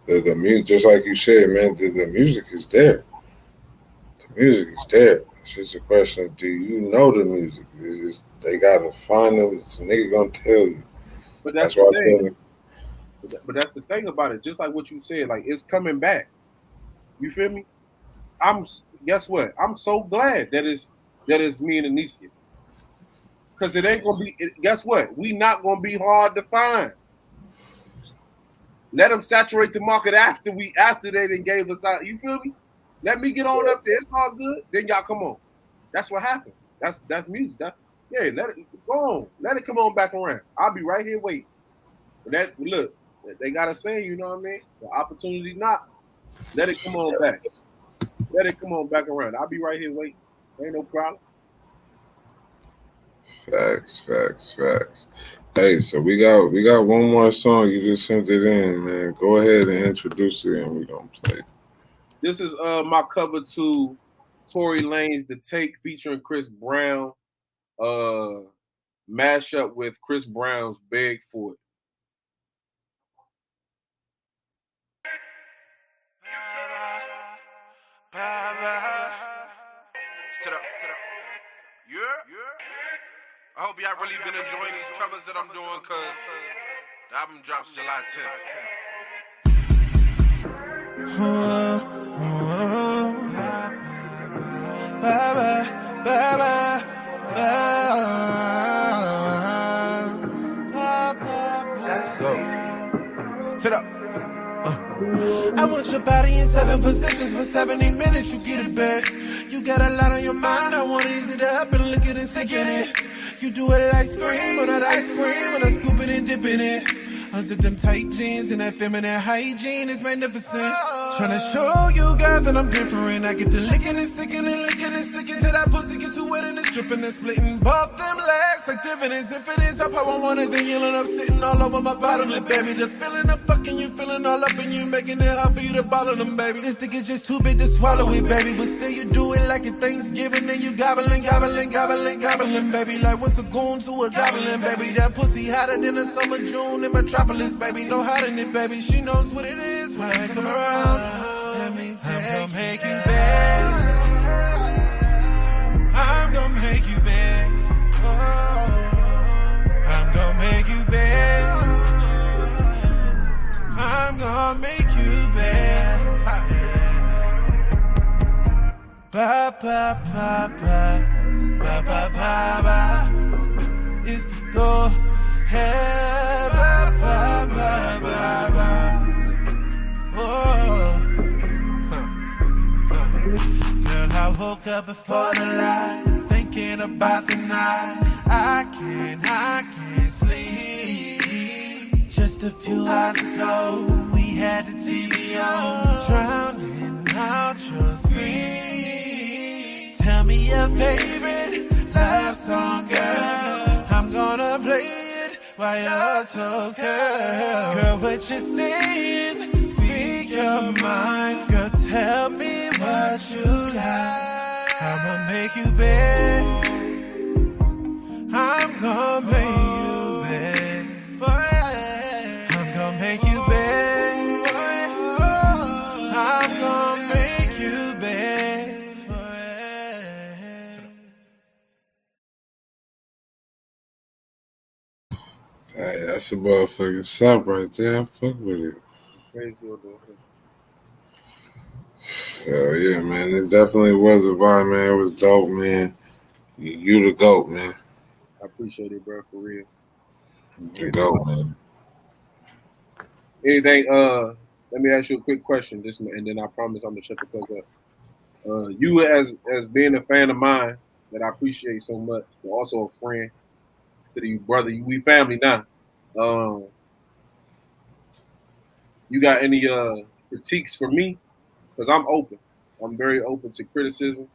the music, just like you said, man, the music is there. The music is there. It's just a question of, do you know the music? They got to find them. It's a nigga going to tell you. But that's why the I tell thing. you. But that's the thing about it. Just like what you said, like, it's coming back. You feel me? Guess what? I'm so glad that it's me and Anisia. Because it ain't gonna be. Guess what? We not gonna be hard to find. Let them saturate the market after they done gave us out. You feel me? Let me get on up there. It's all good. Then y'all come on. That's what happens. That's music. Let it go on. Let it come on back around. I'll be right here waiting. But look, they got a saying, you know what I mean? The opportunity knocks. Let it come on back. Let it come on back around. I'll be right here waiting. Ain't no problem. Facts. Hey, so we got one more song. You just sent it in, man. Go ahead and introduce it, and we gonna play it. This is my cover to Tory Lanez "The Take" featuring Chris Brown. Mashup with Chris Brown's "Beg for It." I hope y'all really been enjoying these covers that I'm doing, cause the album drops July 10th. Spit up. I want your body in 7 positions for 70 minutes, you get it back. You got a lot on your mind, I want to ease it up and look at it, stick in it. You do it like scream, or that ice cream, when I scoop it and dip in it. Unzip them tight jeans and that feminine hygiene is magnificent. Tryna show you, girl, that I'm different. I get to licking and sticking and licking and sticking till that pussy get too wet and it's dripping and splitting both them legs like dividends. If it is up how I want it, then you'll end up sitting all over my bottom lip, baby. The feeling of fucking you, feeling all up in you, making it hard for you to bottle them, baby. This dick is just too big to swallow it, baby. But still you do it like it's Thanksgiving and you gobbling, baby. Like what's a goon to a goblin, baby. That pussy hotter than a summer June in Metropolis, baby. No hiding it, baby. She knows what it is when I come around. Let me take you back. I'm gonna make you back. I'm gonna make you back. I'm gonna make you back. Ba ba ba ba ba ba ba ba. It's the go. Hey, ba ba ba ba ba. Girl, I woke up before the light, thinking about tonight. I can't sleep. Just a few hours ago, we had the TV on, drowning out your scream. Tell me your favorite love song, girl. I'm gonna play it while your toes curl. Girl, what you saying? Speak your mind, girl. Tell me what you like. I'ma make you beg. I'm gonna make you beg. I'm gonna make you beg. I'm gonna make you beg. Hey, that's a motherfucking sub right there. I fuck with it. Crazy on the Hell yeah, man. It definitely was a vibe, man. It was dope, man. You the GOAT, man. I appreciate it, bro, for real. The And GOAT, man. anything, let me ask you a quick question, this and then I promise I'm gonna shut the fuck up. You as being a fan of mine that I appreciate so much, but also a friend, to you brother, we family now. Um, you got any critiques for me? Because I'm open. I'm very open to criticism.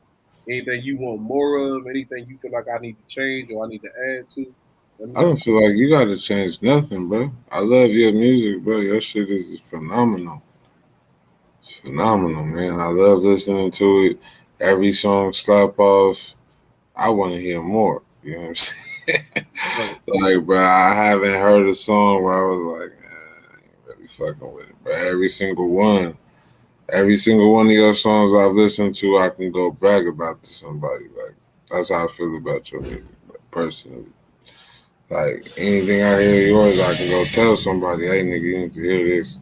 Anything you want more of, anything you feel like I need to change or I need to add to, let me I know. don't feel like you got to change nothing, bro. I love your music, bro. Your shit is phenomenal. It's phenomenal, man. I love listening to it. Every song slap off. I want to hear more. You know what I'm saying? Right. Like, bro, I haven't heard a song where I was like, I ain't really fucking with it. But every single one of your songs I've listened to, I can go brag about to somebody. Like, that's how I feel about your music, like, personally. Like, anything I hear yours, I can go tell somebody, hey, nigga, you need to hear this.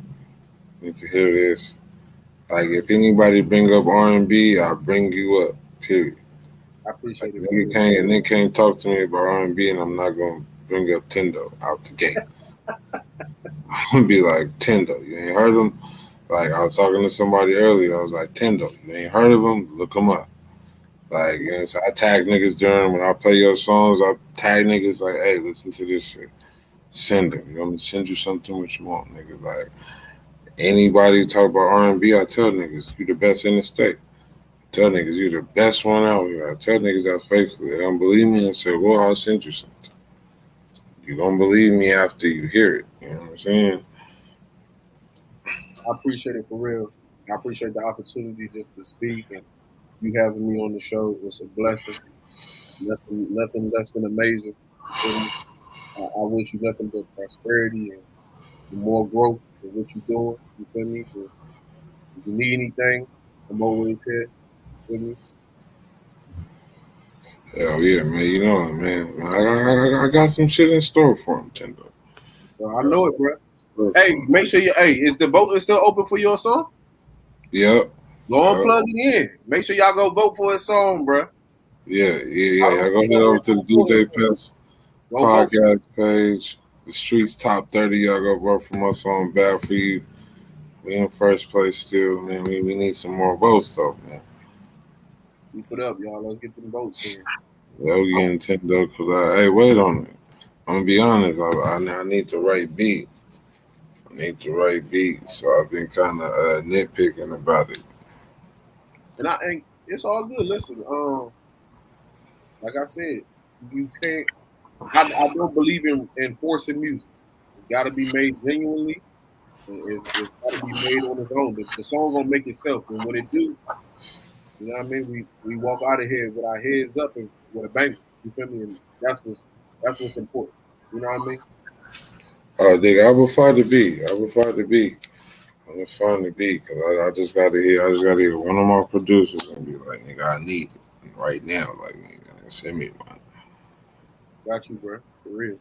You need to hear this. Like, if anybody bring up R&B, I bring you up, period. I Like, appreciate it for real. nigga can't talk to me about R&B, and I'm not going to bring up Tendo out the gate. I'm going to be like, Tendo, you ain't heard him? Like, I was talking to somebody earlier. I was like, Tendo, you ain't heard of him? Look him up. Like, you know, so I tag niggas during when I play your songs. I tag niggas like, hey, listen to this shit. Send them. You want me to send you something? What you want, nigga? Like, anybody talk about R&B, I tell niggas, you the best in the state. I tell niggas, you the best one out here. I tell niggas that faithfully. They don't believe me and say, well, I'll send you something. You gonna believe me after you hear it. You know what I'm saying? I appreciate it for real. I appreciate the opportunity just to speak and you having me on the show. It's a blessing. Nothing less than amazing. You feel me? I wish you nothing but prosperity and more growth in what you're doing. You feel me? Because if you need anything, I'm always here. You feel me? Hell yeah, man. You know it, man. I got some shit in store for him, Tendo. So I I got know some it, bro. store Hey, for him. make sure you. Hey, is the voting still open for your song? Yep. Go on, Yep. plug it in. Make sure y'all go vote for his song, bro. Yeah. I go head over to the DJ Pence Go vote. podcast page, the streets top 30. Y'all go vote for my song Bad For You. We in first place still, man. We need some more votes though, man. Keep it up, y'all. Let's get them votes in. Yeah, we getting Nintendo because hey, wait on it. I'm gonna be honest. I need the right beat. I need the right beat. So I've been kind of nitpicking about it. And it's all good. Listen, like I said, you can't. I don't believe in forcing music. It's got to be made genuinely. It's got to be made on its own. The song gonna make itself, and when it do, you know what I mean. We walk out of here with our heads up and with a bang. You feel me? And that's what's important. You know what I mean? Oh, nigga, I will find the beat. I will find the beat. I'm gonna find the beat because I just gotta hear one of my producers and be like, nigga, I need it right now. Like, nigga, send me one Got you, bro. For real.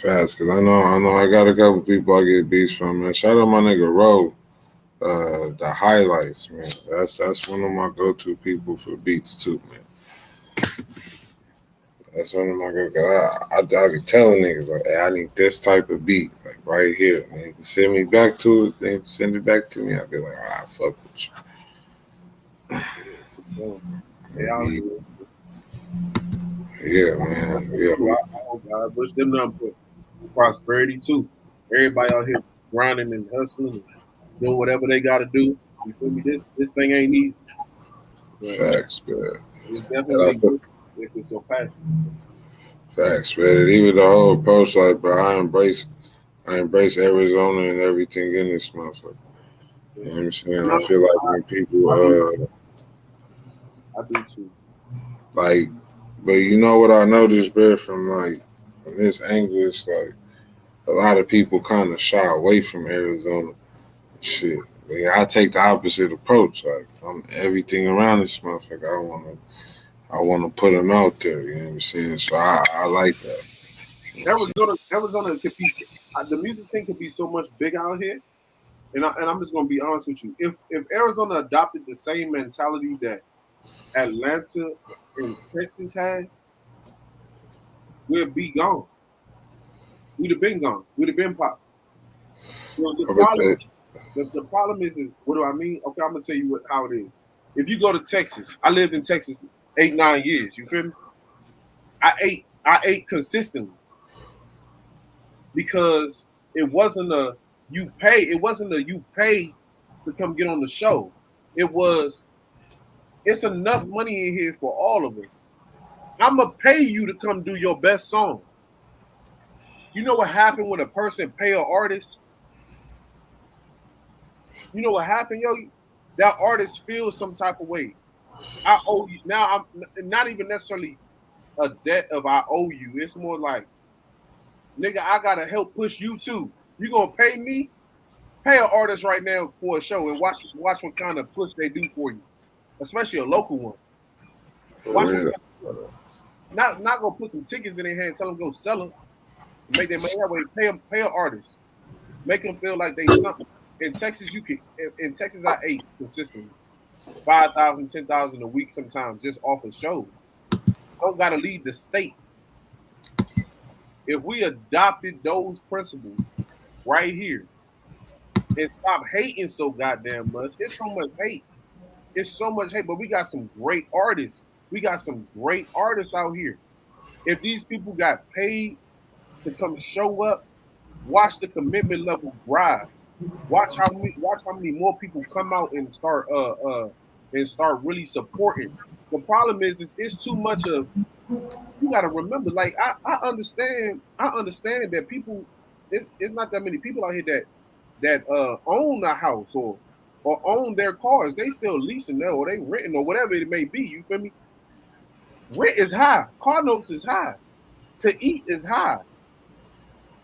fast because I know I got a couple people I get beats from, man. Shout out my nigga Ro. The highlights, man. That's one of my go-to people for beats too, man. That's one of my go. I be telling niggas like, hey, I need this type of beat, like right here. Man, you can send me back to it, then send it back to me. I'll be like, all right, fuck with So, they you. out Be, here. yeah, man. Yeah, I wish them nothing but prosperity too. Everybody out here grinding and hustling and doing whatever they got to do. You feel me? This thing ain't easy, but facts, man. it's And I definitely feel good if it's your passion. facts, man. And even the whole approach, like, bro, I embrace Arizona and everything in this motherfucker. Yeah. You know what I'm saying? And I feel like when people I do, I do too. like, but you know what I noticed, bro, from this angle, it's like a lot of people kind of shy away from Arizona. Shit, I take the opposite approach. Like, I'm everything around this motherfucker. I wanna put them out there. You know what I'm saying? So I like that. Arizona could be the music scene could be so much bigger out here. And I'm just gonna be honest with you. If Arizona adopted the same mentality that Atlanta and Texas has, we'd be gone. We'd have been gone. We'd have been popped. So I would say, the problem is what do I mean? Okay, I'm gonna tell you how it is. If you go to Texas, I lived in Texas 8, 9 years. You feel me? I ate consistently because it wasn't a you pay. It wasn't a you pay to come get on the show. It was it's enough money in here for all of us. I'm gonna pay you to come do your best song. You know what happened when a person pay an artist? You know what happened, yo? That artist feels some type of way. I owe you now. I'm not even necessarily a debt of I owe you. It's more like, nigga, I gotta help push you too. You gonna pay me? Pay an artist right now for a show and watch what kind of push they do for you, especially a local one. for Watch real. what not gonna put some tickets in their hand, tell them go sell them, make them that way. Pay an artist, make them feel like they something. In Texas, you can. In Texas, I ate consistently 5,000, 10,000 a week sometimes just off of shows. Don't gotta leave the state. If we adopted those principles right here and stop hating so goddamn much, it's so much hate. It's so much hate, but we got some great artists. We got some great artists out here. If these people got paid to come show up, watch the commitment level rise. Watch how many more people come out and start really supporting. The problem is it's too much of you got to remember. Like I understand that people. It's not that many people out here that own a house or own their cars. They still leasing there or they renting or whatever it may be. You feel me? Rent is high. Car notes is high. To eat is high.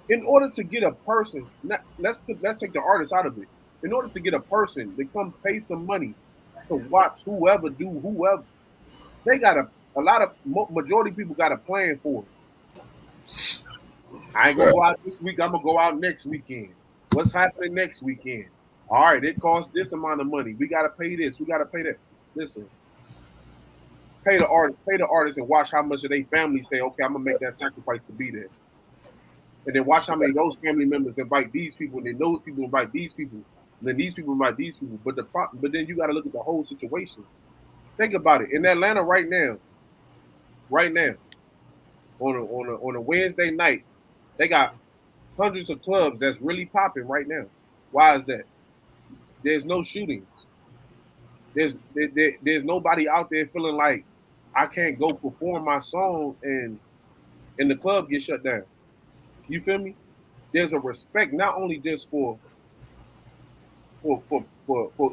In order to get a person, let's take the artist out of it. In order to get a person to come pay some money to watch whoever do whoever, they got a lot of majority of people got a plan for it. I ain't gonna go out this week. I'm gonna go out next weekend. What's happening next weekend? All right, it costs this amount of money. We gotta pay this. We gotta pay that. Listen, pay the artist, and watch how much of their family say, okay, I'm gonna make that sacrifice to be there. And then watch how many of those family members invite these people, and then those people invite these people, and then these people invite these people. But then you got to look at the whole situation. Think about it. In Atlanta right now, on a Wednesday night, they got hundreds of clubs that's really popping right now. Why is that? There's no shootings. There's nobody out there feeling like I can't go perform my song and the club gets shut down. You feel me? There's a respect not only just for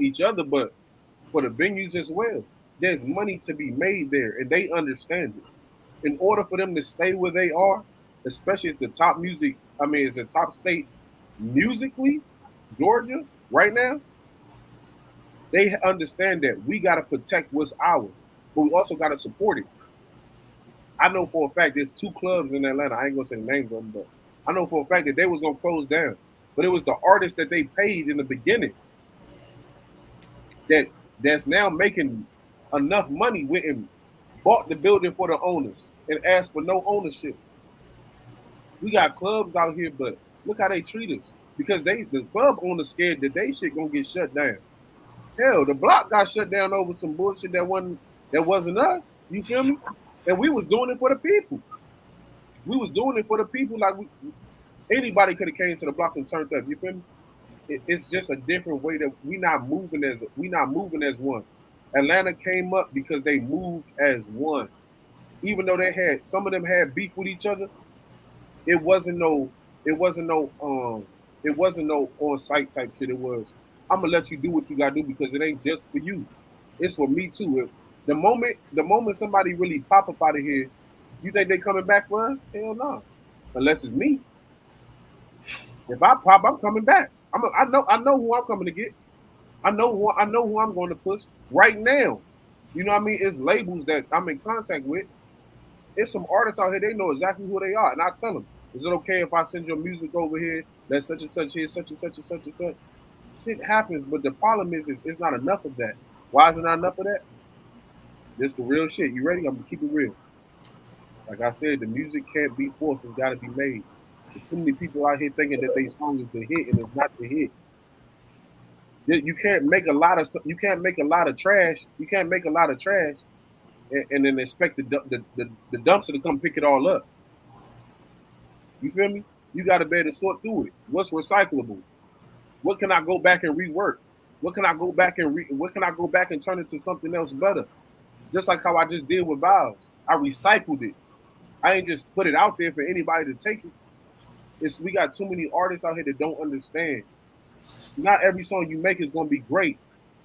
each other, but for the venues as well. There's money to be made there, and they understand it. In order for them to stay where they are, especially as the top music, I mean, it's a top state musically, Georgia, right now, they understand that we got to protect what's ours, but we also got to support it. I know for a fact there's 2 clubs in Atlanta. I ain't gonna say the names of them, but I know for a fact that they was gonna close down. But it was the artists that they paid in the beginning that's now making enough money with and bought the building for the owners and asked for no ownership. We got clubs out here, but look how they treat us. Because the club owners scared that they shit gonna get shut down. Hell, the block got shut down over some bullshit that wasn't us. You feel me? And we was doing it for the people. We was doing it for the people. Like anybody could have came to the block and turned up. You feel me? It's just a different way that we not moving as one. Atlanta came up because they moved as one. Even though some of them had beef with each other, it wasn't no on site type shit. It was I'm gonna let you do what you gotta do because it ain't just for you. It's for me too. If the moment somebody really pop up out of here, you think they coming back for us? Hell no. Unless it's me. If I pop, I'm coming back. I know who I'm coming to get. I know who I'm going to push right now. You know what I mean? It's labels that I'm in contact with. It's some artists out here, they know exactly who they are. And I tell them, Is it okay if I send your music over here? Let such and such here, such and such and such and such. Shit happens, but the problem is it's not enough of that. Why is it not enough of that? This the real shit. You ready? I'm gonna keep it real. Like I said, the music can't be forced. It's got to be made. There's too many people out here thinking that they song is the hit and it's not the hit. You can't make a lot of trash. You can't make a lot of trash and then expect the dumpster to come pick it all up. You feel me? You got to be able to sort through it. What's recyclable? What can I go back and rework? What can I go back and turn into something else better? Just like how I just did with Vows. I recycled it. I ain't just put it out there for anybody to take it. We got too many artists out here that don't understand. Not every song you make is gonna be great.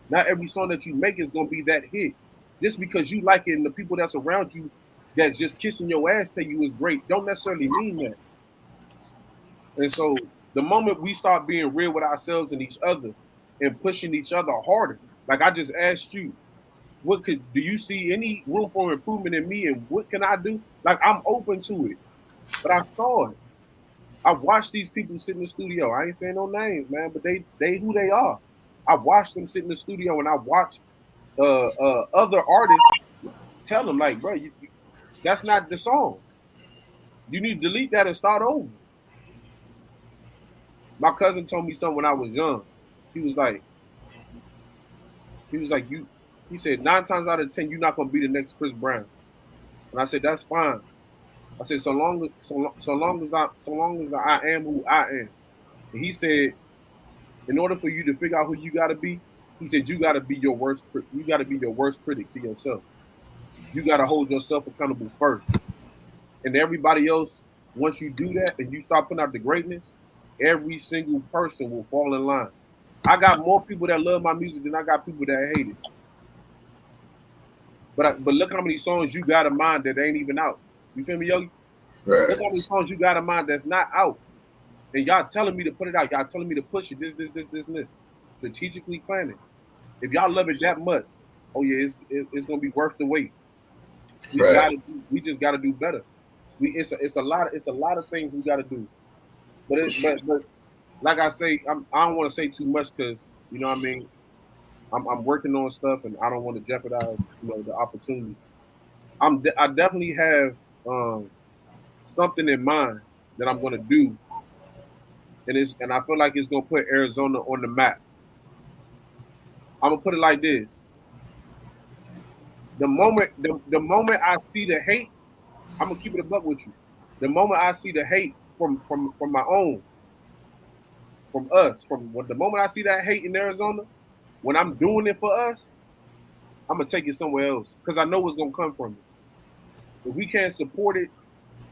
Not every song that you make is gonna be that hit. Just because you like it and the people that's around you that's just kissing your ass tell you is great, don't necessarily mean that. And so the moment we start being real with ourselves and each other and pushing each other harder, like I just asked you, do you see any room for improvement in me and what can I do? Like I'm open to it. But I saw it. I watched these people sit in the studio. I ain't saying no names, man, but they who they are. I watched them sit in the studio and I watched other artists tell them like, bro, that's not the song. You need to delete that and start over. My cousin told me something when I was young. He was like, he said 9 times out of 10 you're not gonna be the next Chris Brown. And I said that's fine. I said so long as I am who I am. And he said, in order for you to figure out who you gotta be, he said you gotta be your worst critic to yourself. You gotta hold yourself accountable first. And everybody else, once you do that and you start putting out the greatness, every single person will fall in line. I got more people that love my music than I got people that hate it. But look how many songs you got in mind that ain't even out. You feel me, Yogi? Right. Look how many songs you got in mind that's not out. And y'all telling me to put it out. Y'all telling me to push it. This, and this. Strategically planning. If y'all love it that much, oh yeah, it's gonna be worth the wait. We just gotta do better. It's a lot of things we gotta do. But like I say, I don't want to say too much because you know what I mean. I'm working on stuff and I don't want to jeopardize the opportunity. I definitely have something in mind that I'm gonna do, and I feel like it's gonna put Arizona on the map. I'm gonna put it like this: the moment I see the hate, I'm gonna keep it a buck with you. The moment I see the hate from my own, from us, the moment I see that hate in Arizona, when I'm doing it for us, I'm gonna take it somewhere else because I know what's gonna come from it. If we can't support it,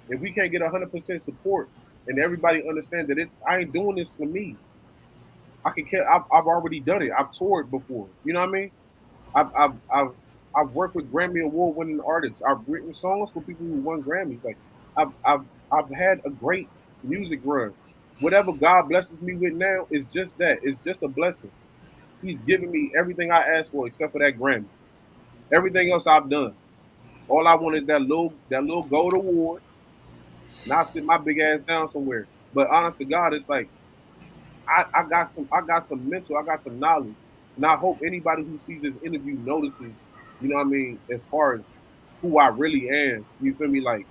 if we can't get 100% support, and everybody understand that I ain't doing this for me. I've already done it. I've toured before. You know what I mean? I've worked with Grammy Award winning artists. I've written songs for people who won Grammys. Like I've had a great music run. Whatever God blesses me with now is just that. It's just a blessing. He's giving me everything I asked for except for that Grammy. Everything else I've done. All I want is that little gold award. And I sit my big ass down somewhere. But honest to God, it's like I got some mental, I got some knowledge. And I hope anybody who sees this interview notices, you know what I mean, as far as who I really am. You feel me? Like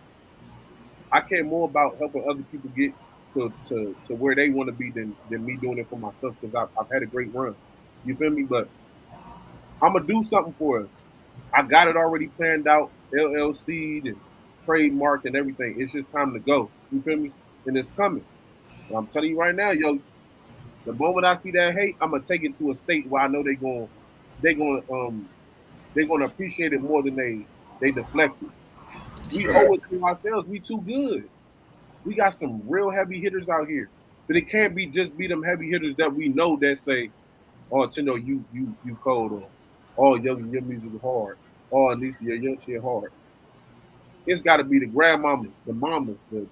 I care more about helping other people get to where they want to be than me doing it for myself because I've had a great run. You feel me? But I'm gonna do something for us. I got it already planned out, LLC'd and trademarked and everything. It's just time to go. You feel me? And it's coming. And I'm telling you right now, yo, the moment I see that hate, I'm gonna take it to a state where I know they're gonna appreciate it more than they deflect it. We owe it to ourselves. We too good. We got some real heavy hitters out here. But it can't be them heavy hitters that we know that say, oh, Tendo, you cold, or oh, your music is hard. Oh, Lisa, your shit hard. It's got to be the grandmamas, the mamas, the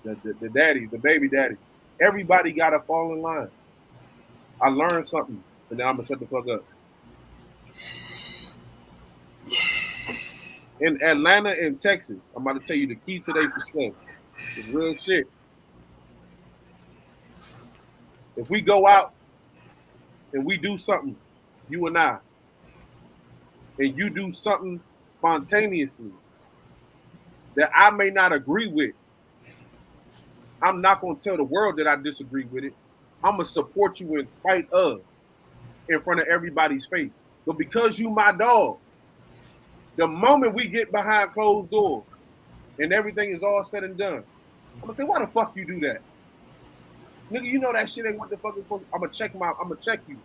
daddies, the baby daddies. Everybody got to fall in line. I learned something, and then I'm going to shut the fuck up. In Atlanta and Texas, I'm about to tell you the key to their success. It's real shit. If we go out and we do something, you and I, and you do something spontaneously that I may not agree with, I'm not going to tell the world that I disagree with it. I'm going to support you in spite of, in front of everybody's face. But because you my dog, the moment we get behind closed doors and everything is all said and done, I'm going to say, why the fuck you do that? Nigga, you know that shit ain't what the fuck is supposed to. I'm going to check you.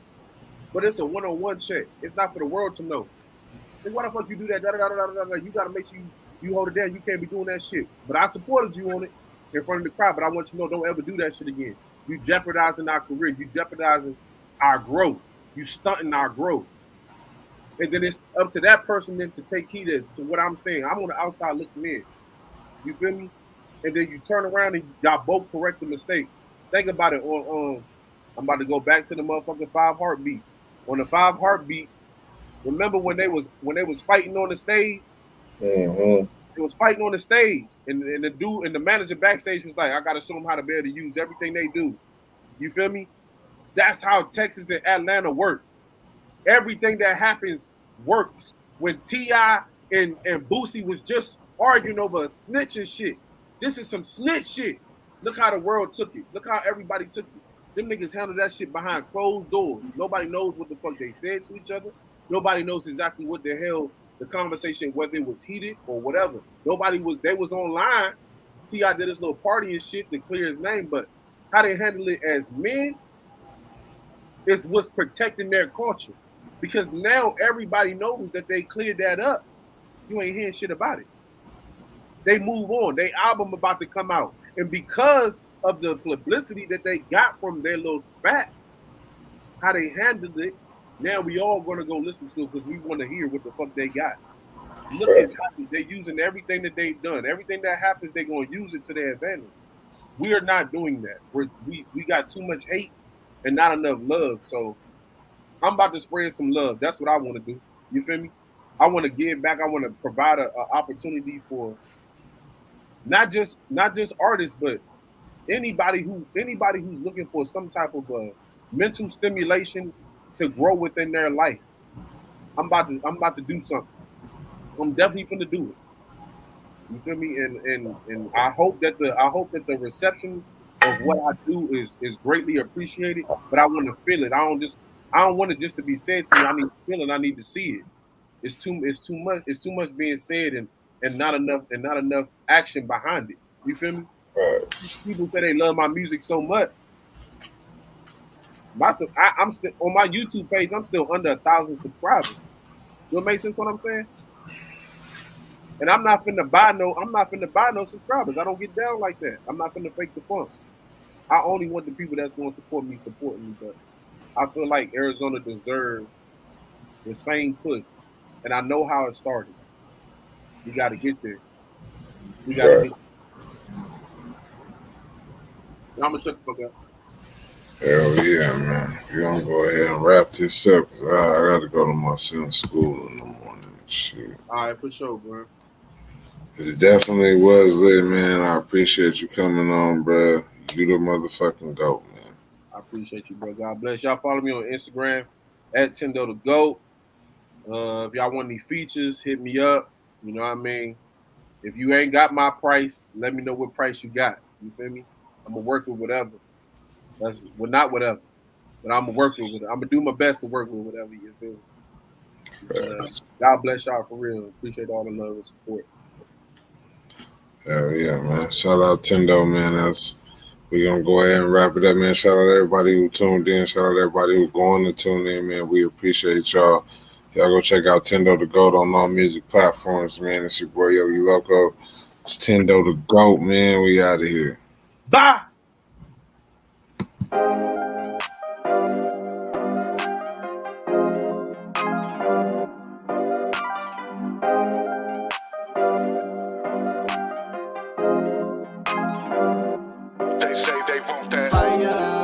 But it's a one-on-one check. It's not for the world to know. Nigga, why the fuck you do that? You got to make sure you hold it down. You can't be doing that shit. But I supported you on it in front of the crowd. But I want you to know, don't ever do that shit again. You jeopardizing our career. You jeopardizing our growth. You stunting our growth. And then it's up to that person then to take heed to what I'm saying. I'm on the outside looking in. You feel me? And then you turn around and y'all both correct the mistake. Think about it. I'm about to go back to the motherfucking 5 heartbeats. On the 5 heartbeats, remember when they was fighting on the stage? Mm-hmm. It was fighting on the stage, and the dude and the manager backstage was like, "I got to show them how to be able to use everything they do." You feel me? That's how Texas and Atlanta work. Everything that happens works. When T.I. and Boosie was just arguing over a snitch and shit. This is some snitch shit. Look how the world took it. Look how everybody took it. Them niggas handled that shit behind closed doors. Nobody knows what the fuck they said to each other. Nobody knows exactly what the hell the conversation, whether it was heated or whatever. They was online. T.I. did his little party and shit to clear his name, but how they handle it as men is what's protecting their culture. Because now everybody knows that they cleared that up. You ain't hearing shit about it. They move on. Their album about to come out. And because of the publicity that they got from their little spat, how they handled it, now we all going to go listen to it because we want to hear what the fuck they got. Look at how they're using everything that they've done. Everything that happens, they're going to use it to their advantage. We are not doing that. We got too much hate and not enough love. So I'm about to spread some love. That's what I want to do. You feel me? I want to give back. I want to provide an opportunity for not just artists, but anybody who's looking for some type of mental stimulation to grow within their life. I'm about to do something. I'm definitely finna do it. You feel me? And I hope that the reception of what I do is greatly appreciated. But I want to feel it. I don't want it just to be said to me. I need to feel it. I need to see it. It's too much being said and not enough action behind it. You feel me? Right. People say they love my music so much. I'm still on my YouTube page. I'm still under 1,000 subscribers. Do it make sense what I'm saying? And I'm not finna buy no subscribers. I don't get down like that. I'm not finna fake the funk. I only want the people that's gonna support me. But I feel like Arizona deserves the same push. And I know how it started. We gotta get there. We gotta get there. I'm gonna shut the fuck up. Hell yeah, man. We're going to go ahead and wrap this up. I got to go to my son's school in the morning and shit. All right, for sure, bro. It definitely was lit, man. I appreciate you coming on, bro. You the motherfucking GOAT, man. I appreciate you, bro. God bless. Y'all follow me on Instagram at Tendo the GOAT. If y'all want any features, hit me up. You know what I mean? If you ain't got my price, let me know what price you got. You feel me? I'm going to work with whatever. Not whatever. But I'm going to work with it. I'm going to do my best to work with whatever you feel. God bless y'all for real. Appreciate all the love and support. Hell yeah, man. Shout out Tendo, man. We're going to go ahead and wrap it up, man. Shout out everybody who tuned in. Shout out everybody who going to tune in, man. We appreciate y'all. Y'all go check out Tendo the GOAT on all music platforms, man. It's your boy Yogi Loco. It's Tendo the GOAT, man. We out of here. Bye. They say they want that fire.